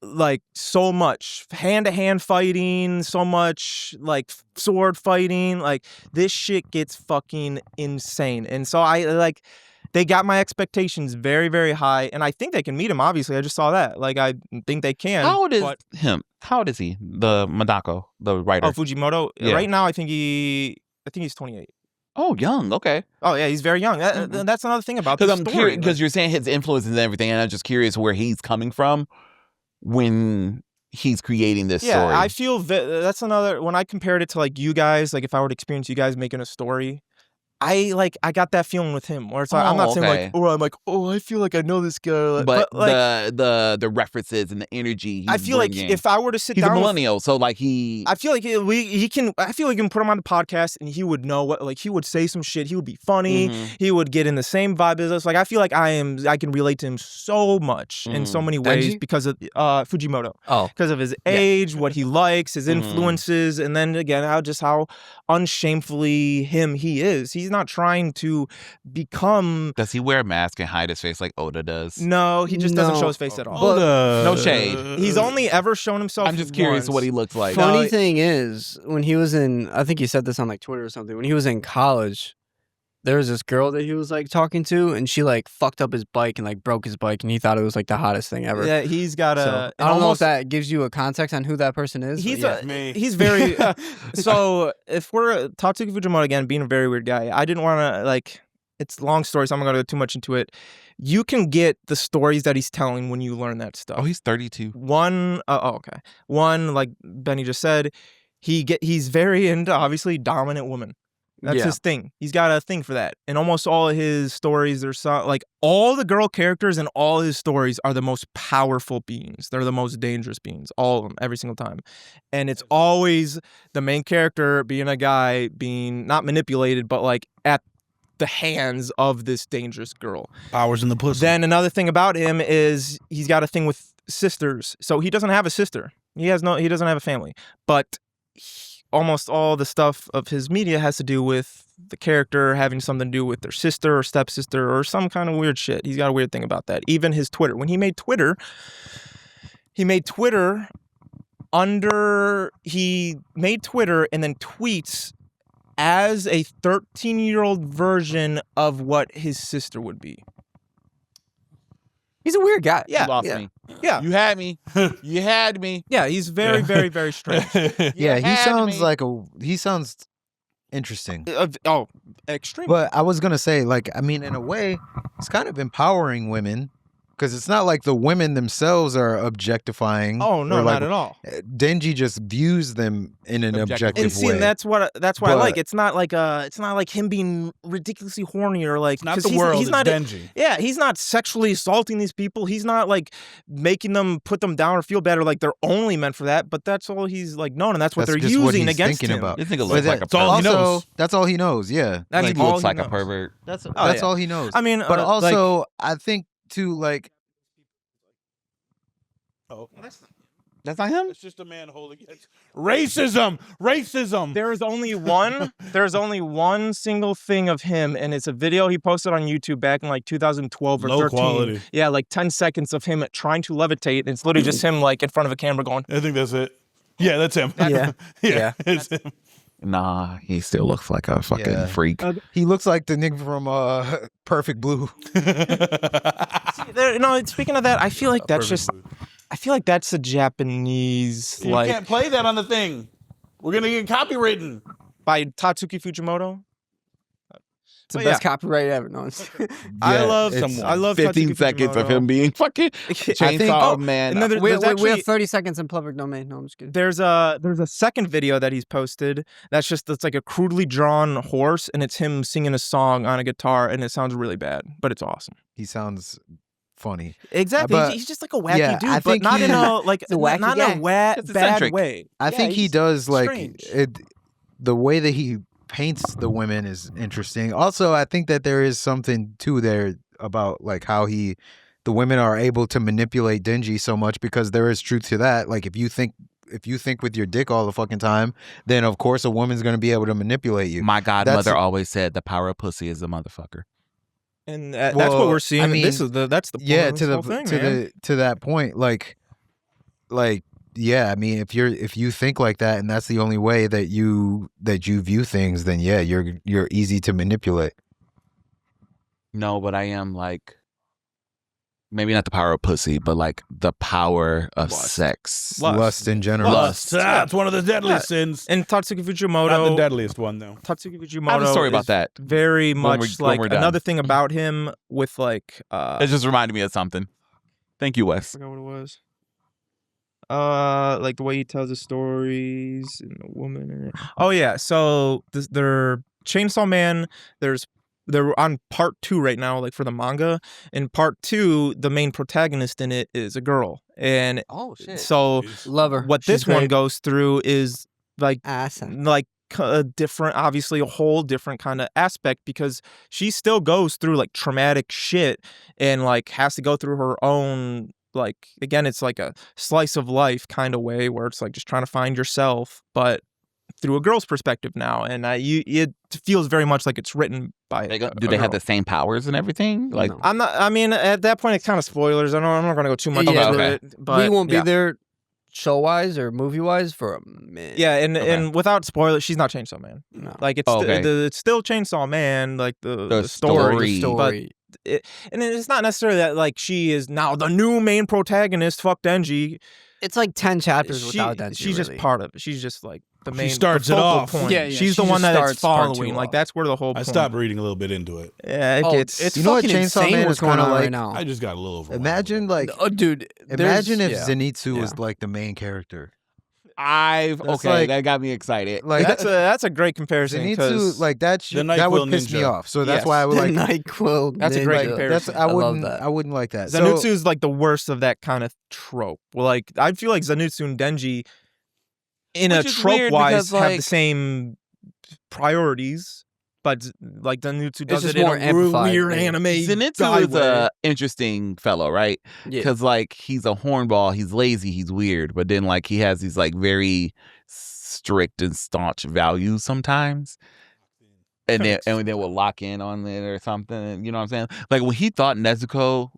Speaker 5: Like, so much hand-to-hand fighting, so much, like, sword fighting. Like, this shit gets fucking insane. And so they got my expectations very, very high, and I think they can meet him, obviously. I just saw that. Like, I think they can.
Speaker 2: How old is him? How old is he? The Madako, the writer.
Speaker 5: Oh, Fujimoto?
Speaker 2: Yeah.
Speaker 5: Right now, I think he's 28.
Speaker 2: Oh, young. Okay.
Speaker 5: Oh, yeah, he's very young. That's another thing about this
Speaker 2: Because
Speaker 5: story.
Speaker 2: because you're saying his influences and everything, and I'm just curious where he's coming from when he's creating this story.
Speaker 5: I feel that's another, when I compared it to, like, you guys, like, if I were to experience you guys making a story, I got that feeling with him, where it's like, I'm not saying like, I feel like I know this guy,
Speaker 2: but
Speaker 5: like,
Speaker 2: the references and the energy.
Speaker 5: I feel like if I were to sit
Speaker 2: he's
Speaker 5: down,
Speaker 2: a millennial, so like I
Speaker 5: feel like he can. I feel like you can put him on the podcast, and he would know what, like, he would say some shit. He would be funny. He would get in the same vibe as us. Like, I feel like I can relate to him so much in so many ways because of Fujimoto.
Speaker 7: Oh,
Speaker 5: Because of his age, what he likes, his influences, and then again how unshamefully him he is. He's not trying to become.
Speaker 2: Does he wear a mask and hide his face like Oda does?
Speaker 5: No, he just doesn't
Speaker 7: No.
Speaker 5: show his face at all.
Speaker 2: No shade.
Speaker 5: He's only ever shown himself.
Speaker 2: I'm just curious
Speaker 5: once.
Speaker 2: what he looks like.
Speaker 7: funny thing is, when he was in, I think he said this on like Twitter or something. When he was in college, there was this girl that he was like talking to, and she like fucked up his bike and like broke his bike, and he thought it was like the hottest thing ever.
Speaker 5: Yeah, he's got
Speaker 7: So, I don't know if that gives you a context on who that person is.
Speaker 5: He's
Speaker 7: but yeah.
Speaker 5: he's very so if we're Tatsuki Fujimoto again being a very weird guy, I didn't want to, like, it's a long story, so I'm not gonna go too much into it. You can get the stories that he's telling when you learn that stuff.
Speaker 2: Oh, he's 32.
Speaker 5: Okay. One, like Benny just said, he's very into obviously dominant women. That's
Speaker 7: Yeah.
Speaker 5: his thing. He's got a thing for that. In almost all of his stories, there's like all the girl characters in all his stories are the most powerful beings. They're the most dangerous beings. All of them, every single time. And it's always the main character being a guy being not manipulated, but like at the hands of this dangerous girl.
Speaker 6: Powers in the pussy.
Speaker 5: Then another thing about him is he's got a thing with sisters. So he doesn't have a sister. He doesn't have a family. But almost all the stuff of his media has to do with the character having something to do with their sister or stepsister or some kind of weird shit. He's got a weird thing about that. Even his Twitter. When he made Twitter and then tweets as a 13-year-old version of what his sister would be.
Speaker 7: He's a weird guy.
Speaker 5: Yeah.
Speaker 2: You lost
Speaker 5: yeah.
Speaker 2: me.
Speaker 5: Yeah.
Speaker 2: You had me. You had me.
Speaker 5: Yeah, he's very, very, very strange.
Speaker 4: Yeah, he
Speaker 2: had
Speaker 4: sounds
Speaker 2: me.
Speaker 4: he sounds interesting.
Speaker 5: Extreme.
Speaker 4: But I was gonna say, like, I mean, in a way, it's kind of empowering women because it's not like the women themselves are objectifying.
Speaker 5: Oh no,
Speaker 4: or, like,
Speaker 5: not at all.
Speaker 4: Denji just views them in an objective
Speaker 5: And see,
Speaker 4: way.
Speaker 5: and that's what I
Speaker 4: But-
Speaker 5: like. It's not like him being ridiculously horny or like
Speaker 6: Not
Speaker 5: 'cause
Speaker 6: the world.
Speaker 5: He's
Speaker 6: It's
Speaker 5: not
Speaker 6: Denji.
Speaker 5: Yeah, he's not sexually assaulting these people. He's not like making them put them down or feel bad or like they're only meant for that. But that's all he's like known, and that's what they're
Speaker 4: just what
Speaker 5: using
Speaker 4: he's
Speaker 5: against
Speaker 4: thinking
Speaker 5: him.
Speaker 4: about.
Speaker 2: This nigga
Speaker 4: But
Speaker 2: looks like a
Speaker 6: That's all he
Speaker 2: pervert.
Speaker 6: knows.
Speaker 4: That's all he knows. Yeah,
Speaker 5: That's
Speaker 2: Like,
Speaker 5: all
Speaker 2: looks
Speaker 5: he
Speaker 2: like a
Speaker 5: knows.
Speaker 2: pervert.
Speaker 4: that's
Speaker 5: yeah.
Speaker 4: all he knows.
Speaker 5: I mean,
Speaker 4: but
Speaker 5: like,
Speaker 4: also, I think too, like,
Speaker 6: Oh,
Speaker 2: That's not him?
Speaker 6: it's just a man holding it. Racism.
Speaker 5: There's only one single thing of him, and it's a video he posted on YouTube back in like 2012 or
Speaker 6: Low
Speaker 5: 13.
Speaker 6: quality.
Speaker 5: Yeah, like 10 seconds of him trying to levitate, and it's literally just him like in front of a camera going.
Speaker 6: I think that's it. Yeah, that's him.
Speaker 5: Yeah.
Speaker 6: yeah, it's him.
Speaker 2: Nah, he still looks like a fucking
Speaker 4: Yeah.
Speaker 2: freak.
Speaker 4: He looks like the nigga from Perfect Blue.
Speaker 5: Speaking of that, I feel like that's just. I feel like that's a Japanese
Speaker 6: You can't play that on the thing. We're gonna get copywritten.
Speaker 5: by Tatsuki Fujimoto.
Speaker 7: It's the
Speaker 5: But
Speaker 7: best copyright ever. No,
Speaker 5: I love
Speaker 4: it's-
Speaker 5: I love
Speaker 2: 15
Speaker 5: Tatsuki
Speaker 2: seconds of
Speaker 5: Fujimoto.
Speaker 2: him being fucking Chainsaw Man.
Speaker 5: Another,
Speaker 7: we
Speaker 5: there's
Speaker 7: have
Speaker 5: actually
Speaker 7: 30 seconds in public domain. No, I'm just kidding.
Speaker 5: there's a second video that he's posted it's like a crudely drawn horse and it's him singing a song on a guitar and it sounds really bad, but it's awesome.
Speaker 4: He sounds funny.
Speaker 5: Exactly.
Speaker 4: But-
Speaker 5: he's just like a wacky
Speaker 4: yeah,
Speaker 5: dude,
Speaker 4: I
Speaker 5: but
Speaker 4: think
Speaker 5: not in
Speaker 4: he-
Speaker 5: a like
Speaker 7: a wacky
Speaker 5: not
Speaker 7: guy.
Speaker 5: in a
Speaker 2: Just
Speaker 5: bad
Speaker 2: eccentric.
Speaker 5: way.
Speaker 4: I think he
Speaker 5: he's
Speaker 4: does like
Speaker 5: strange.
Speaker 4: it. The way that he paints the women is interesting. Also, I think that there is something too there about like how the women are able to manipulate Denji so much because there is truth to that. Like if you think with your dick all the fucking time, then of course a woman's gonna be able to manipulate you.
Speaker 2: My godmother
Speaker 4: That's-
Speaker 2: always said the power of pussy is a motherfucker.
Speaker 5: And that's
Speaker 4: Well,
Speaker 5: what we're seeing.
Speaker 4: I mean,
Speaker 5: that's the point
Speaker 4: Yeah,
Speaker 5: of
Speaker 4: to
Speaker 5: this
Speaker 4: the
Speaker 5: whole thing, man.
Speaker 4: to that point, like yeah, I mean, if you think like that and that's the only way that you view things, then yeah, you're easy to manipulate.
Speaker 2: No, but I am like, maybe not the power of pussy, but like the power of
Speaker 5: Lust.
Speaker 2: sex.
Speaker 4: Lust in general.
Speaker 6: Lust. It's one of the deadliest sins.
Speaker 5: And Tatsuki Fujimoto,
Speaker 6: Not the deadliest one though.
Speaker 5: Tatsuki Fujimoto
Speaker 2: I have a story about
Speaker 5: is
Speaker 2: that.
Speaker 5: Very
Speaker 2: When
Speaker 5: much
Speaker 2: when
Speaker 5: like
Speaker 2: we're done.
Speaker 5: another thing about him with like
Speaker 2: It just reminded me of something. Thank you, Wes.
Speaker 5: I forgot what it was. Like the way he tells his stories and the woman. And oh yeah, so they're Chainsaw Man. They're on part 2 right now, like for the manga. In part 2, the main protagonist in it is a girl, and
Speaker 2: Oh shit.
Speaker 5: so
Speaker 7: Love her.
Speaker 5: what
Speaker 7: She's
Speaker 5: this one
Speaker 7: great.
Speaker 5: goes through is like
Speaker 7: Awesome.
Speaker 5: a different, obviously a whole different kind of aspect because she still goes through like traumatic shit and like has to go through her own, like, again, it's like a slice of life kind of way where it's like just trying to find yourself, but through a girl's perspective now. And it feels very much like it's written by
Speaker 2: Do they have the same powers and everything? Like,
Speaker 7: No.
Speaker 5: I mean, at that point, it's kind of spoilers. I'm not going to go too much
Speaker 7: Yeah,
Speaker 5: into
Speaker 2: okay.
Speaker 5: it. But
Speaker 7: we won't
Speaker 5: yeah.
Speaker 7: be there show wise or movie wise for a minute.
Speaker 5: Yeah,
Speaker 2: Okay.
Speaker 5: and without spoilers, she's not Chainsaw Man.
Speaker 7: No.
Speaker 5: Like it's
Speaker 2: Oh, okay.
Speaker 5: it's still Chainsaw Man, like the
Speaker 2: The
Speaker 5: story.
Speaker 2: story.
Speaker 5: But and it's not necessarily that like she is now the new main protagonist. Fuck Denji.
Speaker 7: It's like 10 chapters without that.
Speaker 5: She's just part of it. She's just like the
Speaker 6: She
Speaker 5: main.
Speaker 6: starts
Speaker 5: the
Speaker 6: it
Speaker 5: focal
Speaker 6: off.
Speaker 5: Point.
Speaker 7: Yeah,
Speaker 5: she's
Speaker 7: she
Speaker 5: the one
Speaker 7: just
Speaker 5: that it's
Speaker 7: starts part
Speaker 5: following.
Speaker 7: two
Speaker 5: Like
Speaker 7: off.
Speaker 5: that's where the whole.
Speaker 6: I
Speaker 5: point.
Speaker 6: stopped reading a little bit into it.
Speaker 5: Yeah, it
Speaker 7: Oh,
Speaker 5: gets.
Speaker 7: it's
Speaker 4: You know what
Speaker 7: fucking
Speaker 4: Chainsaw
Speaker 7: insane
Speaker 4: Man
Speaker 7: what's
Speaker 4: is
Speaker 7: going
Speaker 4: kinda
Speaker 7: on
Speaker 4: like?
Speaker 7: right now.
Speaker 6: I just got a little overwhelmed.
Speaker 4: Imagine like
Speaker 7: Oh, dude.
Speaker 4: imagine if
Speaker 7: there's-
Speaker 4: Zenitsu was
Speaker 7: yeah.
Speaker 4: like the main character.
Speaker 2: That's
Speaker 4: like-
Speaker 2: that got me excited.
Speaker 4: Like
Speaker 5: that's a great comparison.
Speaker 4: Zenitsu,
Speaker 5: 'Cause-
Speaker 4: like that
Speaker 6: The NyQuil
Speaker 4: that would piss me
Speaker 6: ninja.
Speaker 4: off. So that's
Speaker 5: Yes.
Speaker 4: why I would like
Speaker 7: NyQuil.
Speaker 5: That's a great
Speaker 7: Ninja.
Speaker 5: comparison.
Speaker 4: I wouldn't
Speaker 7: love that.
Speaker 4: I wouldn't like that.
Speaker 5: Zenitsu
Speaker 4: So,
Speaker 5: is like the worst of that kind of trope. Well, like I feel like Zenitsu and Denji, in
Speaker 2: Which
Speaker 5: a
Speaker 2: is
Speaker 5: trope
Speaker 2: weird
Speaker 5: wise,
Speaker 2: because,
Speaker 5: have the
Speaker 2: like-
Speaker 5: same priorities, but like Zenitsu does
Speaker 7: just
Speaker 5: it in
Speaker 7: more
Speaker 5: a
Speaker 7: amplified,
Speaker 5: weird
Speaker 7: maybe.
Speaker 5: anime. guy
Speaker 2: Zenitsu is
Speaker 5: way.
Speaker 2: a interesting fellow, right?
Speaker 7: Yeah.
Speaker 2: Because like he's a hornball, he's lazy, he's weird, but then like he has these like very strict and staunch values sometimes. And then they will lock in on it or something. You know what I'm saying? Like when he thought Nezuko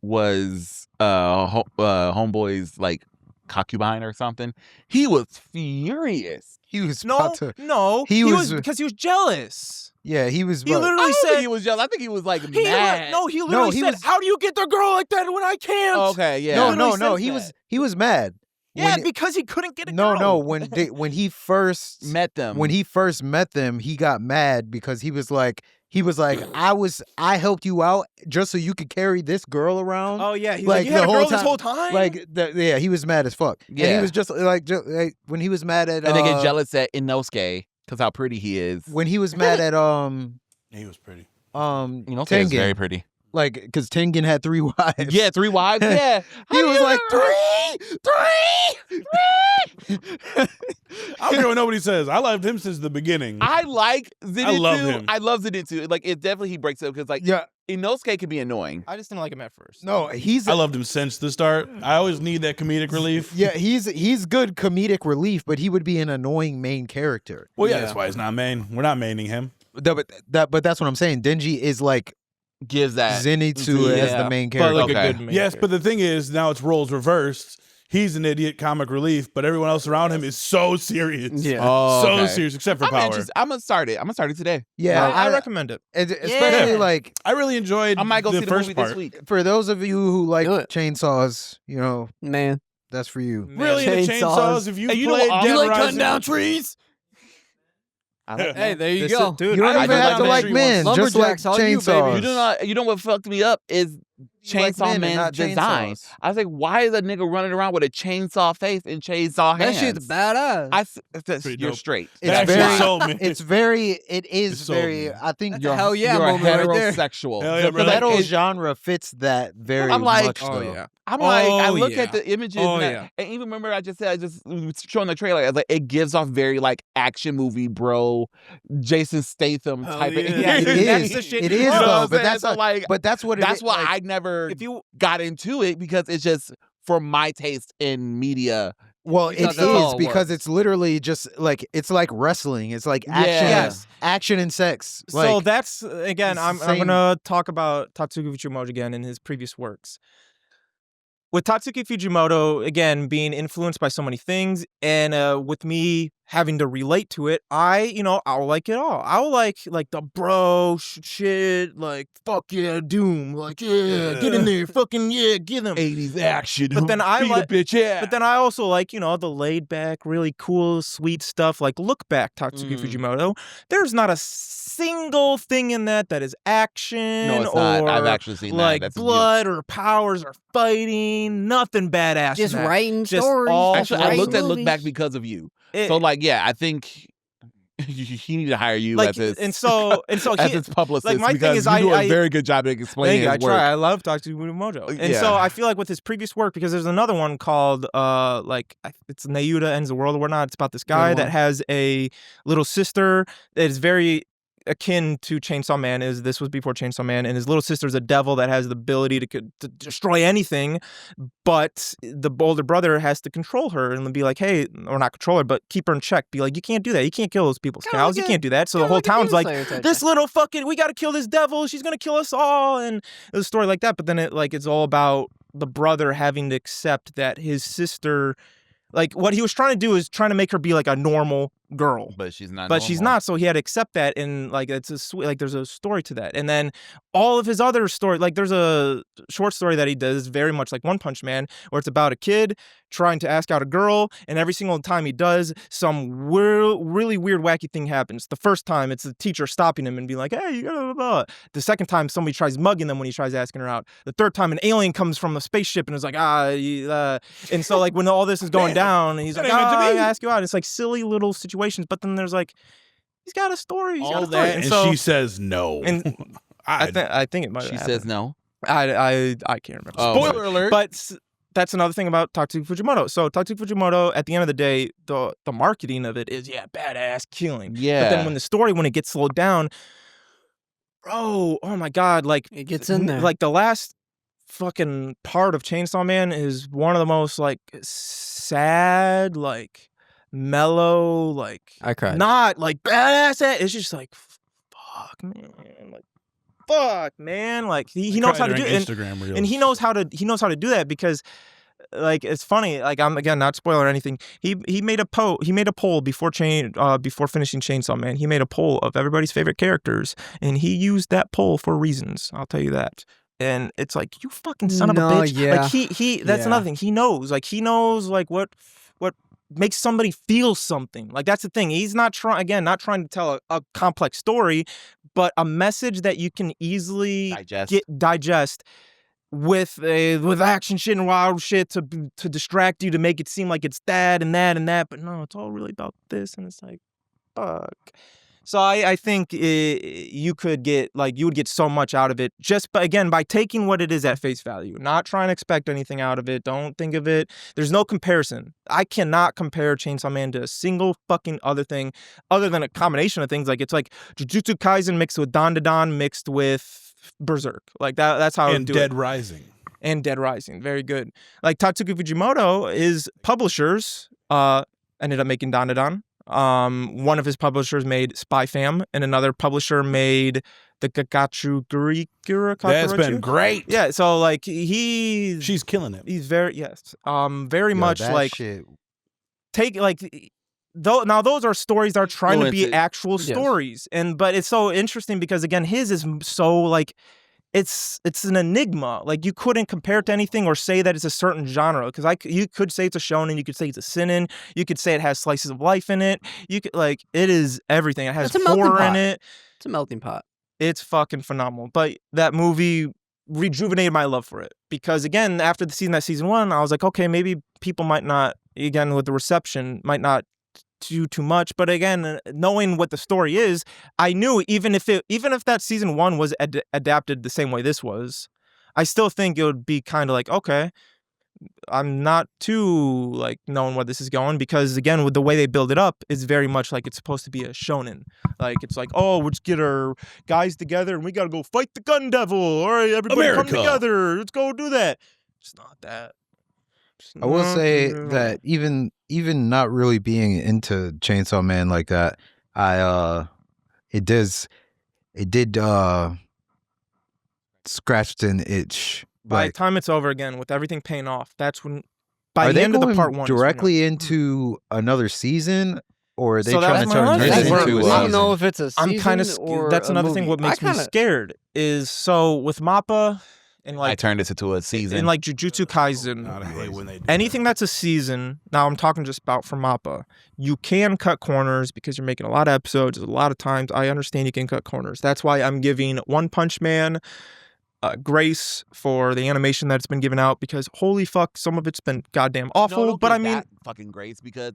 Speaker 2: was homeboy's like concubine or something, he was furious.
Speaker 4: he was
Speaker 5: No,
Speaker 4: about to,
Speaker 5: no,
Speaker 4: he was-
Speaker 5: because he was jealous.
Speaker 4: yeah, he was
Speaker 5: He
Speaker 4: about-
Speaker 2: I
Speaker 5: literally
Speaker 2: don't think
Speaker 5: said
Speaker 2: he was jealous. I think he was like
Speaker 5: he
Speaker 2: mad.
Speaker 5: he literally
Speaker 4: he
Speaker 5: said,
Speaker 4: was-
Speaker 5: "How do you get the girl like that when I can't?"
Speaker 2: Okay, yeah.
Speaker 4: no,
Speaker 5: literally
Speaker 4: no,
Speaker 5: says
Speaker 4: he was mad.
Speaker 5: Yeah,
Speaker 4: When-
Speaker 5: because he couldn't get a
Speaker 4: no,
Speaker 5: girl.
Speaker 4: no, when he first
Speaker 2: met them.
Speaker 4: when he first met them, he got mad because he was like I helped you out just so you could carry this girl around.
Speaker 5: Oh yeah, he's
Speaker 4: Like,
Speaker 5: like, you
Speaker 4: the
Speaker 5: had a
Speaker 4: whole
Speaker 5: girl this
Speaker 4: time-
Speaker 5: whole time.
Speaker 4: Like yeah, he was mad as fuck. And he
Speaker 2: Yeah.
Speaker 4: was just like when he was mad at
Speaker 2: and they get jealous at Inosuke because how pretty he is.
Speaker 4: when he was mad at
Speaker 6: He was pretty.
Speaker 2: Inosuke is very
Speaker 4: Tengen,
Speaker 2: pretty.
Speaker 4: like because Tengen had 3 wives.
Speaker 2: Yeah, 3 wives. Yeah,
Speaker 4: He was like
Speaker 6: I don't care what nobody says. I loved him since the beginning.
Speaker 2: I like Zenitsu.
Speaker 6: I love him.
Speaker 2: I love Zenitsu. Like it definitely he breaks up because like
Speaker 4: yeah,
Speaker 2: Inosuke can be annoying.
Speaker 5: I just didn't like him at first.
Speaker 4: no, he's
Speaker 6: I loved him since the start. I always need that comedic relief.
Speaker 4: yeah, he's good comedic relief, but he would be an annoying main character.
Speaker 6: Well, yeah,
Speaker 5: Yeah.
Speaker 6: that's why he's not main. We're not maining him.
Speaker 4: But that's what I'm saying. Denji is like
Speaker 2: Gives that.
Speaker 4: Zenitsu as
Speaker 5: Yeah,
Speaker 4: the main
Speaker 5: but
Speaker 4: character.
Speaker 5: like
Speaker 2: Okay.
Speaker 5: a good man.
Speaker 6: Yes, but the thing is, now it's roles reversed. he's an idiot, comic relief, but everyone else around him is so serious.
Speaker 7: Yeah.
Speaker 2: Oh,
Speaker 6: So
Speaker 2: okay.
Speaker 6: serious, except for
Speaker 2: I'm
Speaker 6: Power.
Speaker 2: interested. I'm gonna start it. I'm gonna start it today.
Speaker 4: Yeah,
Speaker 5: I recommend it.
Speaker 4: especially like
Speaker 6: I really enjoyed
Speaker 2: I might go
Speaker 6: the
Speaker 2: see the
Speaker 6: first
Speaker 2: movie
Speaker 6: part.
Speaker 2: this week.
Speaker 4: for those of you who like
Speaker 7: Do it.
Speaker 4: chainsaws, you know,
Speaker 7: Man.
Speaker 4: that's for you.
Speaker 6: Really, the
Speaker 7: Chainsaws.
Speaker 6: chainsaws, if you
Speaker 2: Hey, you know
Speaker 6: played
Speaker 2: what?
Speaker 6: Dead
Speaker 7: You like
Speaker 6: Rising,
Speaker 7: cutting down trees?
Speaker 2: I like
Speaker 7: Hey, there you
Speaker 5: This
Speaker 7: go.
Speaker 5: is- dude,
Speaker 4: You don't
Speaker 2: I
Speaker 4: even
Speaker 2: do
Speaker 4: have
Speaker 2: like
Speaker 4: to like
Speaker 2: men.
Speaker 4: men, just like
Speaker 7: Lumberjacks, all you, baby.
Speaker 4: chainsaws.
Speaker 2: You know what fucked me up is
Speaker 4: You like
Speaker 2: Chainsaw
Speaker 4: men and
Speaker 2: Man's
Speaker 4: not
Speaker 2: design.
Speaker 4: chainsaws.
Speaker 2: I was like, why is a nigga running around with a chainsaw face and chainsaw
Speaker 7: That
Speaker 2: hands?
Speaker 7: shit's badass.
Speaker 6: Pretty
Speaker 2: You're
Speaker 6: dope.
Speaker 2: straight.
Speaker 4: It's
Speaker 6: That
Speaker 4: very,
Speaker 6: actually sold me.
Speaker 4: it is
Speaker 6: It sold
Speaker 4: very.
Speaker 6: me.
Speaker 4: I think
Speaker 7: That's a hell yeah
Speaker 2: you're
Speaker 7: moment right there.
Speaker 2: heterosexual.
Speaker 6: Hell yeah,
Speaker 4: the
Speaker 6: brother.
Speaker 4: metal
Speaker 2: It-
Speaker 4: genre fits that very
Speaker 2: I'm like,
Speaker 4: much.
Speaker 5: Oh
Speaker 4: though.
Speaker 5: yeah.
Speaker 2: I'm like, I
Speaker 5: Oh,
Speaker 2: look
Speaker 5: yeah.
Speaker 2: at the images
Speaker 5: Oh,
Speaker 2: and,
Speaker 5: yeah.
Speaker 2: and even remember I just showing the trailer. I was like, it gives off very like action movie, bro, Jason Statham
Speaker 7: Hell
Speaker 2: type
Speaker 7: yeah.
Speaker 2: of.
Speaker 5: Yeah,
Speaker 4: It
Speaker 5: dude, that's
Speaker 4: is.
Speaker 5: the shit.
Speaker 4: It is
Speaker 2: You know what
Speaker 4: though,
Speaker 2: I'm
Speaker 4: but
Speaker 2: saying?
Speaker 4: that's
Speaker 2: So, like,
Speaker 4: but that's what it
Speaker 2: that's
Speaker 4: is,
Speaker 2: why
Speaker 4: like,
Speaker 2: I never
Speaker 5: If you
Speaker 2: got into it because it's just for my taste in media.
Speaker 4: Well,
Speaker 7: Because
Speaker 4: it
Speaker 7: that's all
Speaker 4: is
Speaker 7: it
Speaker 4: because
Speaker 7: was.
Speaker 4: it's literally just like it's like wrestling. It's like action,
Speaker 2: Yeah.
Speaker 5: Yes.
Speaker 4: action and sex.
Speaker 5: So
Speaker 4: Like,
Speaker 5: that's again.
Speaker 4: it's the
Speaker 5: I'm
Speaker 4: same-
Speaker 5: gonna talk about Tatsuki Fujimoto again in his previous works. With Tatsuki Fujimoto again being influenced by so many things, and with me having to relate to it, I'll like it all. I'll like the bro shit, like fuck yeah, Doom, like yeah, get in there, fucking yeah, get them.
Speaker 2: 80s action.
Speaker 5: But then I
Speaker 2: beat
Speaker 5: like-
Speaker 2: a bitch ass.
Speaker 5: But then I also like, the laid back, really cool, sweet stuff. Like Look Back, Tatsuki Fujimoto. There's not a single thing in that is action
Speaker 2: no, it's
Speaker 5: or
Speaker 2: not. I've actually seen
Speaker 5: like
Speaker 2: that. That's
Speaker 5: blood or powers or fighting. Nothing badass.
Speaker 7: Just
Speaker 5: in that.
Speaker 7: writing
Speaker 5: Just
Speaker 7: stories.
Speaker 5: all
Speaker 2: Actually, I
Speaker 5: writing
Speaker 2: looked at Look
Speaker 7: movies.
Speaker 2: Back because of you.
Speaker 5: It-
Speaker 2: So like, yeah, I think he need to hire you
Speaker 5: like,
Speaker 2: as his
Speaker 5: and so
Speaker 2: as
Speaker 5: he,
Speaker 2: his publicist
Speaker 5: like, my thing
Speaker 2: because
Speaker 5: is
Speaker 2: you do
Speaker 5: I-
Speaker 2: a very good job at explaining
Speaker 5: Thank you.
Speaker 2: his
Speaker 5: I
Speaker 2: work.
Speaker 5: try. I love Tatsuki Fujimoto. And
Speaker 2: Yeah.
Speaker 5: so I feel like with his previous work, because there's another one called it's Nayuda Ends the World or whatnot. It's about this guy that has a little sister that is very akin to Chainsaw Man. This was before Chainsaw Man, and his little sister's a devil that has the ability to destroy anything, but the older brother has to control her and be like, hey, or not control her, but keep her in check. Be like, you can't do that. You can't kill those people's
Speaker 7: Kinda
Speaker 5: cows.
Speaker 7: like
Speaker 5: You
Speaker 7: a-
Speaker 5: can't do that. So the
Speaker 7: Kinda
Speaker 5: whole
Speaker 7: like a
Speaker 5: town's
Speaker 7: Demon
Speaker 5: like,
Speaker 7: Slayer type
Speaker 5: this
Speaker 7: thing.
Speaker 5: little fucking, we got to kill this devil. She's gonna kill us all, and it was a story like that. But then it's all about the brother having to accept that his sister, like what he was trying to do is trying to make her be like a normal girl.
Speaker 2: But she's not.
Speaker 5: But she's
Speaker 2: normal.
Speaker 5: not, so he had to accept that, and like it's a sweet, like there's a story to that, and then all of his other stories, like there's a short story that he does very much like One Punch Man, where it's about a kid trying to ask out a girl, and every single time he does, some really weird, wacky thing happens. The first time, it's the teacher stopping him and being like, "Hey, you gotta blah, blah." The second time, somebody tries mugging them when he tries asking her out. The third time, an alien comes from a spaceship and is like, and so like when all this is going down, he's
Speaker 6: that
Speaker 5: like,
Speaker 6: ain't meant to
Speaker 5: I
Speaker 6: be.
Speaker 5: gotta ask you out. It's like silly little situations, but then there's like, he's got a story. He's got
Speaker 6: all
Speaker 5: a story.
Speaker 6: that, and
Speaker 5: so
Speaker 6: she says no.
Speaker 5: and I think it might.
Speaker 2: She
Speaker 5: have
Speaker 2: says
Speaker 5: happened.
Speaker 2: no.
Speaker 5: I can't remember.
Speaker 2: Oh,
Speaker 6: Spoiler alert.
Speaker 5: But that's another thing about Tatsuki Fujimoto. So Tatsuki Fujimoto, at the end of the day, the marketing of it is badass killing.
Speaker 2: Yeah.
Speaker 5: But then when it gets slowed down, bro, oh my god, like
Speaker 7: It gets in there.
Speaker 5: Like the last fucking part of Chainsaw Man is one of the most like sad, like mellow, like
Speaker 7: I cried.
Speaker 5: not like badass. It's just like fuck, man, like fuck, man, like he knows how to do it.
Speaker 6: Instagram reels.
Speaker 5: And he knows how to do that because like it's funny, like I'm again not spoiling anything. He made a poll before finishing Chainsaw Man. He made a poll of everybody's favorite characters, and he used that poll for reasons. I'll tell you that. And it's like, you fucking son of a
Speaker 7: No,
Speaker 5: bitch.
Speaker 7: yeah.
Speaker 5: Like he that's
Speaker 7: Yeah.
Speaker 5: another thing. He knows like what makes somebody feel something. Like that's the thing. He's not trying to tell a complex story, but a message that you can easily digest with action shit and wild shit to distract you, to make it seem like it's that and that and that, but no, it's all really about this, and it's like fuck. So I think you would get so much out of it just by taking what it is at face value, not trying to expect anything out of it. Don't think of it. There's no comparison. I cannot compare Chainsaw Man to a single fucking other thing other than a combination of things. Like it's like Jujutsu Kaisen mixed with Dandadan mixed with Berserk. Like that. That's how I would
Speaker 6: and
Speaker 5: do
Speaker 6: Dead
Speaker 5: it.
Speaker 6: Rising.
Speaker 5: And Dead Rising. Very good. Like Tatsuki Fujimoto, his publishers ended up making Dandadan. One of his publishers made Spy Fam, and another publisher made the Kakachu.
Speaker 6: That's been great.
Speaker 5: Yeah, so like he's
Speaker 6: She's killing it.
Speaker 5: very
Speaker 4: Yo,
Speaker 5: much
Speaker 4: that
Speaker 5: like
Speaker 4: shit.
Speaker 5: take like though now those are stories that are trying to be
Speaker 3: Influences.
Speaker 5: actual
Speaker 7: Yes.
Speaker 5: stories, but it's so interesting because again his is so like it's an enigma. Like you couldn't compare it to anything or say that it's a certain genre because you could say it's a shonen, you could say it's a seinen, you could say it has slices of life in it. You could like it is everything. It has
Speaker 7: It's a melting
Speaker 5: horror in
Speaker 7: pot.
Speaker 5: it.
Speaker 7: It's a melting pot.
Speaker 5: It's fucking phenomenal. But that movie rejuvenated my love for it because again after that season 1, I was like, okay, maybe people might not again with the reception might not do too much, but again knowing what the story is, I knew even if that season 1 was adapted the same way this was, I still think it would be kind of like, okay, I'm not too like knowing where this is going because again with the way they build it up, it's very much like it's supposed to be a shonen. Like it's like, oh, we'll just get our guys together and we gotta go fight the gun devil. All right, everybody come
Speaker 6: America.
Speaker 5: together. Let's go do that. It's not that.
Speaker 4: I will say that even not really being into Chainsaw Man like that, it did scratch an itch.
Speaker 5: By the
Speaker 4: Like,
Speaker 5: time it's over again with everything paying off, that's when by
Speaker 4: are
Speaker 5: the
Speaker 4: they
Speaker 5: end of the
Speaker 4: going
Speaker 5: part 1 is when
Speaker 4: directly into another season, or are they
Speaker 5: So
Speaker 4: trying
Speaker 5: that's
Speaker 4: to
Speaker 5: my
Speaker 4: turn
Speaker 5: last
Speaker 4: this
Speaker 5: thing.
Speaker 4: into a
Speaker 5: Well,
Speaker 7: I don't
Speaker 4: season?
Speaker 7: know if it's a season
Speaker 5: I'm kind of
Speaker 7: or
Speaker 5: that's
Speaker 7: a
Speaker 5: another thing
Speaker 7: movie.
Speaker 5: what makes
Speaker 7: I
Speaker 5: me
Speaker 7: kinda-
Speaker 5: scared is so with Mappa and
Speaker 2: I
Speaker 5: like
Speaker 2: turned this into a season.
Speaker 5: in like Jujutsu Kaisen,
Speaker 6: God, I hate when they do
Speaker 5: anything that's a season, now I'm talking just about for Mappa, you can cut corners because you're making a lot of episodes, a lot of times. I understand you can cut corners. That's why I'm giving One Punch Man grace for the animation that's been given out because holy fuck, some of it's been goddamn awful.
Speaker 2: don't
Speaker 5: But
Speaker 2: give
Speaker 5: I mean,
Speaker 2: that fucking grace because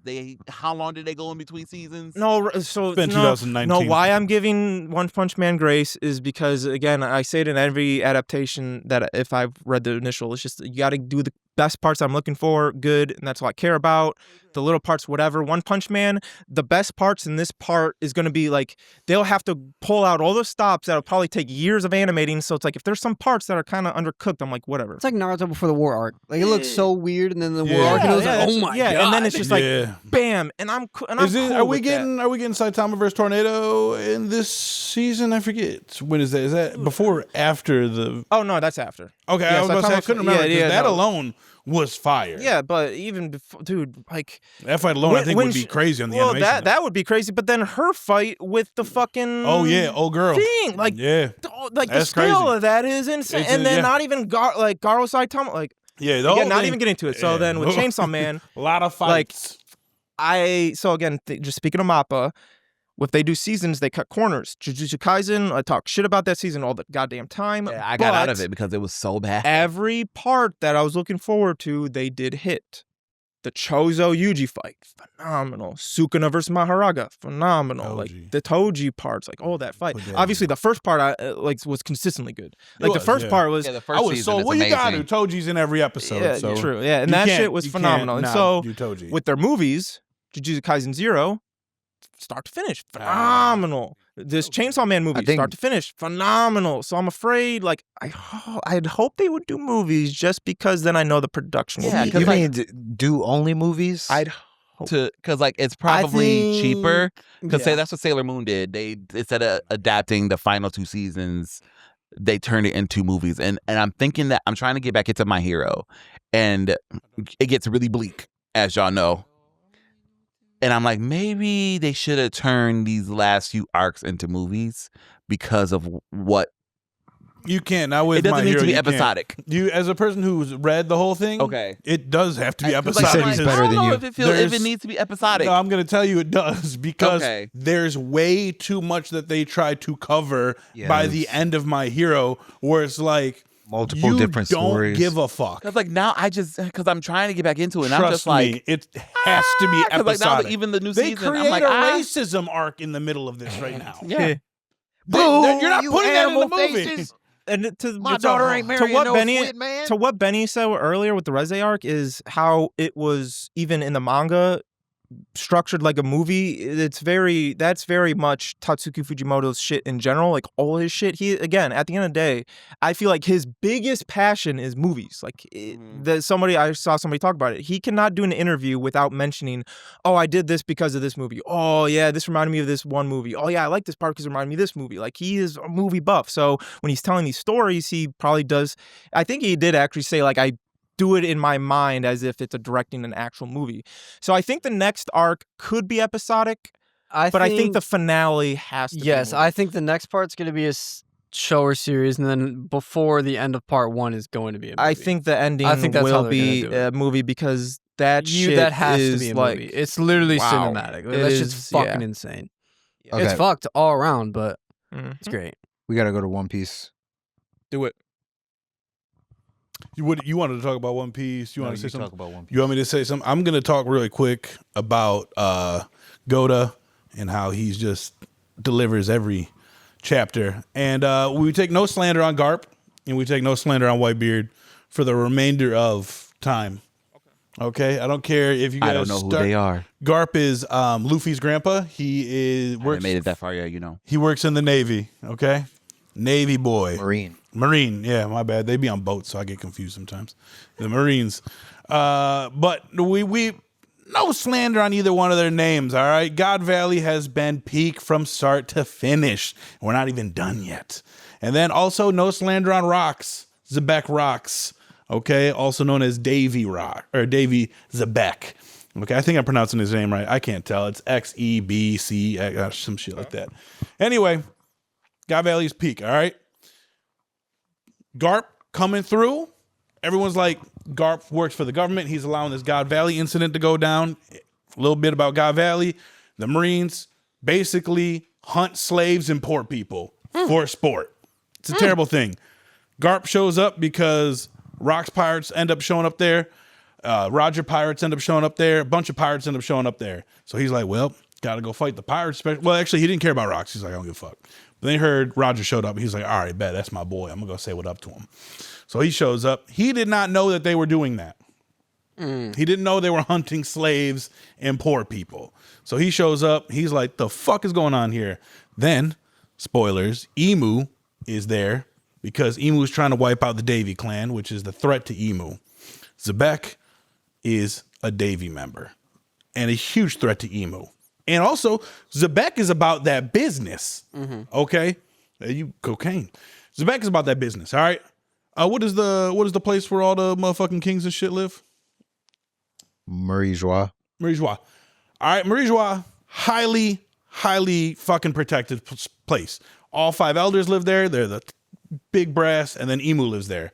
Speaker 2: how long did they go in between seasons?
Speaker 5: no, so
Speaker 6: It's been
Speaker 5: no,
Speaker 6: 2019.
Speaker 5: no. Why I'm giving One Punch Man grace is because again, I say it in every adaptation that if I've read the initial, it's just you got to do the best parts I'm looking for, good, and that's what I care about. The little parts, whatever. One Punch Man, the best parts in this part is going to be like they'll have to pull out all the stops that'll probably take years of animating. So it's like if there's some parts that are kind of undercooked, I'm like whatever.
Speaker 7: It's like Naruto before the war arc. Like it looks so weird, and then the war
Speaker 6: Yeah.
Speaker 7: arc, and it was like,
Speaker 5: that's-
Speaker 7: oh my
Speaker 5: yeah,
Speaker 7: god.
Speaker 5: and then it's just like
Speaker 6: Yeah.
Speaker 5: bam, and I'm cool
Speaker 6: Are we
Speaker 5: with that.
Speaker 6: getting Saitama vs Tornado in this season? I forget. When is that? Is that before or after the?
Speaker 5: Oh no, that's after.
Speaker 6: Okay,
Speaker 5: Yeah,
Speaker 6: I was about to say I
Speaker 5: Saitama-
Speaker 6: couldn't remember
Speaker 5: yeah,
Speaker 6: because that
Speaker 5: no.
Speaker 6: alone was fire.
Speaker 5: Yeah, but even before, dude, like
Speaker 6: That fight alone, I think, would be
Speaker 5: she-
Speaker 6: crazy on the
Speaker 5: well,
Speaker 6: animation.
Speaker 5: that would be crazy. But then her fight with the fucking
Speaker 6: Oh yeah, old girl.
Speaker 5: thing, like
Speaker 6: Yeah,
Speaker 5: like the
Speaker 6: That's
Speaker 5: scale
Speaker 6: crazy.
Speaker 5: of that is insane.
Speaker 6: It's
Speaker 5: And then
Speaker 6: yeah.
Speaker 5: not even Garo Saitama, like
Speaker 6: yeah. The
Speaker 5: again,
Speaker 6: whole
Speaker 5: not
Speaker 6: thing-
Speaker 5: even getting to it. So
Speaker 6: Yeah.
Speaker 5: then with Chainsaw Man,
Speaker 6: a lot of
Speaker 5: like,
Speaker 6: fights.
Speaker 5: so again, just speaking of Mappa, if they do seasons, they cut corners. Jujutsu Kaisen, I talk shit about that season all the goddamn time.
Speaker 2: Yeah, I got out of
Speaker 5: but
Speaker 2: it because it was so bad.
Speaker 5: Every part that I was looking forward to, they did hit. The Chozo Yuji fight, phenomenal. Sukuna versus Maharaga, phenomenal. Like
Speaker 6: Toji.
Speaker 5: the Toji parts, like oh that fight.
Speaker 6: But yeah.
Speaker 5: Obviously, the first part I was consistently good. Like the
Speaker 6: was,
Speaker 5: first
Speaker 6: yeah.
Speaker 5: part was
Speaker 2: Yeah, the
Speaker 6: I
Speaker 2: first
Speaker 6: was
Speaker 2: season
Speaker 6: so
Speaker 2: is
Speaker 6: well. You got to
Speaker 2: amazing.
Speaker 6: Toji's in every episode.
Speaker 5: yeah,
Speaker 6: so
Speaker 5: true. Yeah, and
Speaker 6: you
Speaker 5: that
Speaker 6: can't-
Speaker 5: shit was
Speaker 6: you
Speaker 5: phenomenal.
Speaker 6: can't
Speaker 5: And
Speaker 6: not
Speaker 5: so
Speaker 6: do Toji.
Speaker 5: with their movies, Jujutsu Kaisen 0, start to finish, phenomenal. This Chainsaw Man movie,
Speaker 4: think-
Speaker 5: start to finish, phenomenal. So I'm afraid, like, I'd hope they would do movies just because then I know the production will
Speaker 2: Yeah,
Speaker 5: be.
Speaker 2: 'cause
Speaker 4: You
Speaker 2: like-
Speaker 4: mean do only movies?
Speaker 5: I'd hope.
Speaker 2: Because like it's probably cheaper. Because
Speaker 5: yeah.
Speaker 2: say that's what Sailor Moon did. They instead of adapting the final 2 seasons, they turned it into movies. And I'm thinking that I'm trying to get back into My Hero, and it gets really bleak, as y'all know. And I'm like, maybe they should have turned these last few arcs into movies because of what
Speaker 6: You can't. Not with
Speaker 2: it doesn't
Speaker 6: My
Speaker 2: need
Speaker 6: Hero,
Speaker 2: to be
Speaker 6: you can't.
Speaker 2: episodic.
Speaker 6: You, as a person who's read the whole thing,
Speaker 2: Okay.
Speaker 6: it does have to be
Speaker 2: 'Cause,
Speaker 6: episodic.
Speaker 4: said
Speaker 2: I'm
Speaker 4: he's
Speaker 2: like,
Speaker 4: better
Speaker 2: I don't
Speaker 4: than
Speaker 2: know
Speaker 4: you.
Speaker 2: if it
Speaker 6: There's-
Speaker 2: needs to be episodic.
Speaker 6: No, I'm going to tell you it does because
Speaker 2: Okay.
Speaker 6: there's way too much that they try to cover
Speaker 4: Yeah,
Speaker 6: by
Speaker 4: there's-
Speaker 6: the end of My Hero, where it's like
Speaker 4: Multiple
Speaker 6: you
Speaker 4: different
Speaker 6: don't
Speaker 4: stories.
Speaker 6: give a fuck.
Speaker 2: Because like now because I'm trying to get back into it, and I'm
Speaker 6: Trust
Speaker 2: just like,
Speaker 6: me, it has to be
Speaker 2: 'cause, like, now
Speaker 6: episodic.
Speaker 2: that even the new
Speaker 6: they
Speaker 2: season,
Speaker 6: create
Speaker 2: I'm like,
Speaker 6: a
Speaker 2: ah.
Speaker 6: racism arc in the middle of this right now.
Speaker 2: Yeah.
Speaker 6: You're not
Speaker 4: you
Speaker 6: putting that in the
Speaker 4: animal
Speaker 6: movie.
Speaker 4: faces.
Speaker 5: And to
Speaker 4: My daughter ain't marrying
Speaker 5: what
Speaker 4: no
Speaker 5: Benny
Speaker 4: squid man.
Speaker 5: to what Benny said earlier with the Reze arc is how it was even in the manga structured like a movie, that's very much Tatsuki Fujimoto's shit in general. Like all his shit, he again at the end of the day, I feel like his biggest passion is movies. Like I saw somebody talk about it. He cannot do an interview without mentioning, oh, I did this because of this movie. Oh yeah, this reminded me of this one movie. Oh yeah, I like this part because it reminded me of this movie. Like he is a movie buff. So when he's telling these stories, he probably does. I think he did actually say like, I do it in my mind as if it's directing an actual movie. So I think the next arc could be episodic, but I think the finale has to be.
Speaker 7: Yes, I think the next part's going to be a show or series, and then before the end of part 1 is going to be a movie.
Speaker 5: I think the ending
Speaker 7: that's how
Speaker 5: will
Speaker 7: they're
Speaker 5: be
Speaker 7: gonna do it.
Speaker 5: a movie because that shit
Speaker 7: that has
Speaker 5: is
Speaker 7: to be a
Speaker 5: like,
Speaker 7: movie. It's literally
Speaker 5: wow.
Speaker 7: cinematic.
Speaker 5: It
Speaker 7: That's
Speaker 5: is,
Speaker 7: just fucking
Speaker 5: yeah.
Speaker 7: insane.
Speaker 4: Okay.
Speaker 7: It's fucked all around, but
Speaker 5: Mhm.
Speaker 7: it's great.
Speaker 4: We got to go to One Piece.
Speaker 5: Do it.
Speaker 6: You wanted to talk about One Piece? You want to say something?
Speaker 4: Talk about One Piece.
Speaker 6: You want me to say something? I'm going to talk really quick about Goda and how he's just delivers every chapter. And we take no slander on Garp, and we take no slander on Whitebeard for the remainder of time. Okay? I don't care if you guys
Speaker 2: I don't know who they are.
Speaker 6: Garp is Luffy's grandpa. He is
Speaker 2: I haven't made it that far yet, you know.
Speaker 6: He works in the Navy, okay? Navy boy.
Speaker 4: Marine.
Speaker 6: Yeah, my bad. They be on boats, so I get confused sometimes. The Marines. But we no slander on either one of their names, all right? God Valley has been peak from start to finish. We're not even done yet. And then also no slander on Rocks. Zebek Rocks, okay? Also known as Davy Rock, or Davy Zebek. Okay, I think I'm pronouncing his name right. I can't tell. It's XEBC, some shit like that. Anyway, God Valley's peak, all right? Garp coming through. Everyone's like, Garp works for the government. He's allowing this God Valley incident to go down. A little bit about God Valley. The Marines basically hunt slaves and poor people for sport. It's a terrible thing. Garp shows up because Rocks pirates end up showing up there. Roger pirates end up showing up there. A bunch of pirates end up showing up there. So he's like, well, got to go fight the pirates. Well, actually, he didn't care about Rocks. He's like, I don't give a fuck. But then he heard Roger showed up. He's like, all right, bet, that's my boy. I'm going to go say what up to him. So he shows up. He did not know that they were doing that. He didn't know they were hunting slaves and poor people. So he shows up. He's like, the fuck is going on here? Then, spoilers, Emu is there because Emu is trying to wipe out the Davy clan, which is the threat to Emu. Zebek is a Davy member and a huge threat to Emu. And also, Zebek is about that business. Okay? You cocaine. Zebek is about that business, all right? What is the place where all the motherfucking kings and shit live?
Speaker 4: Marie Joie.
Speaker 6: All right, Marie Joie, highly, highly fucking protected place. All 5 elders live there. They're the big brass, and then Emu lives there.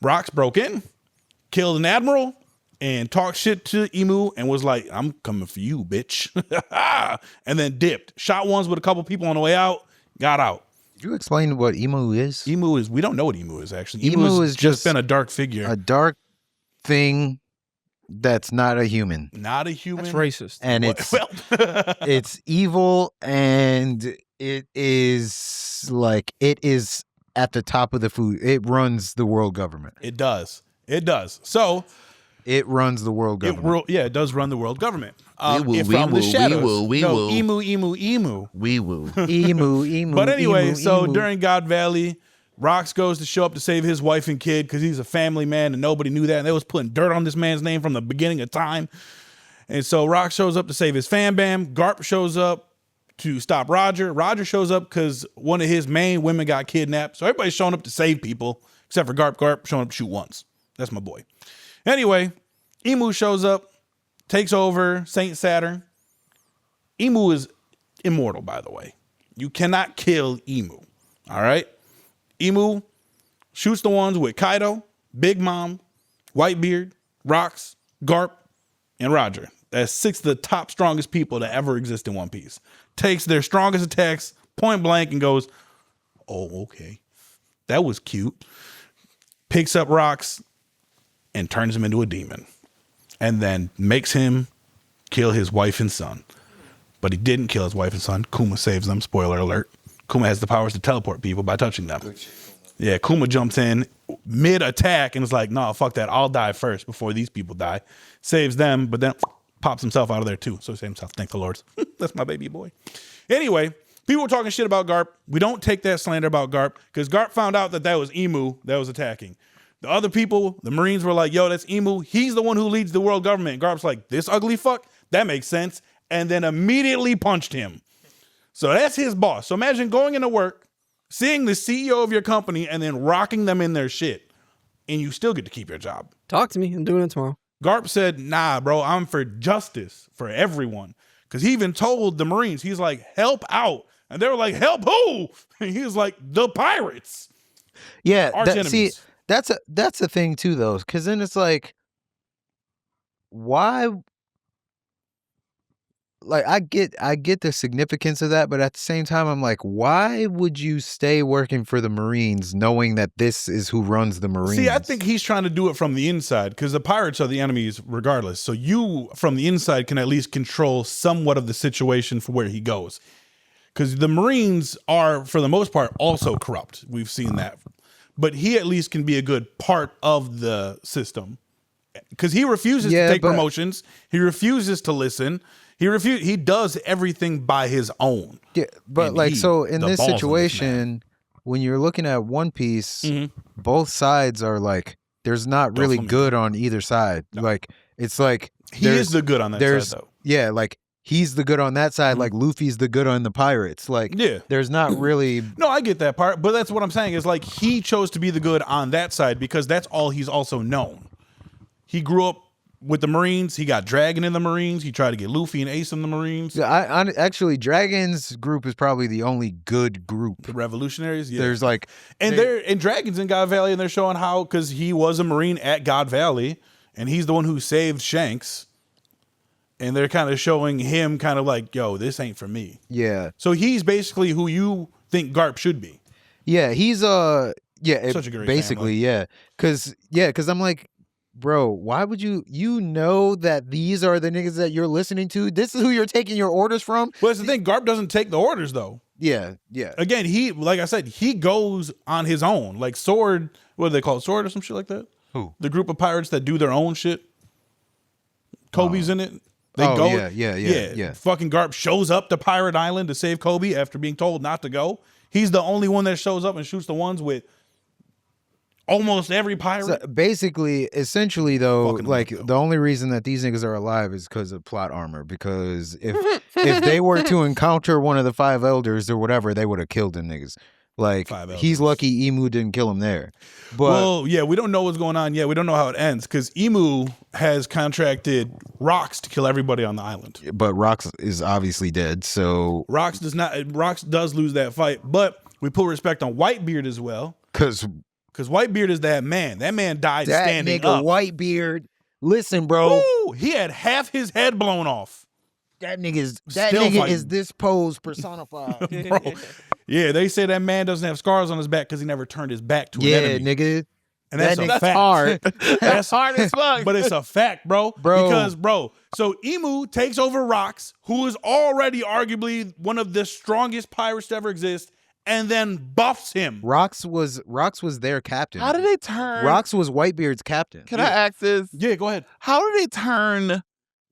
Speaker 6: Rocks broke in, killed an admiral, and talked shit to Emu and was like, I'm coming for you, bitch. And then dipped. Shot ones with a couple people on the way out, got out.
Speaker 4: Did you explain what Emu is?
Speaker 6: Emu is, we don't know what Emu is, actually.
Speaker 4: Emu
Speaker 6: has
Speaker 4: is just
Speaker 6: been a dark figure.
Speaker 4: A dark thing that's not a human.
Speaker 6: Not a human.
Speaker 5: That's racist.
Speaker 4: And it's it's evil, and it is at the top of the food. It runs the world government.
Speaker 6: It does. So
Speaker 4: it runs the world government.
Speaker 6: It does run the world government.
Speaker 2: We
Speaker 6: from the shadows.
Speaker 2: woo.
Speaker 6: Emu.
Speaker 2: Wee woo.
Speaker 4: Emu.
Speaker 6: But anyway, so
Speaker 4: emu.
Speaker 6: during God Valley, Rocks goes to show up to save his wife and kid because he's a family man and nobody knew that. And they was putting dirt on this man's name from the beginning of time. And so Rocks shows up to save his fam bam. Garp shows up to stop Roger. Roger shows up because one of his main women got kidnapped. So everybody's showing up to save people except for Garp. Garp showing up to shoot once. That's my boy. Anyway, Emu shows up, takes over Saint Saturn. Emu is immortal, by the way. You cannot kill Emu. All right? Emu shoots the ones with Kaido, Big Mom, Whitebeard, Rocks, Garp, and Roger. That's 6 of the top strongest people that ever exist in One Piece. Takes their strongest attacks point blank and goes, oh, okay. That was cute. Picks up Rocks and turns him into a demon. And then makes him kill his wife and son. But he didn't kill his wife and son. Kuma saves them. Spoiler alert. Kuma has the powers to teleport people by touching them. Yeah, Kuma jumps in mid-attack and is like, no, fuck that. I'll die first before these people die. Saves them, but then pops himself out of there too. So he saved himself. Thank the Lord. That's my baby boy. Anyway, people were talking shit about Garp. We don't take that slander about Garp because Garp found out that was Emu that was attacking. The other people, the Marines, were like, yo, that's Emu. He's the one who leads the world government. And Garp's like, this ugly fuck? That makes sense. And then immediately punched him. So that's his boss. So imagine going into work, seeing the CEO of your company, and then rocking them in their shit. And you still get to keep your job.
Speaker 7: Talk to me. I'm doing it tomorrow.
Speaker 6: Garp said, nah, bro, I'm for justice for everyone. Because he even told the Marines, he's like, help out. And they were like, help who? And he was like, the pirates.
Speaker 4: Yeah,
Speaker 6: Arch enemies.
Speaker 4: see, that's a thing too, though, because then it's like, why? Like, I get the significance of that, but at the same time, I'm like, why would you stay working for the Marines knowing that this is who runs the Marines?
Speaker 6: See, I think he's trying to do it from the inside because the pirates are the enemies regardless. So you, from the inside, can at least control somewhat of the situation for where he goes. Because the Marines are, for the most part, also corrupt. We've seen that. But he at least can be a good part of the system. Because he refuses to take promotions. He refuses to listen. He does everything by his own.
Speaker 4: Yeah, but
Speaker 6: And
Speaker 4: like,
Speaker 6: he,
Speaker 4: so in
Speaker 6: the
Speaker 4: this
Speaker 6: balls of this
Speaker 4: situation, when you're looking at One Piece, both sides are like, there's not really good on either side.
Speaker 6: No.
Speaker 4: Like, it's like
Speaker 6: He is the good on that side, though.
Speaker 4: Yeah, like he's the good on that side. Like Luffy's the good on the pirates. Like,
Speaker 6: Yeah.
Speaker 4: there's not really.
Speaker 6: No, I get that part, but that's what I'm saying is like he chose to be the good on that side because that's all he's also known. He grew up with the Marines. He got Dragon in the Marines. He tried to get Luffy and Ace in the Marines.
Speaker 4: I actually, Dragon's group is probably the only good group.
Speaker 6: The Revolutionaries, yeah.
Speaker 4: There's like,
Speaker 6: and Dragon's in God Valley, and they're showing how because he was a Marine at God Valley, and he's the one who saved Shanks. And they're kind of showing him kind of like, yo, this ain't for me.
Speaker 4: yeah,
Speaker 6: So he's basically who you think Garp should be.
Speaker 4: yeah, he's
Speaker 6: Such a great
Speaker 4: basically,
Speaker 6: family.
Speaker 4: because I'm like, bro, why would you know that these are the niggas that you're listening to? This is who you're taking your orders from?
Speaker 6: Well, that's the thing. Garp doesn't take the orders, though.
Speaker 4: Yeah.
Speaker 6: Again, he, like I said, he goes on his own. Like Sword, what do they call it? Sword or some shit like that?
Speaker 4: Who?
Speaker 6: The group of pirates that do their own shit. Kobe's in it. They
Speaker 4: Oh,
Speaker 6: go.
Speaker 4: yeah.
Speaker 6: Fucking Garp shows up to Pirate Island to save Kobe after being told not to go. He's the only one that shows up and shoots the ones with almost every pirate.
Speaker 4: So basically, essentially, though,
Speaker 6: Fucking
Speaker 4: like
Speaker 6: them up,
Speaker 4: the only reason that these niggas are alive is because of plot armor. Because if they were to encounter one of the five elders or whatever, they would have killed them niggas. Like,
Speaker 6: Five
Speaker 4: he's
Speaker 6: elders.
Speaker 4: lucky Emu didn't kill him there. But
Speaker 6: Well, yeah, we don't know what's going on yet. We don't know how it ends because Emu has contracted Rocks to kill everybody on the island.
Speaker 4: Rox is obviously dead. So
Speaker 6: Rocks does lose that fight, but we put respect on Whitebeard as well
Speaker 4: because
Speaker 6: because Whitebeard is that man. That man died
Speaker 4: that
Speaker 6: standing
Speaker 4: nigga
Speaker 6: up.
Speaker 4: Whitebeard, listen, bro,
Speaker 6: Woo! He had half his head blown off.
Speaker 4: that nigga
Speaker 6: Still
Speaker 4: is
Speaker 6: fighting.
Speaker 4: this pose personified.
Speaker 6: Bro. Yeah, they say that man doesn't have scars on his back because he never turned his back to an
Speaker 4: Yeah,
Speaker 6: enemy.
Speaker 4: nigga.
Speaker 6: And that's
Speaker 4: that
Speaker 6: a
Speaker 4: nigga-
Speaker 6: fact.
Speaker 7: Hard.
Speaker 6: That's
Speaker 2: hard as fuck.
Speaker 6: But it's a fact, bro.
Speaker 4: Bro.
Speaker 6: Because, so Emu takes over Rocks, who is already arguably one of the strongest pirates to ever exist, and then buffs him.
Speaker 4: Rox was their captain.
Speaker 2: How did they turn?
Speaker 4: Rox was Whitebeard's captain.
Speaker 2: Can I ask this?
Speaker 6: Yeah, go ahead.
Speaker 2: How did they turn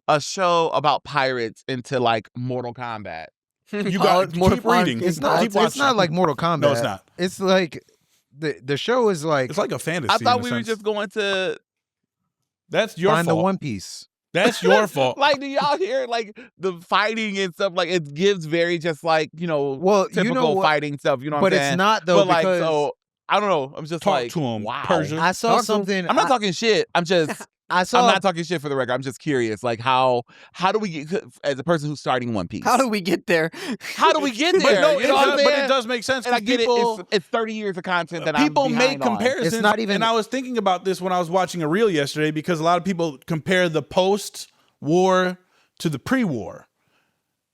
Speaker 2: a show about pirates into like Mortal Kombat?
Speaker 6: You got to keep reading.
Speaker 4: It's not.
Speaker 6: Keep
Speaker 4: It's
Speaker 6: watching.
Speaker 4: not like Mortal Kombat.
Speaker 6: No, it's not.
Speaker 4: It's like the show is like
Speaker 6: It's like a fantasy.
Speaker 2: I thought
Speaker 6: in a
Speaker 2: we were
Speaker 6: sense.
Speaker 2: just going to
Speaker 6: That's your
Speaker 4: find
Speaker 6: fault.
Speaker 4: the One Piece.
Speaker 6: That's your fault.
Speaker 2: like. Do y'all hear like the fighting and stuff? Like it gives very just like
Speaker 4: Well,
Speaker 2: typical
Speaker 4: you know what?
Speaker 2: fighting stuff. You know, what
Speaker 4: But
Speaker 2: I'm
Speaker 4: it's
Speaker 2: saying?
Speaker 4: not though
Speaker 2: But like
Speaker 4: because
Speaker 2: so, I don't know. I'm just
Speaker 6: Talk
Speaker 2: like
Speaker 6: to him,
Speaker 2: wow.
Speaker 6: Persia.
Speaker 4: I saw something.
Speaker 2: I'm not talking shit. I'm just.
Speaker 4: I saw.
Speaker 2: I'm not talking shit for the record. I'm just curious. Like how do we get as a person who's starting One Piece?
Speaker 7: How do we get there?
Speaker 2: How do we get
Speaker 6: But
Speaker 2: there?
Speaker 6: no,
Speaker 2: You know what I'm
Speaker 6: but
Speaker 2: saying?
Speaker 6: it does make sense.
Speaker 2: And I
Speaker 6: 'cause
Speaker 2: get
Speaker 6: people,
Speaker 2: it. It's 30 years of content that
Speaker 6: people
Speaker 2: I'm
Speaker 6: make
Speaker 2: behind on.
Speaker 6: comparisons.
Speaker 4: It's not even-
Speaker 6: And I was thinking about this when I was watching a reel yesterday because a lot of people compare the post-war to the pre-war,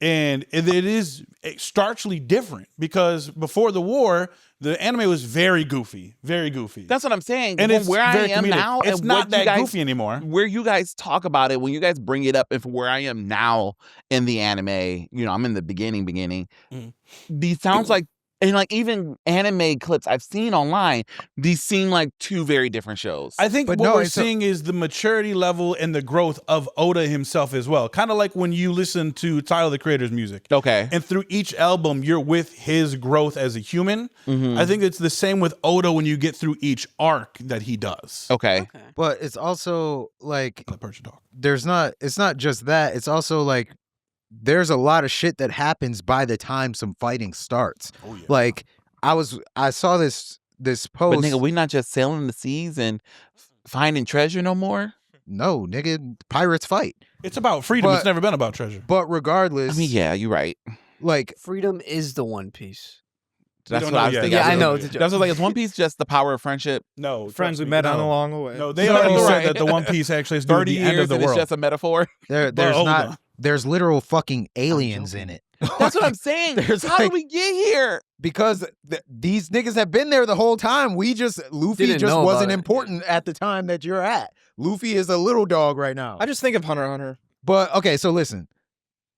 Speaker 6: and it is starkly different because before the war, the anime was very goofy, very goofy.
Speaker 2: That's what I'm saying.
Speaker 6: and
Speaker 2: From
Speaker 6: it's
Speaker 2: where I
Speaker 6: very
Speaker 2: am
Speaker 6: comedic.
Speaker 2: now,
Speaker 6: It's
Speaker 2: and
Speaker 6: not
Speaker 2: what you
Speaker 6: that
Speaker 2: guys,
Speaker 6: goofy anymore.
Speaker 2: Where you guys talk about it, when you guys bring it up, and from where I am now in the anime, I'm in the beginning.
Speaker 6: Mhm.
Speaker 2: These sounds like And like even anime clips I've seen online, these seem like two very different shows.
Speaker 6: I think
Speaker 4: But
Speaker 6: what
Speaker 4: no,
Speaker 6: we're
Speaker 4: it's
Speaker 6: seeing is the maturity level and the growth of Oda himself as well. Kind of like when you listen to Tyler the Creator's music.
Speaker 2: Okay.
Speaker 6: And through each album, you're with his growth as a human. I think it's the same with Oda when you get through each arc that he does.
Speaker 2: Okay.
Speaker 4: But it's also like
Speaker 6: The Persian dog.
Speaker 4: it's not just that. It's also like there's a lot of shit that happens by the time some fighting starts.
Speaker 6: Oh, yeah.
Speaker 4: Like I saw this
Speaker 2: But
Speaker 4: post.
Speaker 2: nigga, we not just sailing the seas and finding treasure no more.
Speaker 4: No, nigga, pirates fight.
Speaker 6: It's about freedom.
Speaker 4: But-
Speaker 6: it's never been about treasure.
Speaker 4: But regardless,
Speaker 2: I mean, yeah, you're right.
Speaker 4: like
Speaker 7: Freedom is the One Piece.
Speaker 2: That's
Speaker 6: don't
Speaker 2: what
Speaker 6: know
Speaker 2: I was
Speaker 6: yet.
Speaker 2: thinking.
Speaker 7: Yeah, I know.
Speaker 6: That's
Speaker 7: It's a
Speaker 2: That's what, like, is One Piece just the power of friendship?
Speaker 6: No.
Speaker 5: Friends
Speaker 6: trust
Speaker 5: we
Speaker 6: me,
Speaker 5: met on
Speaker 6: no.
Speaker 5: along the way.
Speaker 6: No, they
Speaker 2: So-
Speaker 6: already said
Speaker 2: Right.
Speaker 6: that the One Piece actually is doing
Speaker 2: 30
Speaker 6: the end
Speaker 2: years
Speaker 6: of the
Speaker 2: and it's
Speaker 6: world.
Speaker 2: just a metaphor.
Speaker 4: there's
Speaker 6: hold
Speaker 4: not
Speaker 6: on.
Speaker 4: there's literal fucking aliens in it.
Speaker 2: That's what I'm saying.
Speaker 4: There's
Speaker 2: How
Speaker 4: like-
Speaker 2: did we get here?
Speaker 4: Because these niggas have been there the whole time. Luffy
Speaker 7: Didn't
Speaker 4: just
Speaker 7: know about
Speaker 4: wasn't
Speaker 7: it.
Speaker 4: important at the time that you're at. Luffy is a little dog right now.
Speaker 5: I just think of Hunter x Hunter.
Speaker 4: But okay, so listen.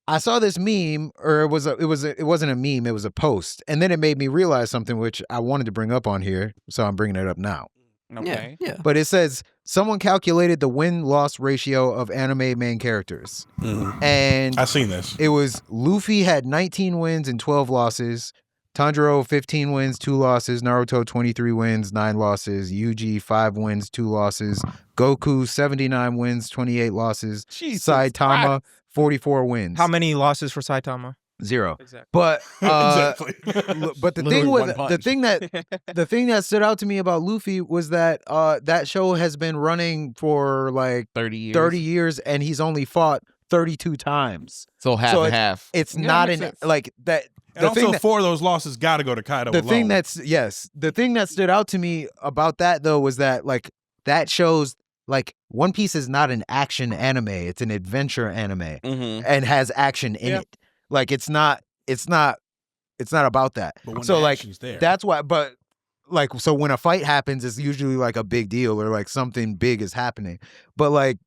Speaker 4: I saw this meme, or it wasn't a meme, it was a post. And then it made me realize something which I wanted to bring up on here, so I'm bringing it up now.
Speaker 2: Okay.
Speaker 7: Yeah.
Speaker 4: But it says someone calculated the win-loss ratio of anime main characters. And
Speaker 6: I've seen this.
Speaker 4: it was Luffy had 19 wins and 12 losses. Tanjiro 15 wins, 2 losses. Naruto 23 wins, 9 losses. Yuji 5 wins, 2 losses. Goku 79 wins, 28 losses.
Speaker 2: Jesus
Speaker 4: Saitama 44 wins.
Speaker 5: How many losses for Saitama?
Speaker 4: 0.
Speaker 5: Exactly.
Speaker 4: But
Speaker 6: Exactly.
Speaker 4: but the
Speaker 2: Literally
Speaker 4: thing
Speaker 2: one
Speaker 4: with
Speaker 2: punch.
Speaker 4: the thing that stood out to me about Luffy was that that show has been running for like
Speaker 2: 30 years.
Speaker 4: 30 years and he's only fought 32 times.
Speaker 2: So half
Speaker 4: So
Speaker 2: and half.
Speaker 4: It's
Speaker 2: Yeah,
Speaker 4: not
Speaker 2: makes
Speaker 4: an
Speaker 2: sense.
Speaker 4: like that.
Speaker 6: And
Speaker 4: The
Speaker 6: also,
Speaker 4: thing that,
Speaker 6: 4 of those losses got to go to Kaido
Speaker 4: the
Speaker 6: alone.
Speaker 4: thing the thing that stood out to me about that though was that like that shows like One Piece is not an action anime; it's an adventure anime
Speaker 2: Mm-hmm.
Speaker 4: and has action in
Speaker 5: Yeah.
Speaker 4: it. Like it's not about that.
Speaker 6: But when
Speaker 4: So
Speaker 6: the
Speaker 4: like
Speaker 6: action's there.
Speaker 4: that's why. But like so when a fight happens, it's usually like a big deal or like something big is happening. But like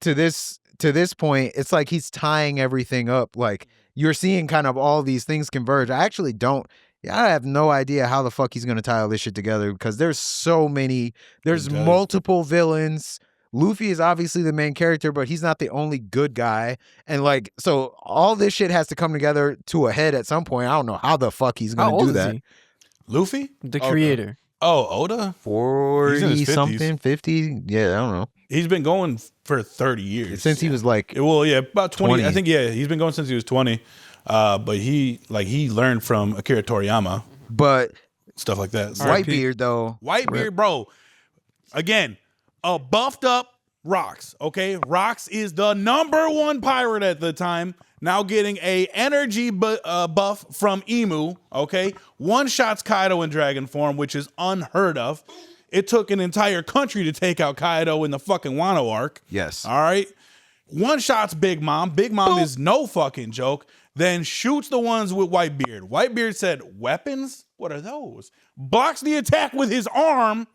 Speaker 4: to this point, it's like he's tying everything up. Like you're seeing kind of all these things converge. I actually don't. I have no idea how the fuck he's gonna tie all this shit together because there's so many. There's
Speaker 6: does.
Speaker 4: multiple villains. Luffy is obviously the main character, but he's not the only good guy. And like, so all this shit has to come together to a head at some point. I don't know how the fuck he's
Speaker 7: How
Speaker 4: gonna
Speaker 7: old
Speaker 4: do
Speaker 7: is
Speaker 4: that.
Speaker 7: he?
Speaker 6: Luffy?
Speaker 7: The
Speaker 6: Okay.
Speaker 7: creator.
Speaker 6: Oh, Oda?
Speaker 4: 40
Speaker 6: 50s.
Speaker 4: something, 50. Yeah, I don't know.
Speaker 6: He's been going for 30 years.
Speaker 4: Since he was like,
Speaker 6: Well, yeah, about 20.
Speaker 4: 20.
Speaker 6: I think, yeah, he's been going since he was 20. But he learned from Akira Toriyama,
Speaker 4: but
Speaker 6: stuff like that. So-
Speaker 4: Whitebeard though.
Speaker 6: Whitebeard, bro. Again, a buffed up Rocks. Okay, Rocks is the #1 pirate at the time. Now getting a energy buff from Emu. Okay, one shots Kaido in dragon form, which is unheard of. It took an entire country to take out Kaido in the fucking Wano arc.
Speaker 4: Yes.
Speaker 6: All right. One shots Big Mom. Big Mom is no fucking joke. Then shoots the ones with Whitebeard. Whitebeard said, "Weapons? What are those?" Blocks the attack with his arm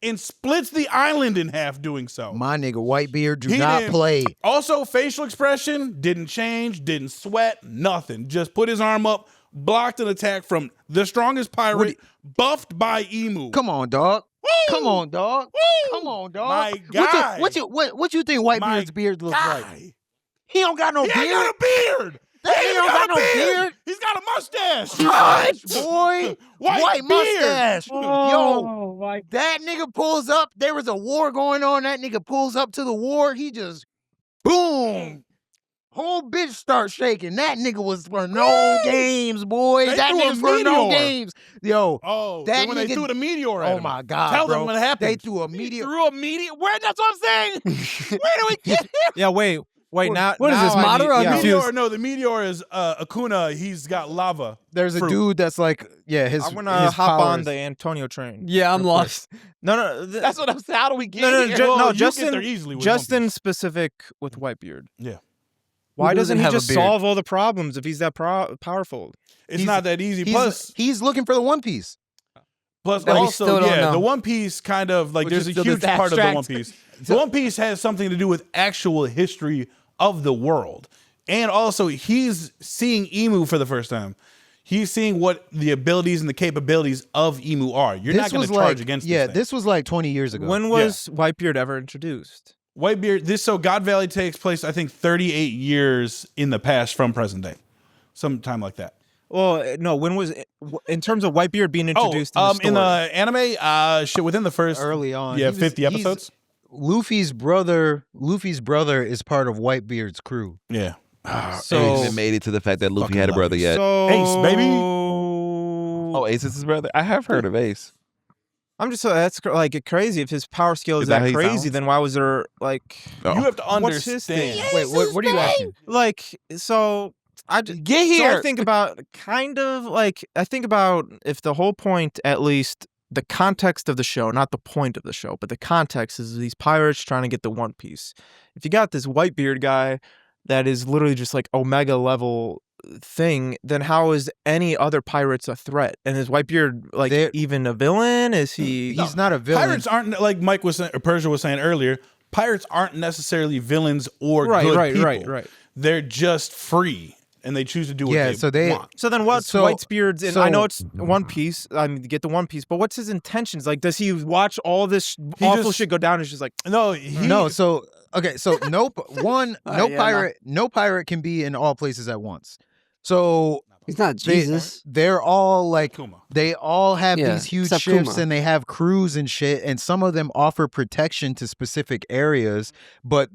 Speaker 6: and splits the island in half doing so.
Speaker 4: My nigga Whitebeard do
Speaker 6: He
Speaker 4: not
Speaker 6: didn't-
Speaker 4: play.
Speaker 6: Also, facial expression didn't change, didn't sweat, nothing. Just put his arm up, blocked an attack from the strongest pirate, buffed by Emu.
Speaker 4: Come on, dog.
Speaker 6: Woo!
Speaker 4: Come on, dog.
Speaker 6: Woo!
Speaker 4: Come on, dog.
Speaker 6: My guy.
Speaker 4: What you think Whitebeard's
Speaker 6: My
Speaker 4: beard looks like?
Speaker 6: Guy.
Speaker 4: He don't got no
Speaker 6: He ain't
Speaker 4: beard.
Speaker 6: got a beard.
Speaker 4: That
Speaker 6: He
Speaker 4: nigga
Speaker 6: ain't
Speaker 4: don't got
Speaker 6: got a
Speaker 4: no beard.
Speaker 6: He's got a mustache.
Speaker 4: Gosh, boy. White
Speaker 6: beard.
Speaker 4: mustache. Yo,
Speaker 7: Oh, my
Speaker 4: that nigga pulls up. There was a war going on. That nigga pulls up to the war. He just, boom. Whole bitch starts shaking. That nigga was for no games, boy.
Speaker 6: They
Speaker 4: that
Speaker 6: threw a
Speaker 4: nigga's for no
Speaker 6: meteor.
Speaker 4: games. Yo,
Speaker 6: Oh,
Speaker 4: that
Speaker 6: then when they
Speaker 4: nigga-
Speaker 6: threw the meteor at
Speaker 4: oh
Speaker 6: him.
Speaker 4: my God,
Speaker 6: Tell
Speaker 4: bro.
Speaker 6: them what happened.
Speaker 4: They threw a meteor.
Speaker 2: Through a meteor. Where? That's what I'm saying. Where do we get here?
Speaker 5: Yeah, wait. Now
Speaker 7: what is
Speaker 5: now
Speaker 7: this,
Speaker 5: I need-
Speaker 7: Madara? I'm
Speaker 5: yeah.
Speaker 7: confused.
Speaker 6: Meteor, no, the meteor is Akuna. He's got lava.
Speaker 4: There's a
Speaker 6: Fruit.
Speaker 4: dude that's like, yeah, his.
Speaker 5: I'm gonna
Speaker 4: his
Speaker 5: hop on
Speaker 4: powers-
Speaker 5: the Antonio train.
Speaker 7: Yeah, I'm
Speaker 5: real quick.
Speaker 7: lost.
Speaker 5: No,
Speaker 2: That's what I'm saying. How do we get
Speaker 5: no,
Speaker 2: here?
Speaker 6: Well,
Speaker 5: no.
Speaker 6: you get
Speaker 5: Justin,
Speaker 6: there easily with One
Speaker 5: Justin
Speaker 6: Piece.
Speaker 5: specific with Whitebeard.
Speaker 6: Yeah.
Speaker 5: Why
Speaker 7: Who
Speaker 5: doesn't
Speaker 7: doesn't
Speaker 5: he
Speaker 7: have a
Speaker 5: just
Speaker 7: beard?
Speaker 5: solve all the problems if he's that powerful?
Speaker 6: It's
Speaker 4: He's-
Speaker 6: not that easy.
Speaker 4: He's looking for the One Piece.
Speaker 6: Plus,
Speaker 7: But we
Speaker 6: also,
Speaker 7: still don't
Speaker 6: yeah,
Speaker 7: know.
Speaker 6: the One Piece kind of like
Speaker 2: Which
Speaker 6: there's
Speaker 2: is
Speaker 6: a
Speaker 2: still
Speaker 6: huge
Speaker 2: this
Speaker 6: part of the One
Speaker 2: abstract.
Speaker 6: Piece. The One Piece has something to do with actual history of the world, and also he's seeing Emu for the first time. He's seeing what the abilities and the capabilities of Emu are. You're not going to charge against this thing.
Speaker 4: This was like 20 years ago.
Speaker 5: When was Whitebeard ever introduced?
Speaker 6: Whitebeard, so God Valley takes place, I think, 38 years in the past from present day. Sometime like that.
Speaker 5: Well, no, when was it, in terms of Whitebeard being introduced in the
Speaker 6: anime, within the first
Speaker 4: early on.
Speaker 6: 50 episodes.
Speaker 4: Luffy's brother is part of Whitebeard's crew.
Speaker 6: Yeah.
Speaker 2: So they haven't made it to the fact that Luffy had a brother yet.
Speaker 5: So,
Speaker 6: Ace, baby.
Speaker 2: Oh, Ace is his brother? I have heard of Ace.
Speaker 5: I'm just that's like crazy. If his power skill is
Speaker 2: Is that how
Speaker 5: that
Speaker 2: he
Speaker 5: crazy,
Speaker 2: sounds?
Speaker 5: then why was there like
Speaker 6: You have to
Speaker 5: what's his
Speaker 6: understand.
Speaker 5: thing?
Speaker 4: Wait, what are you asking?
Speaker 5: Like so I just
Speaker 2: Get
Speaker 5: So
Speaker 2: here.
Speaker 5: I think about if the whole point, at least the context of the show, not the point of the show, but the context is these pirates trying to get the One Piece. If you got this Whitebeard guy that is literally just like Omega level thing, then how is any other pirates a threat? And is Whitebeard like even a villain? Is he?
Speaker 4: He's not a villain.
Speaker 6: Pirates aren't, like Mike was saying, or Persia was saying earlier, pirates aren't necessarily villains or good people.
Speaker 5: Right.
Speaker 6: They're just free, and they choose to do what they want.
Speaker 5: So then what's
Speaker 4: So-
Speaker 5: Whitebeard's, and I know it's One Piece, I mean, get the One Piece, but what's his intentions? Like, does he watch all this awful shit go down and just like,
Speaker 6: No,
Speaker 4: So no
Speaker 7: Yeah,
Speaker 4: no pirate can be in all places at once. So
Speaker 7: He's not Jesus.
Speaker 4: they're all like
Speaker 6: Kuma.
Speaker 4: they all have
Speaker 7: Yeah,
Speaker 4: these huge
Speaker 7: except
Speaker 4: ships
Speaker 7: Kuma.
Speaker 4: and they have crews and shit, and some of them offer protection to specific areas, but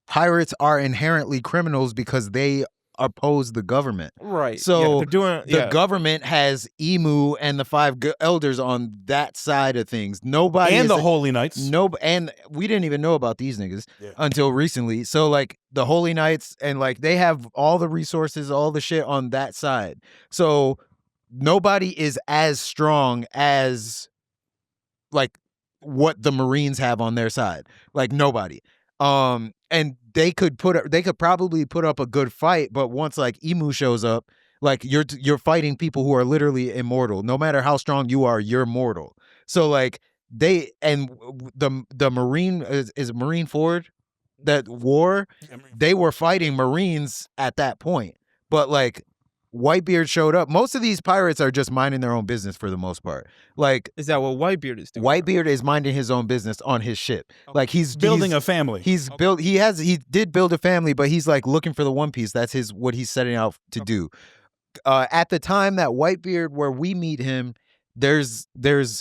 Speaker 4: pirates are inherently criminals because they oppose the government.
Speaker 5: right.
Speaker 4: So
Speaker 5: they're doing,
Speaker 4: The government has Emu and the five elders on that side of things. Nobody
Speaker 6: And
Speaker 4: is
Speaker 6: the Holy Knights.
Speaker 4: and we didn't even know about these niggas
Speaker 6: Yeah.
Speaker 4: until recently. So like the Holy Knights and like they have all the resources, all the shit on that side. So nobody is as strong as like what the Marines have on their side. Like nobody. And they could probably put up a good fight, but once like Emu shows up, like you're fighting people who are literally immortal. No matter how strong you are, you're mortal. So like the Marine is Marine Ford that war, they were fighting Marines at that point. But like Whitebeard showed up. Most of these pirates are just minding their own business for the most part. Like,
Speaker 5: is that what Whitebeard is doing?
Speaker 4: Whitebeard is minding his own business on his ship. Like he's
Speaker 6: Building a family.
Speaker 4: He did build a family, but he's like looking for the One Piece. That's what he's setting out to do. At the time that Whitebeard, where we meet him, there's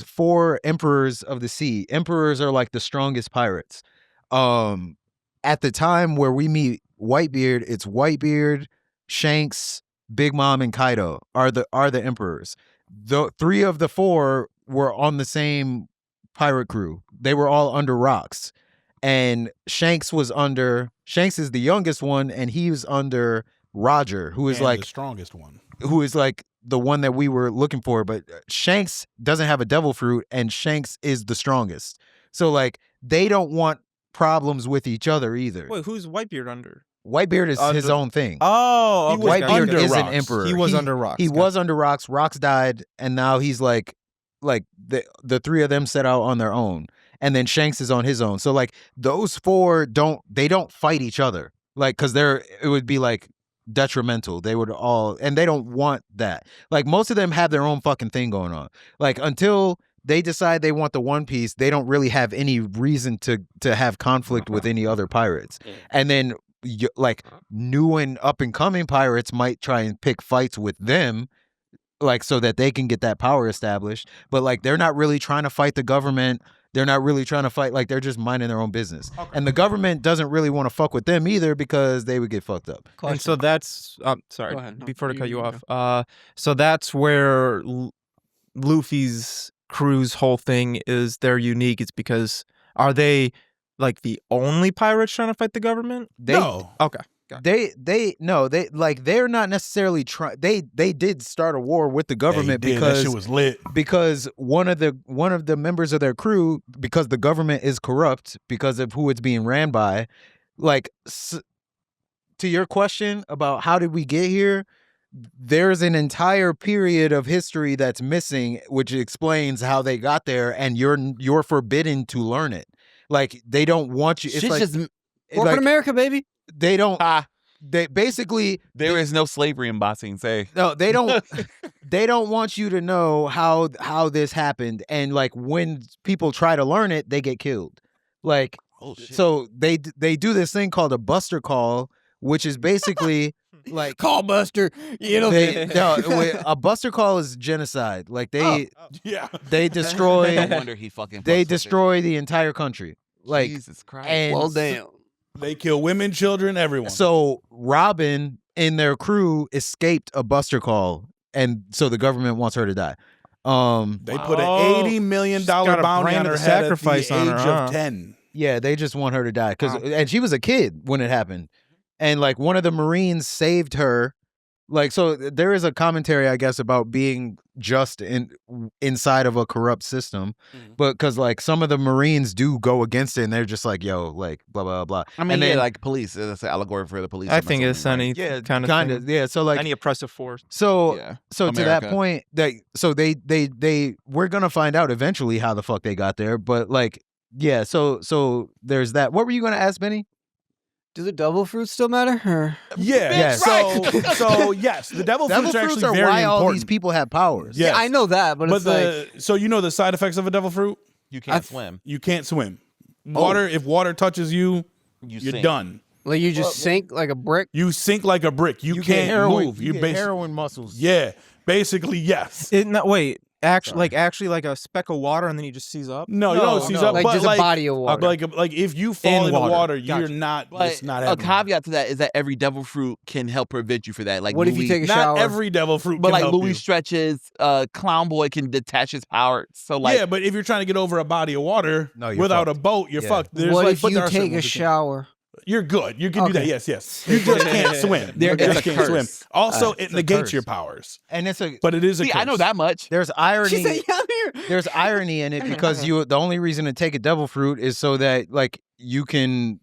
Speaker 4: 4 emperors of the sea. Emperors are like the strongest pirates. At the time where we meet Whitebeard, it's Whitebeard, Shanks, Big Mom, and Kaido are the emperors. The 3 of the 4 were on the same pirate crew. They were all under rocks. And Shanks is the youngest one, and he was under Roger, who is
Speaker 6: And
Speaker 4: like
Speaker 6: the strongest one.
Speaker 4: who is like the one that we were looking for. But Shanks doesn't have a devil fruit, and Shanks is the strongest. So like they don't want problems with each other either.
Speaker 5: Wait, who's Whitebeard under?
Speaker 4: Whitebeard is his own thing.
Speaker 5: Oh, okay.
Speaker 4: Whitebeard
Speaker 6: under
Speaker 4: is an
Speaker 6: rocks.
Speaker 4: emperor.
Speaker 5: He was under rocks.
Speaker 4: He
Speaker 5: Got
Speaker 4: was under rocks. Rocks died, and now he's like the 3 of them set out on their own, and then Shanks is on his own. So like those 4 don't fight each other, like because it would be like detrimental. They would all, and they don't want that. Like most of them have their own fucking thing going on. Like until they decide they want the One Piece, they don't really have any reason to have conflict with any other pirates. And then like new and up and coming pirates might try and pick fights with them, like so that they can get that power established. But like they're not really trying to fight the government. They're not really trying to fight. Like they're just minding their own business. Okay. And the government doesn't really want to fuck with them either because they would get fucked up.
Speaker 5: And so that's sorry,
Speaker 7: Go ahead. No,
Speaker 5: before to cut you
Speaker 7: you
Speaker 5: off. So that's where Luffy's crew's whole thing is. They're unique. It's because are they like the only pirates trying to fight the government?
Speaker 6: No.
Speaker 5: Okay.
Speaker 4: They're not necessarily trying. They did start a war with the government because
Speaker 6: that shit was lit.
Speaker 4: Because one of the members of their crew, because the government is corrupt because of who it's being ran by. Like to your question about how did we get here, there's an entire period of history that's missing, which explains how they got there, and you're forbidden to learn it. Like they don't want you. It's
Speaker 7: Shit's
Speaker 4: like
Speaker 7: just corporate America, baby.
Speaker 4: they don't. they basically
Speaker 2: There is no slavery in Ba Sing Se.
Speaker 4: no, they don't. They don't want you to know how this happened, and like when people try to learn it, they get killed. Like,
Speaker 2: Oh shit.
Speaker 4: so they do this thing called a buster call, which is basically like
Speaker 7: Call Buster. You know.
Speaker 4: a buster call is genocide. Like
Speaker 6: Yeah.
Speaker 4: they destroy
Speaker 2: no wonder he fucking.
Speaker 4: they
Speaker 2: fucks with it.
Speaker 4: destroy the entire country. Like,
Speaker 2: Jesus Christ.
Speaker 4: and
Speaker 7: Well, damn.
Speaker 6: They kill women, children, everyone.
Speaker 4: so Robin and their crew escaped a buster call, and so the government wants her to die.
Speaker 6: They put an
Speaker 5: Oh,
Speaker 6: $80 million
Speaker 5: she's got a
Speaker 6: bounty
Speaker 5: brand
Speaker 6: on her
Speaker 5: of
Speaker 6: head
Speaker 5: sacrifice
Speaker 6: at
Speaker 5: on
Speaker 6: the
Speaker 5: her,
Speaker 6: age
Speaker 5: huh?
Speaker 6: of 10.
Speaker 4: Yeah, they just want her to die and she was a kid when it happened, and like one of the Marines saved her. Like, so there is a commentary, I guess, about being just inside of a corrupt system, but because like some of the Marines do go against it, and they're just like, "Yo, like blah blah blah."
Speaker 2: I mean,
Speaker 4: and
Speaker 2: yeah,
Speaker 4: then,
Speaker 2: like police. It's an allegory for the police.
Speaker 5: I
Speaker 2: or
Speaker 5: think it's
Speaker 2: something,
Speaker 5: any
Speaker 2: right?
Speaker 5: kind of
Speaker 4: kind
Speaker 5: thing.
Speaker 4: of, yeah. So like,
Speaker 5: Any oppressive force.
Speaker 4: so
Speaker 2: Yeah.
Speaker 4: so to
Speaker 2: America.
Speaker 4: that point, they we're gonna find out eventually how the fuck they got there, but like, yeah. So there's that. What were you gonna ask, Benny?
Speaker 7: Do the devil fruits still matter? Or?
Speaker 6: Yeah.
Speaker 4: Yes.
Speaker 6: So yes, the devil fruits are actually
Speaker 4: are
Speaker 6: very
Speaker 4: why all
Speaker 6: important.
Speaker 4: these people have powers.
Speaker 6: Yes.
Speaker 7: Yeah, I know that, but it's like
Speaker 6: so you know the side effects of a devil fruit?
Speaker 2: You can't swim.
Speaker 6: You can't swim. Water, if water touches you, you're
Speaker 2: sink.
Speaker 6: done.
Speaker 7: you just sink like a brick.
Speaker 6: You sink like a brick. You
Speaker 4: get
Speaker 6: can't
Speaker 4: heroin,
Speaker 6: move.
Speaker 4: You
Speaker 6: You're
Speaker 4: get heroin muscles.
Speaker 6: Yeah. Basically, yes.
Speaker 5: Actually like a speck of water and then he just sees up.
Speaker 6: No, you don't seize up.
Speaker 7: Like
Speaker 6: but
Speaker 7: just a body of water.
Speaker 6: Like if you fall
Speaker 5: In
Speaker 6: in the
Speaker 5: water.
Speaker 6: water,
Speaker 5: Gotcha.
Speaker 6: you're not.
Speaker 2: But
Speaker 6: It's not
Speaker 2: a
Speaker 6: happening.
Speaker 2: caveat to that is that every devil fruit can help prevent you for that. Like
Speaker 7: What if you
Speaker 2: Louis-
Speaker 7: take a
Speaker 6: Not
Speaker 7: shower?
Speaker 6: every devil fruit
Speaker 2: But
Speaker 6: can
Speaker 2: like
Speaker 6: help
Speaker 2: Louis
Speaker 6: you.
Speaker 2: stretches, Clown Boy can detach his power. So like,
Speaker 6: Yeah, but if you're trying to get over a body of water
Speaker 4: No, you're
Speaker 6: without
Speaker 4: fucked.
Speaker 6: a boat, you're
Speaker 4: Yeah.
Speaker 6: fucked. There's
Speaker 7: What
Speaker 6: like,
Speaker 7: if
Speaker 6: but
Speaker 7: you
Speaker 6: there are certain
Speaker 7: take a
Speaker 6: ones you can't.
Speaker 7: shower?
Speaker 6: You're good. You can do that.
Speaker 7: Okay.
Speaker 6: Yes. You just can't swim.
Speaker 2: There-
Speaker 6: You just
Speaker 2: it's a
Speaker 6: can't
Speaker 2: curse.
Speaker 6: swim. Also,
Speaker 4: It's
Speaker 6: it
Speaker 4: a
Speaker 6: negates
Speaker 4: curse.
Speaker 6: your powers.
Speaker 4: And it's a
Speaker 6: But it is a
Speaker 2: see,
Speaker 6: curse.
Speaker 2: I know that much.
Speaker 4: there's irony.
Speaker 7: She said, "Yeah, I'm here."
Speaker 4: There's irony in it because the only reason to take a devil fruit is so that like you can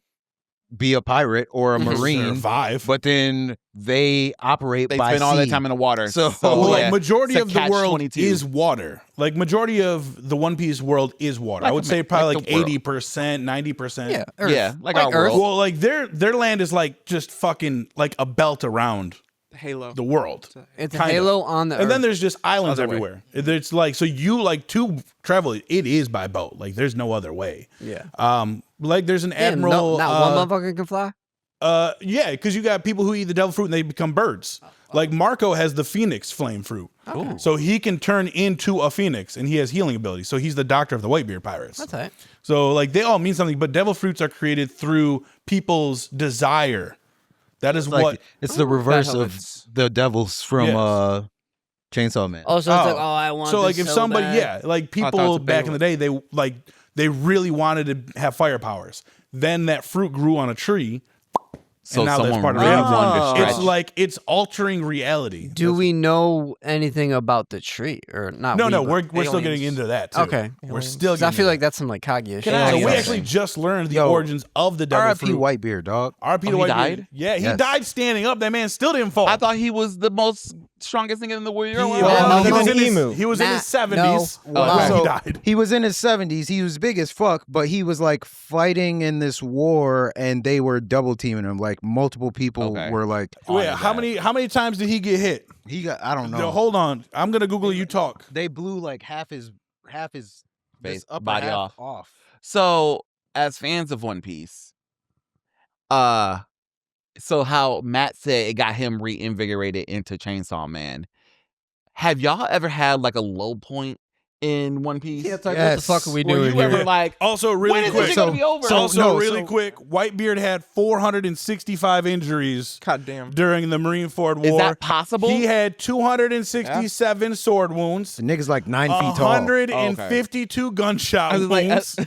Speaker 4: be a pirate or a marine,
Speaker 6: Survive.
Speaker 4: but then they operate
Speaker 2: They
Speaker 4: by
Speaker 2: spend all their
Speaker 4: sea.
Speaker 2: time in the water.
Speaker 4: So-
Speaker 6: Well,
Speaker 2: yeah,
Speaker 6: like majority
Speaker 2: it's a
Speaker 6: of the world
Speaker 2: catch-22.
Speaker 6: is water. Like majority of the One Piece world is water. I would say probably like
Speaker 2: the world.
Speaker 6: 80%, 90%.
Speaker 7: Yeah, Earth.
Speaker 2: Yeah, like our
Speaker 7: Earth.
Speaker 2: world.
Speaker 6: Well, like their land is like just fucking like a belt around
Speaker 5: Halo.
Speaker 6: the world.
Speaker 7: It's a
Speaker 6: Kind of.
Speaker 7: halo on the
Speaker 6: And then
Speaker 7: Earth.
Speaker 6: there's just islands
Speaker 2: Other way.
Speaker 6: everywhere. It's like so you like to travel. It is by boat. Like there's no other way.
Speaker 7: Yeah.
Speaker 6: Like there's an
Speaker 7: Damn,
Speaker 6: admiral.
Speaker 7: not one motherfucker can fly.
Speaker 6: Yeah, because you got people who eat the devil fruit and they become birds. Like Marco has the phoenix flame fruit, so he can turn into a phoenix and he has healing abilities. So he's the doctor of the Whitebeard pirates.
Speaker 7: That's right.
Speaker 6: So like they all mean something, but devil fruits are created through people's desire. That is
Speaker 4: Like,
Speaker 6: what.
Speaker 4: it's the reverse of
Speaker 5: helmets.
Speaker 4: the devils from
Speaker 6: Yes.
Speaker 4: Chainsaw Man.
Speaker 7: Oh, so it's like, I want.
Speaker 6: So like
Speaker 7: this
Speaker 6: if
Speaker 7: so
Speaker 6: somebody,
Speaker 7: bad.
Speaker 6: like
Speaker 5: thought it was
Speaker 6: people
Speaker 5: a
Speaker 6: back in the day, they really wanted to have fire powers. Then that fruit grew on a tree.
Speaker 2: So
Speaker 6: and now that's
Speaker 2: someone
Speaker 6: part of
Speaker 2: really
Speaker 6: reality.
Speaker 2: wanted to stretch.
Speaker 6: It's like it's altering reality.
Speaker 7: Do we know anything about the tree or not?
Speaker 6: No,
Speaker 7: but
Speaker 6: we're still
Speaker 5: aliens.
Speaker 6: getting into that too.
Speaker 7: Okay.
Speaker 6: We're still.
Speaker 7: 'Cause I
Speaker 6: Getting
Speaker 7: feel
Speaker 6: into
Speaker 7: like that's some like Kaguya shit.
Speaker 6: that. So we
Speaker 4: Yeah.
Speaker 6: actually just learned the
Speaker 4: Yo,
Speaker 6: origins of the devil
Speaker 4: R.I.P.
Speaker 6: fruit.
Speaker 4: Whitebeard, dog.
Speaker 6: R.I.P.
Speaker 2: Oh,
Speaker 6: to
Speaker 2: he
Speaker 6: Whitebeard.
Speaker 2: died?
Speaker 6: Yeah, he
Speaker 4: Yes.
Speaker 6: died standing up. That man still didn't fall.
Speaker 2: I thought he was the most strongest nigga in the world.
Speaker 6: he,
Speaker 7: no,
Speaker 6: he was
Speaker 7: no.
Speaker 6: in his,
Speaker 5: Emu.
Speaker 6: he was in his 70s.
Speaker 7: no.
Speaker 6: when
Speaker 4: So-
Speaker 6: he died.
Speaker 4: He was in his 70s. He was big as fuck, but he was like fighting in this war, and they were double teaming him. Like multiple people
Speaker 2: Okay.
Speaker 4: were like,
Speaker 6: Wait,
Speaker 2: on
Speaker 6: how
Speaker 2: that.
Speaker 6: many times did he get hit?
Speaker 4: he got. I don't know.
Speaker 6: No, hold on. I'm gonna Google it. You talk.
Speaker 4: They blew like half his
Speaker 2: Face,
Speaker 4: this upper
Speaker 2: body
Speaker 4: half
Speaker 2: off. So, as fans of One Piece, so how Matt said it got him reinvigorated into Chainsaw Man. Have y'all ever had like a low point in One Piece?
Speaker 7: Yeah, it's like,
Speaker 4: Yes.
Speaker 7: what the fuck are we
Speaker 2: Were
Speaker 7: doing
Speaker 2: you
Speaker 7: here?
Speaker 2: ever like,
Speaker 6: Also,
Speaker 2: when
Speaker 6: really
Speaker 2: is this
Speaker 6: quick.
Speaker 2: shit gonna be over?
Speaker 6: Also, quick. Whitebeard had 465 injuries
Speaker 5: God damn.
Speaker 6: during the Marineford War.
Speaker 2: Is that possible?
Speaker 6: He had 267 sword wounds,
Speaker 4: The nigga's like 9 feet tall.
Speaker 6: 152 gunshot
Speaker 2: I was like,
Speaker 6: wounds.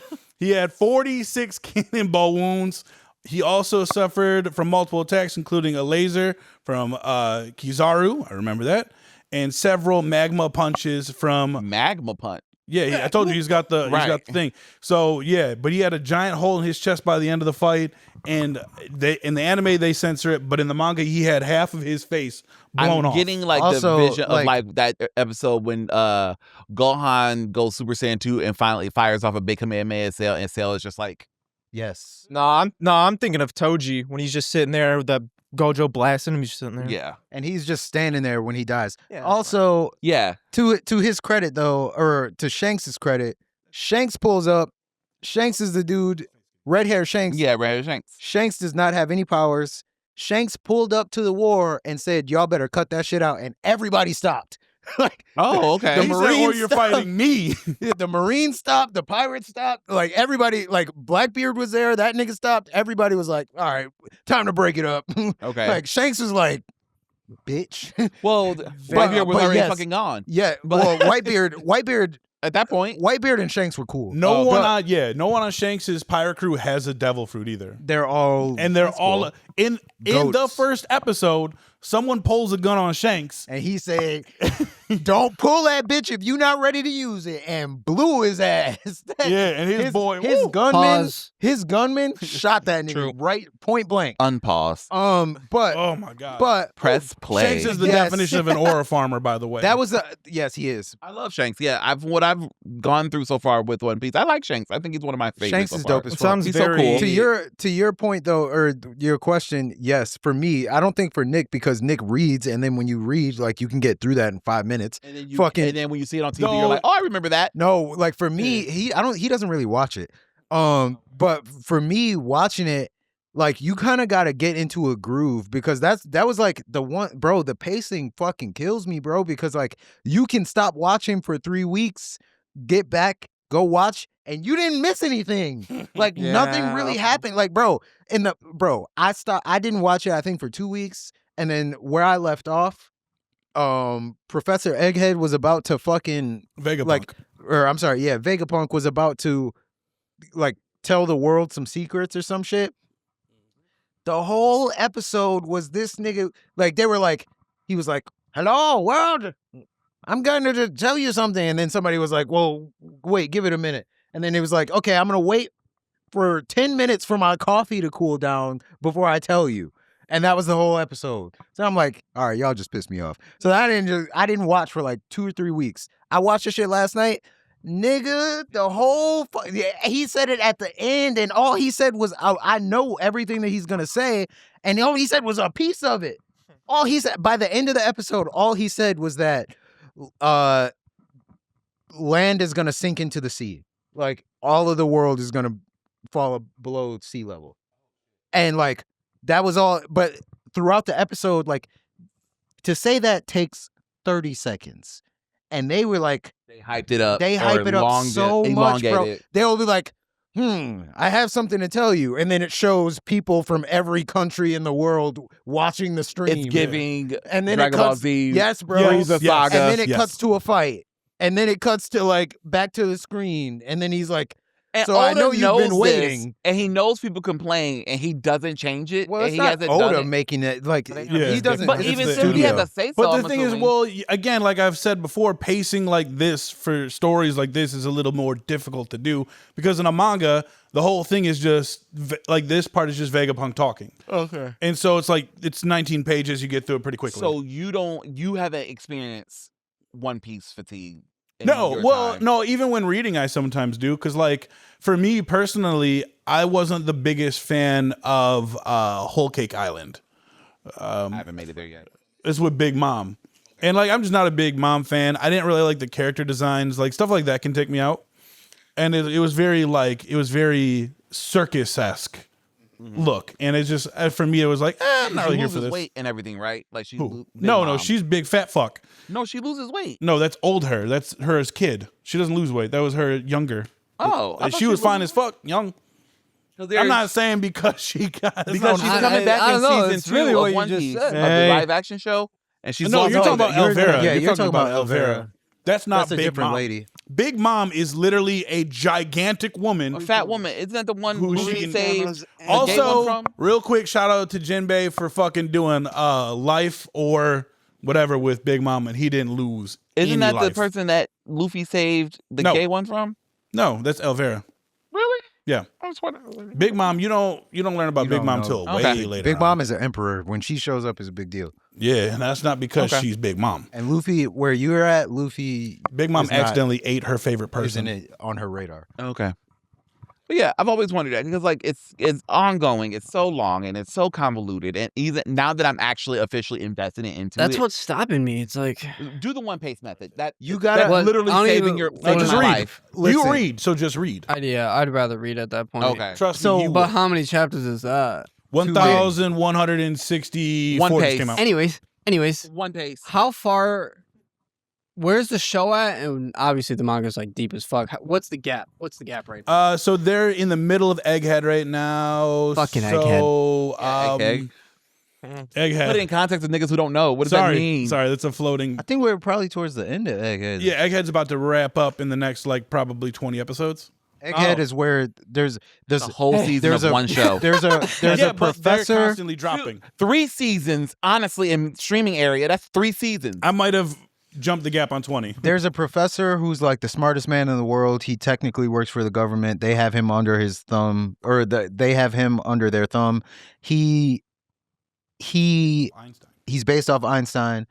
Speaker 6: He had 46 cannonball wounds. He also suffered from multiple attacks, including a laser from Kizaru. I remember that. And several magma punches from
Speaker 2: Magma Punch.
Speaker 6: I told you he's got the thing. So yeah, but he had a giant hole in his chest by the end of the fight, and in the anime they censor it, but in the manga he had half of his face blown
Speaker 2: I'm
Speaker 6: off.
Speaker 2: getting like
Speaker 4: Also,
Speaker 2: the vision of
Speaker 4: like-
Speaker 2: like that episode when Gohan goes Super Saiyan 2 and finally fires off a big Kamehameha Cell, and Cell is just like
Speaker 4: Yes.
Speaker 5: No, I'm thinking of Toji when he's just sitting there with the Gojo blasting him. He's just sitting there.
Speaker 2: Yeah.
Speaker 4: And he's just standing there when he dies.
Speaker 5: Yeah, that's
Speaker 4: Also,
Speaker 2: Yeah.
Speaker 4: to his credit though, or to Shanks's credit, Shanks pulls up. Shanks is the dude, red hair Shanks.
Speaker 2: Yeah, Red Shanks.
Speaker 4: Shanks does not have any powers. Shanks pulled up to the war and said, "Y'all better cut that shit out," and everybody stopped. Like,
Speaker 2: Oh, okay.
Speaker 4: The
Speaker 6: He said,
Speaker 4: Marines
Speaker 6: "Or you're
Speaker 4: stopped.
Speaker 6: fighting me."
Speaker 4: the Marines stopped, the pirates stopped, like everybody, like Blackbeard was there, that nigga stopped. Everybody was like, "All right, time to break it up."
Speaker 2: Okay.
Speaker 4: Like Shanks was like, "Bitch."
Speaker 2: Well, Blackbeard was
Speaker 4: but
Speaker 2: already
Speaker 4: yes.
Speaker 2: fucking gone
Speaker 4: Yeah,
Speaker 2: But-
Speaker 4: well, Whitebeard,
Speaker 2: at that point.
Speaker 4: Whitebeard and Shanks were cool.
Speaker 6: No
Speaker 4: But
Speaker 6: one on Shanks's pirate crew has a devil fruit either.
Speaker 4: they're all
Speaker 6: And they're
Speaker 4: that's
Speaker 6: all
Speaker 4: cool.
Speaker 6: in the
Speaker 4: Goats.
Speaker 6: first episode, someone pulls a gun on Shanks.
Speaker 4: And he said, "Don't pull that bitch if you not ready to use it," and blew his ass.
Speaker 6: Yeah, and his boy,
Speaker 4: his
Speaker 6: woo.
Speaker 4: gunman shot that nigga
Speaker 2: True.
Speaker 4: right point blank.
Speaker 2: Unpause.
Speaker 4: But
Speaker 6: Oh my god.
Speaker 4: but
Speaker 2: Press play.
Speaker 6: Shanks is the
Speaker 4: Yes.
Speaker 6: definition of an aura farmer, by the way.
Speaker 4: that was yes, he is.
Speaker 2: I love Shanks. Yeah, what I've gone through so far with One Piece. I like Shanks. I think he's one of my favorites.
Speaker 4: Shanks
Speaker 2: so
Speaker 4: is
Speaker 2: far.
Speaker 4: dope as
Speaker 5: It
Speaker 4: fuck.
Speaker 5: sounds
Speaker 2: He's so
Speaker 5: very
Speaker 2: cool.
Speaker 4: To your point though, or your question, yes, for me, I don't think for Nick, because Nick reads, and then when you read, like you can get through that in 5 minutes.
Speaker 2: And then,
Speaker 4: Fucking-
Speaker 2: and then when you see it on TV,
Speaker 6: No.
Speaker 2: you're like, oh, I remember that.
Speaker 4: No, like for me, he doesn't really watch it. But for me watching it, like you kind of got to get into a groove, because that was like the one, bro, the pacing fucking kills me, bro, because like you can stop watching for 3 weeks, get back, go watch, and you didn't miss anything. Like nothing really happened. Like, bro, I didn't watch it, I think, for 2 weeks. And then where I left off, Professor Egghead was about to fucking
Speaker 6: Vegapunk.
Speaker 4: like, or I'm sorry, yeah, Vegapunk was about to like tell the world some secrets or some shit. The whole episode was this nigga, like they were like, he was like, "Hello world, I'm going to tell you something," and then somebody was like, "Well, wait, give it a minute," and then it was like, "Okay, I'm gonna wait for 10 minutes for my coffee to cool down before I tell you." And that was the whole episode. So I'm like, all right, y'all just pissed me off. So I didn't watch for like 2 or 3 weeks. I watched this shit last night. Nigga, the whole he said it at the end, and all he said was, I know everything that he's gonna say, and all he said was a piece of it. All he said by the end of the episode, all he said was that land is gonna sink into the sea. Like all of the world is gonna fall below sea level. And like that was all, but throughout the episode, like to say that takes 30 seconds. And they were like,
Speaker 2: They hyped it up.
Speaker 4: they
Speaker 2: or
Speaker 4: hype it up so much, bro.
Speaker 2: elongated.
Speaker 4: They'll be like, I have something to tell you. And then it shows people from every country in the world watching the stream.
Speaker 2: It's giving
Speaker 4: and then
Speaker 2: Dragon
Speaker 4: it
Speaker 2: Ball
Speaker 4: cuts,
Speaker 2: Z.
Speaker 4: yes, bro.
Speaker 6: Yes,
Speaker 2: Frieza
Speaker 6: yes.
Speaker 2: Saga.
Speaker 4: And then it
Speaker 6: Yes.
Speaker 4: cuts to a fight. And then it cuts to like back to the screen. And then he's like,
Speaker 2: And
Speaker 4: so I
Speaker 2: Oda
Speaker 4: know you've
Speaker 2: knows
Speaker 4: been
Speaker 2: this,
Speaker 4: waiting.
Speaker 2: and he knows people complain, and he doesn't change it.
Speaker 4: well,
Speaker 2: and
Speaker 4: it's
Speaker 2: he
Speaker 4: not
Speaker 2: hasn't done
Speaker 4: Oda
Speaker 2: it.
Speaker 4: making it. Like,
Speaker 6: Yeah,
Speaker 4: he doesn't.
Speaker 2: But
Speaker 6: it's
Speaker 2: even
Speaker 6: the
Speaker 2: still, he has
Speaker 6: studio.
Speaker 2: a say so.
Speaker 6: But
Speaker 2: I'm
Speaker 6: the thing is,
Speaker 2: assuming.
Speaker 6: well, again, like I've said before, pacing like this for stories like this is a little more difficult to do, because in a manga, the whole thing is just like this part is just Vegapunk talking.
Speaker 5: Okay.
Speaker 6: And so it's like it's 19 pages, you get through it pretty quickly.
Speaker 2: So you haven't experienced One Piece fatigue. in
Speaker 6: No,
Speaker 2: your
Speaker 6: well,
Speaker 2: time.
Speaker 6: no, even when reading, I sometimes do, because like for me personally, I wasn't the biggest fan of Whole Cake Island.
Speaker 2: I haven't made it there yet.
Speaker 6: It's with Big Mom, and like I'm just not a Big Mom fan. I didn't really like the character designs, like stuff like that can take me out. And it was very circus-esque look, and it's just for me, it was like, I'm not
Speaker 2: She
Speaker 6: really here for
Speaker 2: loses
Speaker 6: this.
Speaker 2: weight and everything, right? Like she.
Speaker 6: Who?
Speaker 2: Big
Speaker 6: No,
Speaker 2: Mom.
Speaker 6: she's big fat fuck.
Speaker 2: No, she loses weight.
Speaker 6: No, that's old her. That's her as kid. She doesn't lose weight. That was her younger.
Speaker 2: Oh, I
Speaker 6: And
Speaker 2: thought
Speaker 6: she was fine
Speaker 2: loses
Speaker 6: as fuck, young.
Speaker 2: weight.
Speaker 6: I'm not saying because she got
Speaker 2: because she's
Speaker 7: I-
Speaker 2: coming back
Speaker 7: I
Speaker 2: in
Speaker 7: don't know,
Speaker 2: season
Speaker 7: it's
Speaker 2: 2
Speaker 7: really what
Speaker 2: of
Speaker 7: you
Speaker 2: One
Speaker 7: just
Speaker 2: Piece,
Speaker 7: said.
Speaker 2: of the
Speaker 5: Hey.
Speaker 2: live action show, and she's
Speaker 6: No,
Speaker 2: also
Speaker 6: you're talking about Elvira.
Speaker 4: yeah,
Speaker 6: you're
Speaker 4: you're
Speaker 6: talking about Elvira. That's not
Speaker 4: That's a
Speaker 6: Big
Speaker 4: different
Speaker 6: Mom.
Speaker 4: lady.
Speaker 6: Big Mom is literally a gigantic woman.
Speaker 2: a fat woman. Isn't that the one
Speaker 6: Who
Speaker 2: who
Speaker 6: she
Speaker 2: she
Speaker 6: can-
Speaker 2: saved? the gay one
Speaker 6: Also,
Speaker 2: from?
Speaker 6: real quick shout out to Jinbei for fucking doing Life or whatever with Big Mom, and he didn't lose.
Speaker 2: Isn't
Speaker 6: any
Speaker 2: that
Speaker 6: life.
Speaker 2: the person that Luffy saved the
Speaker 6: No.
Speaker 2: gay one from?
Speaker 6: No, that's Elvira.
Speaker 2: Really?
Speaker 6: Yeah.
Speaker 2: I was wondering.
Speaker 6: Big Mom, you don't learn about
Speaker 4: You
Speaker 6: Big
Speaker 4: don't
Speaker 6: Mom
Speaker 4: know.
Speaker 6: till
Speaker 2: Okay.
Speaker 6: way later.
Speaker 4: Big
Speaker 6: on.
Speaker 4: Mom is an emperor. When she shows up, is a big deal.
Speaker 6: Yeah, and that's not because
Speaker 2: Okay.
Speaker 6: she's Big Mom.
Speaker 4: And Luffy, where you're at, Luffy
Speaker 6: Big Mom
Speaker 4: is not-
Speaker 6: accidentally ate her favorite
Speaker 4: isn't
Speaker 6: person.
Speaker 4: it on her radar?
Speaker 2: Okay. But yeah, I've always wondered that because like it's ongoing, it's so long and it's so convoluted, and even now that I'm actually officially invested into
Speaker 7: That's
Speaker 2: it,
Speaker 7: what's stopping me. It's like
Speaker 2: do the one pace method. That
Speaker 4: You gotta-
Speaker 2: that's
Speaker 7: What?
Speaker 2: literally
Speaker 7: I don't
Speaker 2: saving
Speaker 7: even-
Speaker 2: your
Speaker 7: No,
Speaker 2: saving
Speaker 6: just
Speaker 2: my
Speaker 6: read.
Speaker 2: life.
Speaker 6: You
Speaker 4: Listen.
Speaker 6: read, so just read.
Speaker 7: I'd rather read at that point.
Speaker 2: Okay,
Speaker 6: Trust
Speaker 4: So-
Speaker 6: me.
Speaker 7: But how many chapters is that?
Speaker 6: 1,164
Speaker 2: One
Speaker 6: just
Speaker 2: pace.
Speaker 6: came out.
Speaker 7: Anyways,
Speaker 2: one pace.
Speaker 7: how far? Where's the show at? And obviously the manga's like deep as fuck. What's the gap? What's the gap right now?
Speaker 6: So they're in the middle of Egghead right now.
Speaker 7: Fucking
Speaker 6: so,
Speaker 2: Egghead.
Speaker 6: Egghead.
Speaker 2: Put it in context of niggas who don't know. What does that mean?
Speaker 6: Sorry, that's a floating.
Speaker 4: I think we're probably towards the end of Egghead.
Speaker 6: Yeah, Egghead's about to wrap up in the next like probably 20 episodes.
Speaker 4: Egghead
Speaker 6: Oh.
Speaker 4: is where there's
Speaker 2: The whole season
Speaker 4: there's
Speaker 2: of
Speaker 4: a
Speaker 2: one show.
Speaker 4: There's a
Speaker 6: Yeah,
Speaker 4: a
Speaker 6: but they're
Speaker 4: professor.
Speaker 6: constantly dropping.
Speaker 2: 3 seasons, honestly, in streaming area. That's 3 seasons.
Speaker 6: I might have jumped the gap on 20.
Speaker 4: There's a professor who's like the smartest man in the world. He technically works for the government. They have him under his thumb, or they have him under their thumb. He's based off Einstein.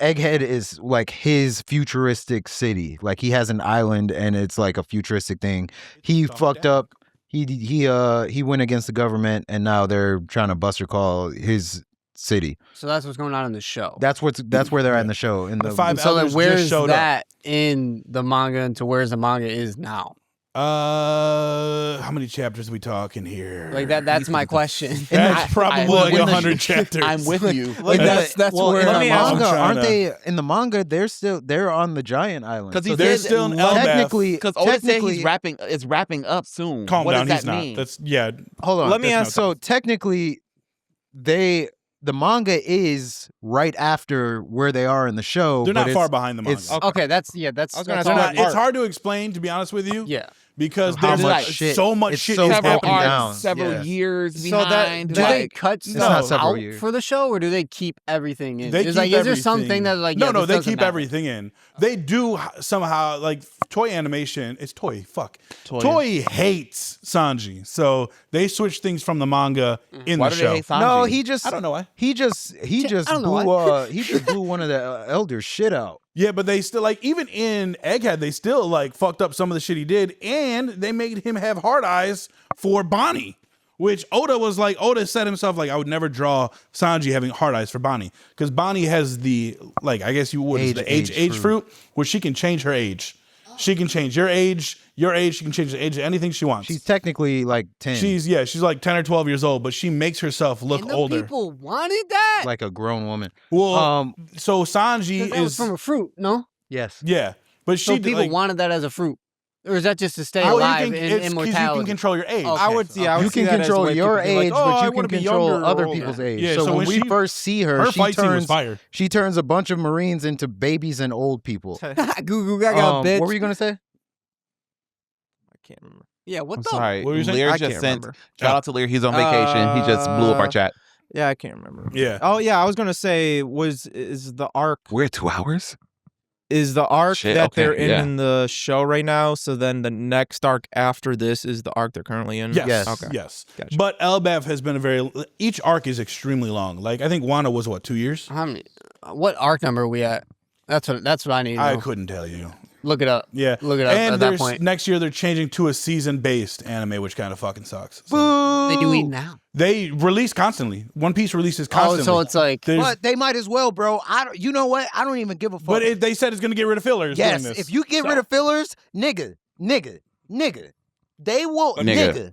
Speaker 4: Egghead is like his futuristic city. Like he has an island and it's like a futuristic thing. He fucked up. He went against the government and now they're trying to buster call his city.
Speaker 7: So that's what's going on in the show.
Speaker 4: That's where they're at in the show. In
Speaker 6: The five
Speaker 7: so
Speaker 6: elders
Speaker 7: then where's
Speaker 6: just showed
Speaker 7: that in the manga and to where's the manga is now?
Speaker 6: How many chapters are we talking here?
Speaker 7: Like that's my question.
Speaker 6: That's probably like 100 chapters.
Speaker 2: I'm with you.
Speaker 7: Like that's
Speaker 4: well,
Speaker 7: where
Speaker 4: in the
Speaker 7: I'm
Speaker 4: manga,
Speaker 6: trying
Speaker 4: aren't
Speaker 6: to-
Speaker 4: they? In the manga, they're on the giant island.
Speaker 2: 'Cause he
Speaker 6: They're
Speaker 2: said
Speaker 6: still in Elbaf.
Speaker 4: technically,
Speaker 2: Because Oda said
Speaker 4: technically,
Speaker 2: he's wrapping up soon.
Speaker 6: Calm
Speaker 2: what
Speaker 6: down,
Speaker 2: does
Speaker 6: he's
Speaker 2: that
Speaker 6: not.
Speaker 2: mean?
Speaker 6: That's yeah.
Speaker 4: hold on.
Speaker 6: Let me ask-
Speaker 4: So technically, the manga is right after where they are in the show.
Speaker 6: They're
Speaker 4: but
Speaker 6: not far
Speaker 4: it's-
Speaker 6: behind the manga.
Speaker 4: it's-
Speaker 7: Okay, that's
Speaker 5: was gonna
Speaker 7: that's
Speaker 5: say,
Speaker 6: They're
Speaker 7: all
Speaker 6: not-
Speaker 7: right.
Speaker 6: it's hard to explain, to be honest with you.
Speaker 7: Yeah.
Speaker 6: Because
Speaker 4: How
Speaker 6: there's
Speaker 2: much
Speaker 6: like
Speaker 4: shit-
Speaker 6: so much
Speaker 4: it's
Speaker 6: shit
Speaker 4: so
Speaker 6: is
Speaker 2: several
Speaker 6: happening.
Speaker 2: arcs,
Speaker 4: down.
Speaker 2: several
Speaker 4: Yes.
Speaker 2: years
Speaker 7: So that
Speaker 2: behind.
Speaker 7: do they
Speaker 2: like,
Speaker 7: cut
Speaker 6: No.
Speaker 7: stuff
Speaker 4: several
Speaker 7: out
Speaker 4: years.
Speaker 7: for the show, or do they keep everything in?
Speaker 6: They
Speaker 7: Is
Speaker 6: keep
Speaker 7: like, is there
Speaker 6: everything.
Speaker 7: something that like
Speaker 6: no,
Speaker 7: yeah,
Speaker 6: no,
Speaker 7: this
Speaker 6: they
Speaker 7: doesn't
Speaker 6: keep
Speaker 7: matter?
Speaker 6: everything in. They do somehow like toy animation. It's toy. Fuck.
Speaker 2: Toy.
Speaker 6: Toy hates Sanji, so they switch things from the manga in
Speaker 2: Why
Speaker 6: the
Speaker 2: do
Speaker 6: show.
Speaker 2: they hate Sanji?
Speaker 4: No, he just.
Speaker 6: I don't know why.
Speaker 4: He just
Speaker 7: I don't know
Speaker 4: blew he just blew one of the elders shit out.
Speaker 6: Yeah, but they still like even in Egghead, they still like fucked up some of the shit he did, and they made him have hard eyes for Bonnie, which Oda said himself like I would never draw Sanji having hard eyes for Bonnie because Bonnie has the like I guess you would is the age fruit where she can change her age. She can change your age. She can change the age of anything she wants.
Speaker 4: She's technically like 10.
Speaker 6: She's like 10 or 12 years old, but she makes herself look
Speaker 7: And the
Speaker 6: older.
Speaker 7: people wanted that.
Speaker 4: like a grown woman.
Speaker 6: Well, so Sanji
Speaker 7: 'Cause that was
Speaker 6: is
Speaker 7: from a fruit, no?
Speaker 4: Yes.
Speaker 6: yeah, but
Speaker 7: So
Speaker 6: she
Speaker 7: people
Speaker 6: like,
Speaker 7: wanted that as a fruit, or is that just to stay
Speaker 6: well,
Speaker 7: alive
Speaker 6: you can,
Speaker 7: in
Speaker 6: it's 'cause
Speaker 7: immortality?
Speaker 6: you can control your age.
Speaker 7: Okay.
Speaker 5: I would see. I would
Speaker 4: You
Speaker 5: see
Speaker 4: can
Speaker 5: that as
Speaker 4: control
Speaker 5: way
Speaker 4: your
Speaker 5: people be
Speaker 4: age,
Speaker 5: like, oh,
Speaker 4: but
Speaker 5: I
Speaker 4: you
Speaker 5: wanna
Speaker 4: can
Speaker 5: be
Speaker 4: control
Speaker 5: younger or
Speaker 4: other
Speaker 5: older."
Speaker 4: people's age.
Speaker 6: Yeah,
Speaker 4: so,
Speaker 6: so
Speaker 4: when
Speaker 6: when
Speaker 4: we
Speaker 6: she-
Speaker 4: first see her,
Speaker 6: her
Speaker 4: she
Speaker 6: fight scene was
Speaker 4: turns
Speaker 6: fire.
Speaker 4: she turns a bunch of Marines into babies and old people.
Speaker 7: Goo goo gaga, bitch.
Speaker 4: What were you gonna say?
Speaker 5: I can't remember.
Speaker 7: Yeah, what
Speaker 2: I'm
Speaker 7: the?
Speaker 2: sorry.
Speaker 6: What were you saying?
Speaker 2: Lear
Speaker 5: I
Speaker 2: just
Speaker 5: can't
Speaker 2: sent.
Speaker 5: remember.
Speaker 2: Shout out to Lear. He's on vacation. He just blew up our chat.
Speaker 5: Yeah, I can't remember.
Speaker 6: Yeah.
Speaker 5: Oh yeah, I was gonna say is the arc
Speaker 2: We're at 2 hours.
Speaker 5: that
Speaker 2: okay,
Speaker 5: they're
Speaker 2: yeah.
Speaker 5: in the show right now. So then the next arc after this is the arc they're currently in.
Speaker 6: Yes.
Speaker 4: Yes.
Speaker 5: Okay.
Speaker 6: Yes.
Speaker 5: Gotcha.
Speaker 6: But Elbaf has been each arc is extremely long. Like I think Wano was what 2 years.
Speaker 7: How many? What arc number are we at? That's what I need to
Speaker 6: I
Speaker 7: know.
Speaker 6: couldn't tell you.
Speaker 7: Look it up.
Speaker 6: Yeah.
Speaker 7: Look it up
Speaker 6: And
Speaker 7: at that
Speaker 6: there's
Speaker 7: point.
Speaker 6: next year they're changing to a season-based anime, which kind of fucking sucks. So
Speaker 7: They do it now.
Speaker 6: they release constantly. One Piece releases constantly.
Speaker 7: Oh, so it's like
Speaker 6: There's-
Speaker 4: But they might as well, bro. You know what? I don't even give a fuck.
Speaker 6: but they said it's going to get rid of fillers.
Speaker 4: yes,
Speaker 6: during this.
Speaker 4: if you get rid of fillers, nigga, they will,
Speaker 2: Nigga.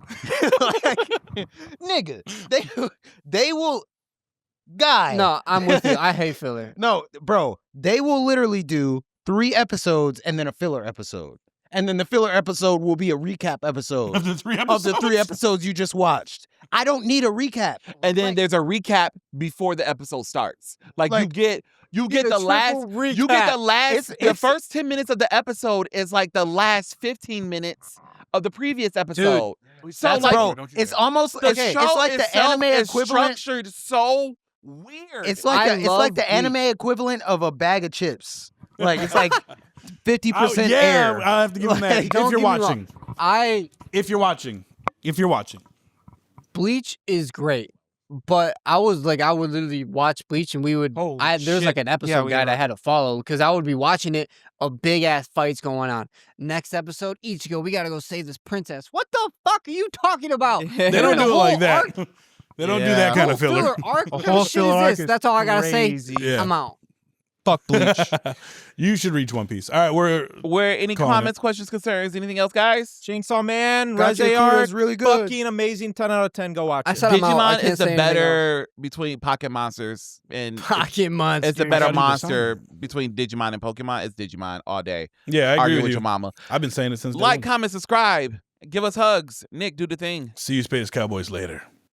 Speaker 4: nigga, they will, guy.
Speaker 7: no. I'm with you. I hate filler.
Speaker 4: No, bro, they will literally do 3 episodes and then a filler episode. And then the filler episode will be a recap episode
Speaker 6: of the 3
Speaker 4: of
Speaker 6: episodes.
Speaker 4: the 3 episodes you just watched. I don't need a recap.
Speaker 2: And then
Speaker 4: Like,
Speaker 2: there's a recap before the episode starts. Like you
Speaker 4: Like,
Speaker 2: get
Speaker 7: a
Speaker 2: the last
Speaker 7: triple
Speaker 2: you get the
Speaker 7: recap.
Speaker 2: last
Speaker 4: It's-
Speaker 2: the first 10 minutes of the episode is like the last 15 minutes of the previous episode. So
Speaker 4: that's
Speaker 2: like
Speaker 4: bro, it's almost
Speaker 2: the
Speaker 4: okay.
Speaker 2: show
Speaker 4: It's like the
Speaker 2: itself
Speaker 4: anime
Speaker 2: is
Speaker 4: equivalent.
Speaker 2: structured so weird.
Speaker 4: It's like
Speaker 7: I love
Speaker 4: the anime equivalent of a bag of chips. Like it's like 50%
Speaker 6: yeah,
Speaker 4: air.
Speaker 6: I have to give them that.
Speaker 4: Like,
Speaker 6: If
Speaker 7: don't
Speaker 6: you're
Speaker 7: get me
Speaker 6: watching.
Speaker 7: I
Speaker 6: If you're watching.
Speaker 7: Bleach is great. But I would literally watch Bleach, and there's
Speaker 5: shit.
Speaker 7: like an episode
Speaker 5: we
Speaker 7: guide
Speaker 5: were-
Speaker 7: I had to follow because I would be watching it, a big ass fight's going on. Next episode, Ichigo, we gotta go save this princess. What the fuck are you talking about?
Speaker 6: They don't do it like that. They don't do that kind of filler.
Speaker 7: Arc.
Speaker 5: A
Speaker 7: What
Speaker 5: whole
Speaker 7: kind of shit
Speaker 5: filler arc
Speaker 7: is this?
Speaker 5: is
Speaker 7: That's all I gotta
Speaker 5: crazy.
Speaker 7: say.
Speaker 6: Yeah.
Speaker 7: I'm out.
Speaker 5: Fuck Bleach.
Speaker 6: You should reach One Piece. All right,
Speaker 2: Where any
Speaker 6: Calling
Speaker 2: comments, questions, concerns, anything else, guys?
Speaker 5: Chainsaw Man,
Speaker 4: Gotcha,
Speaker 5: Rise
Speaker 4: Kuro's
Speaker 5: arc,
Speaker 4: really good.
Speaker 5: fucking amazing. 10 out of 10. Go watch
Speaker 7: I
Speaker 5: it.
Speaker 7: said I'm out. I
Speaker 2: Digimon
Speaker 7: can't
Speaker 2: is the
Speaker 7: say anything
Speaker 2: better between Pocket Monsters and
Speaker 7: Pocket Monster.
Speaker 2: it's the better
Speaker 6: Gotta do the
Speaker 2: monster between Digimon and Pokemon. It's Digimon all day.
Speaker 6: yeah, I agree
Speaker 2: Argue
Speaker 6: with
Speaker 2: with
Speaker 6: you.
Speaker 2: your mama.
Speaker 6: I've been saying it since day
Speaker 2: Like,
Speaker 6: one.
Speaker 2: comment, subscribe. Give us hugs. Nick, do the thing.
Speaker 6: See you, Space Cowboys, later.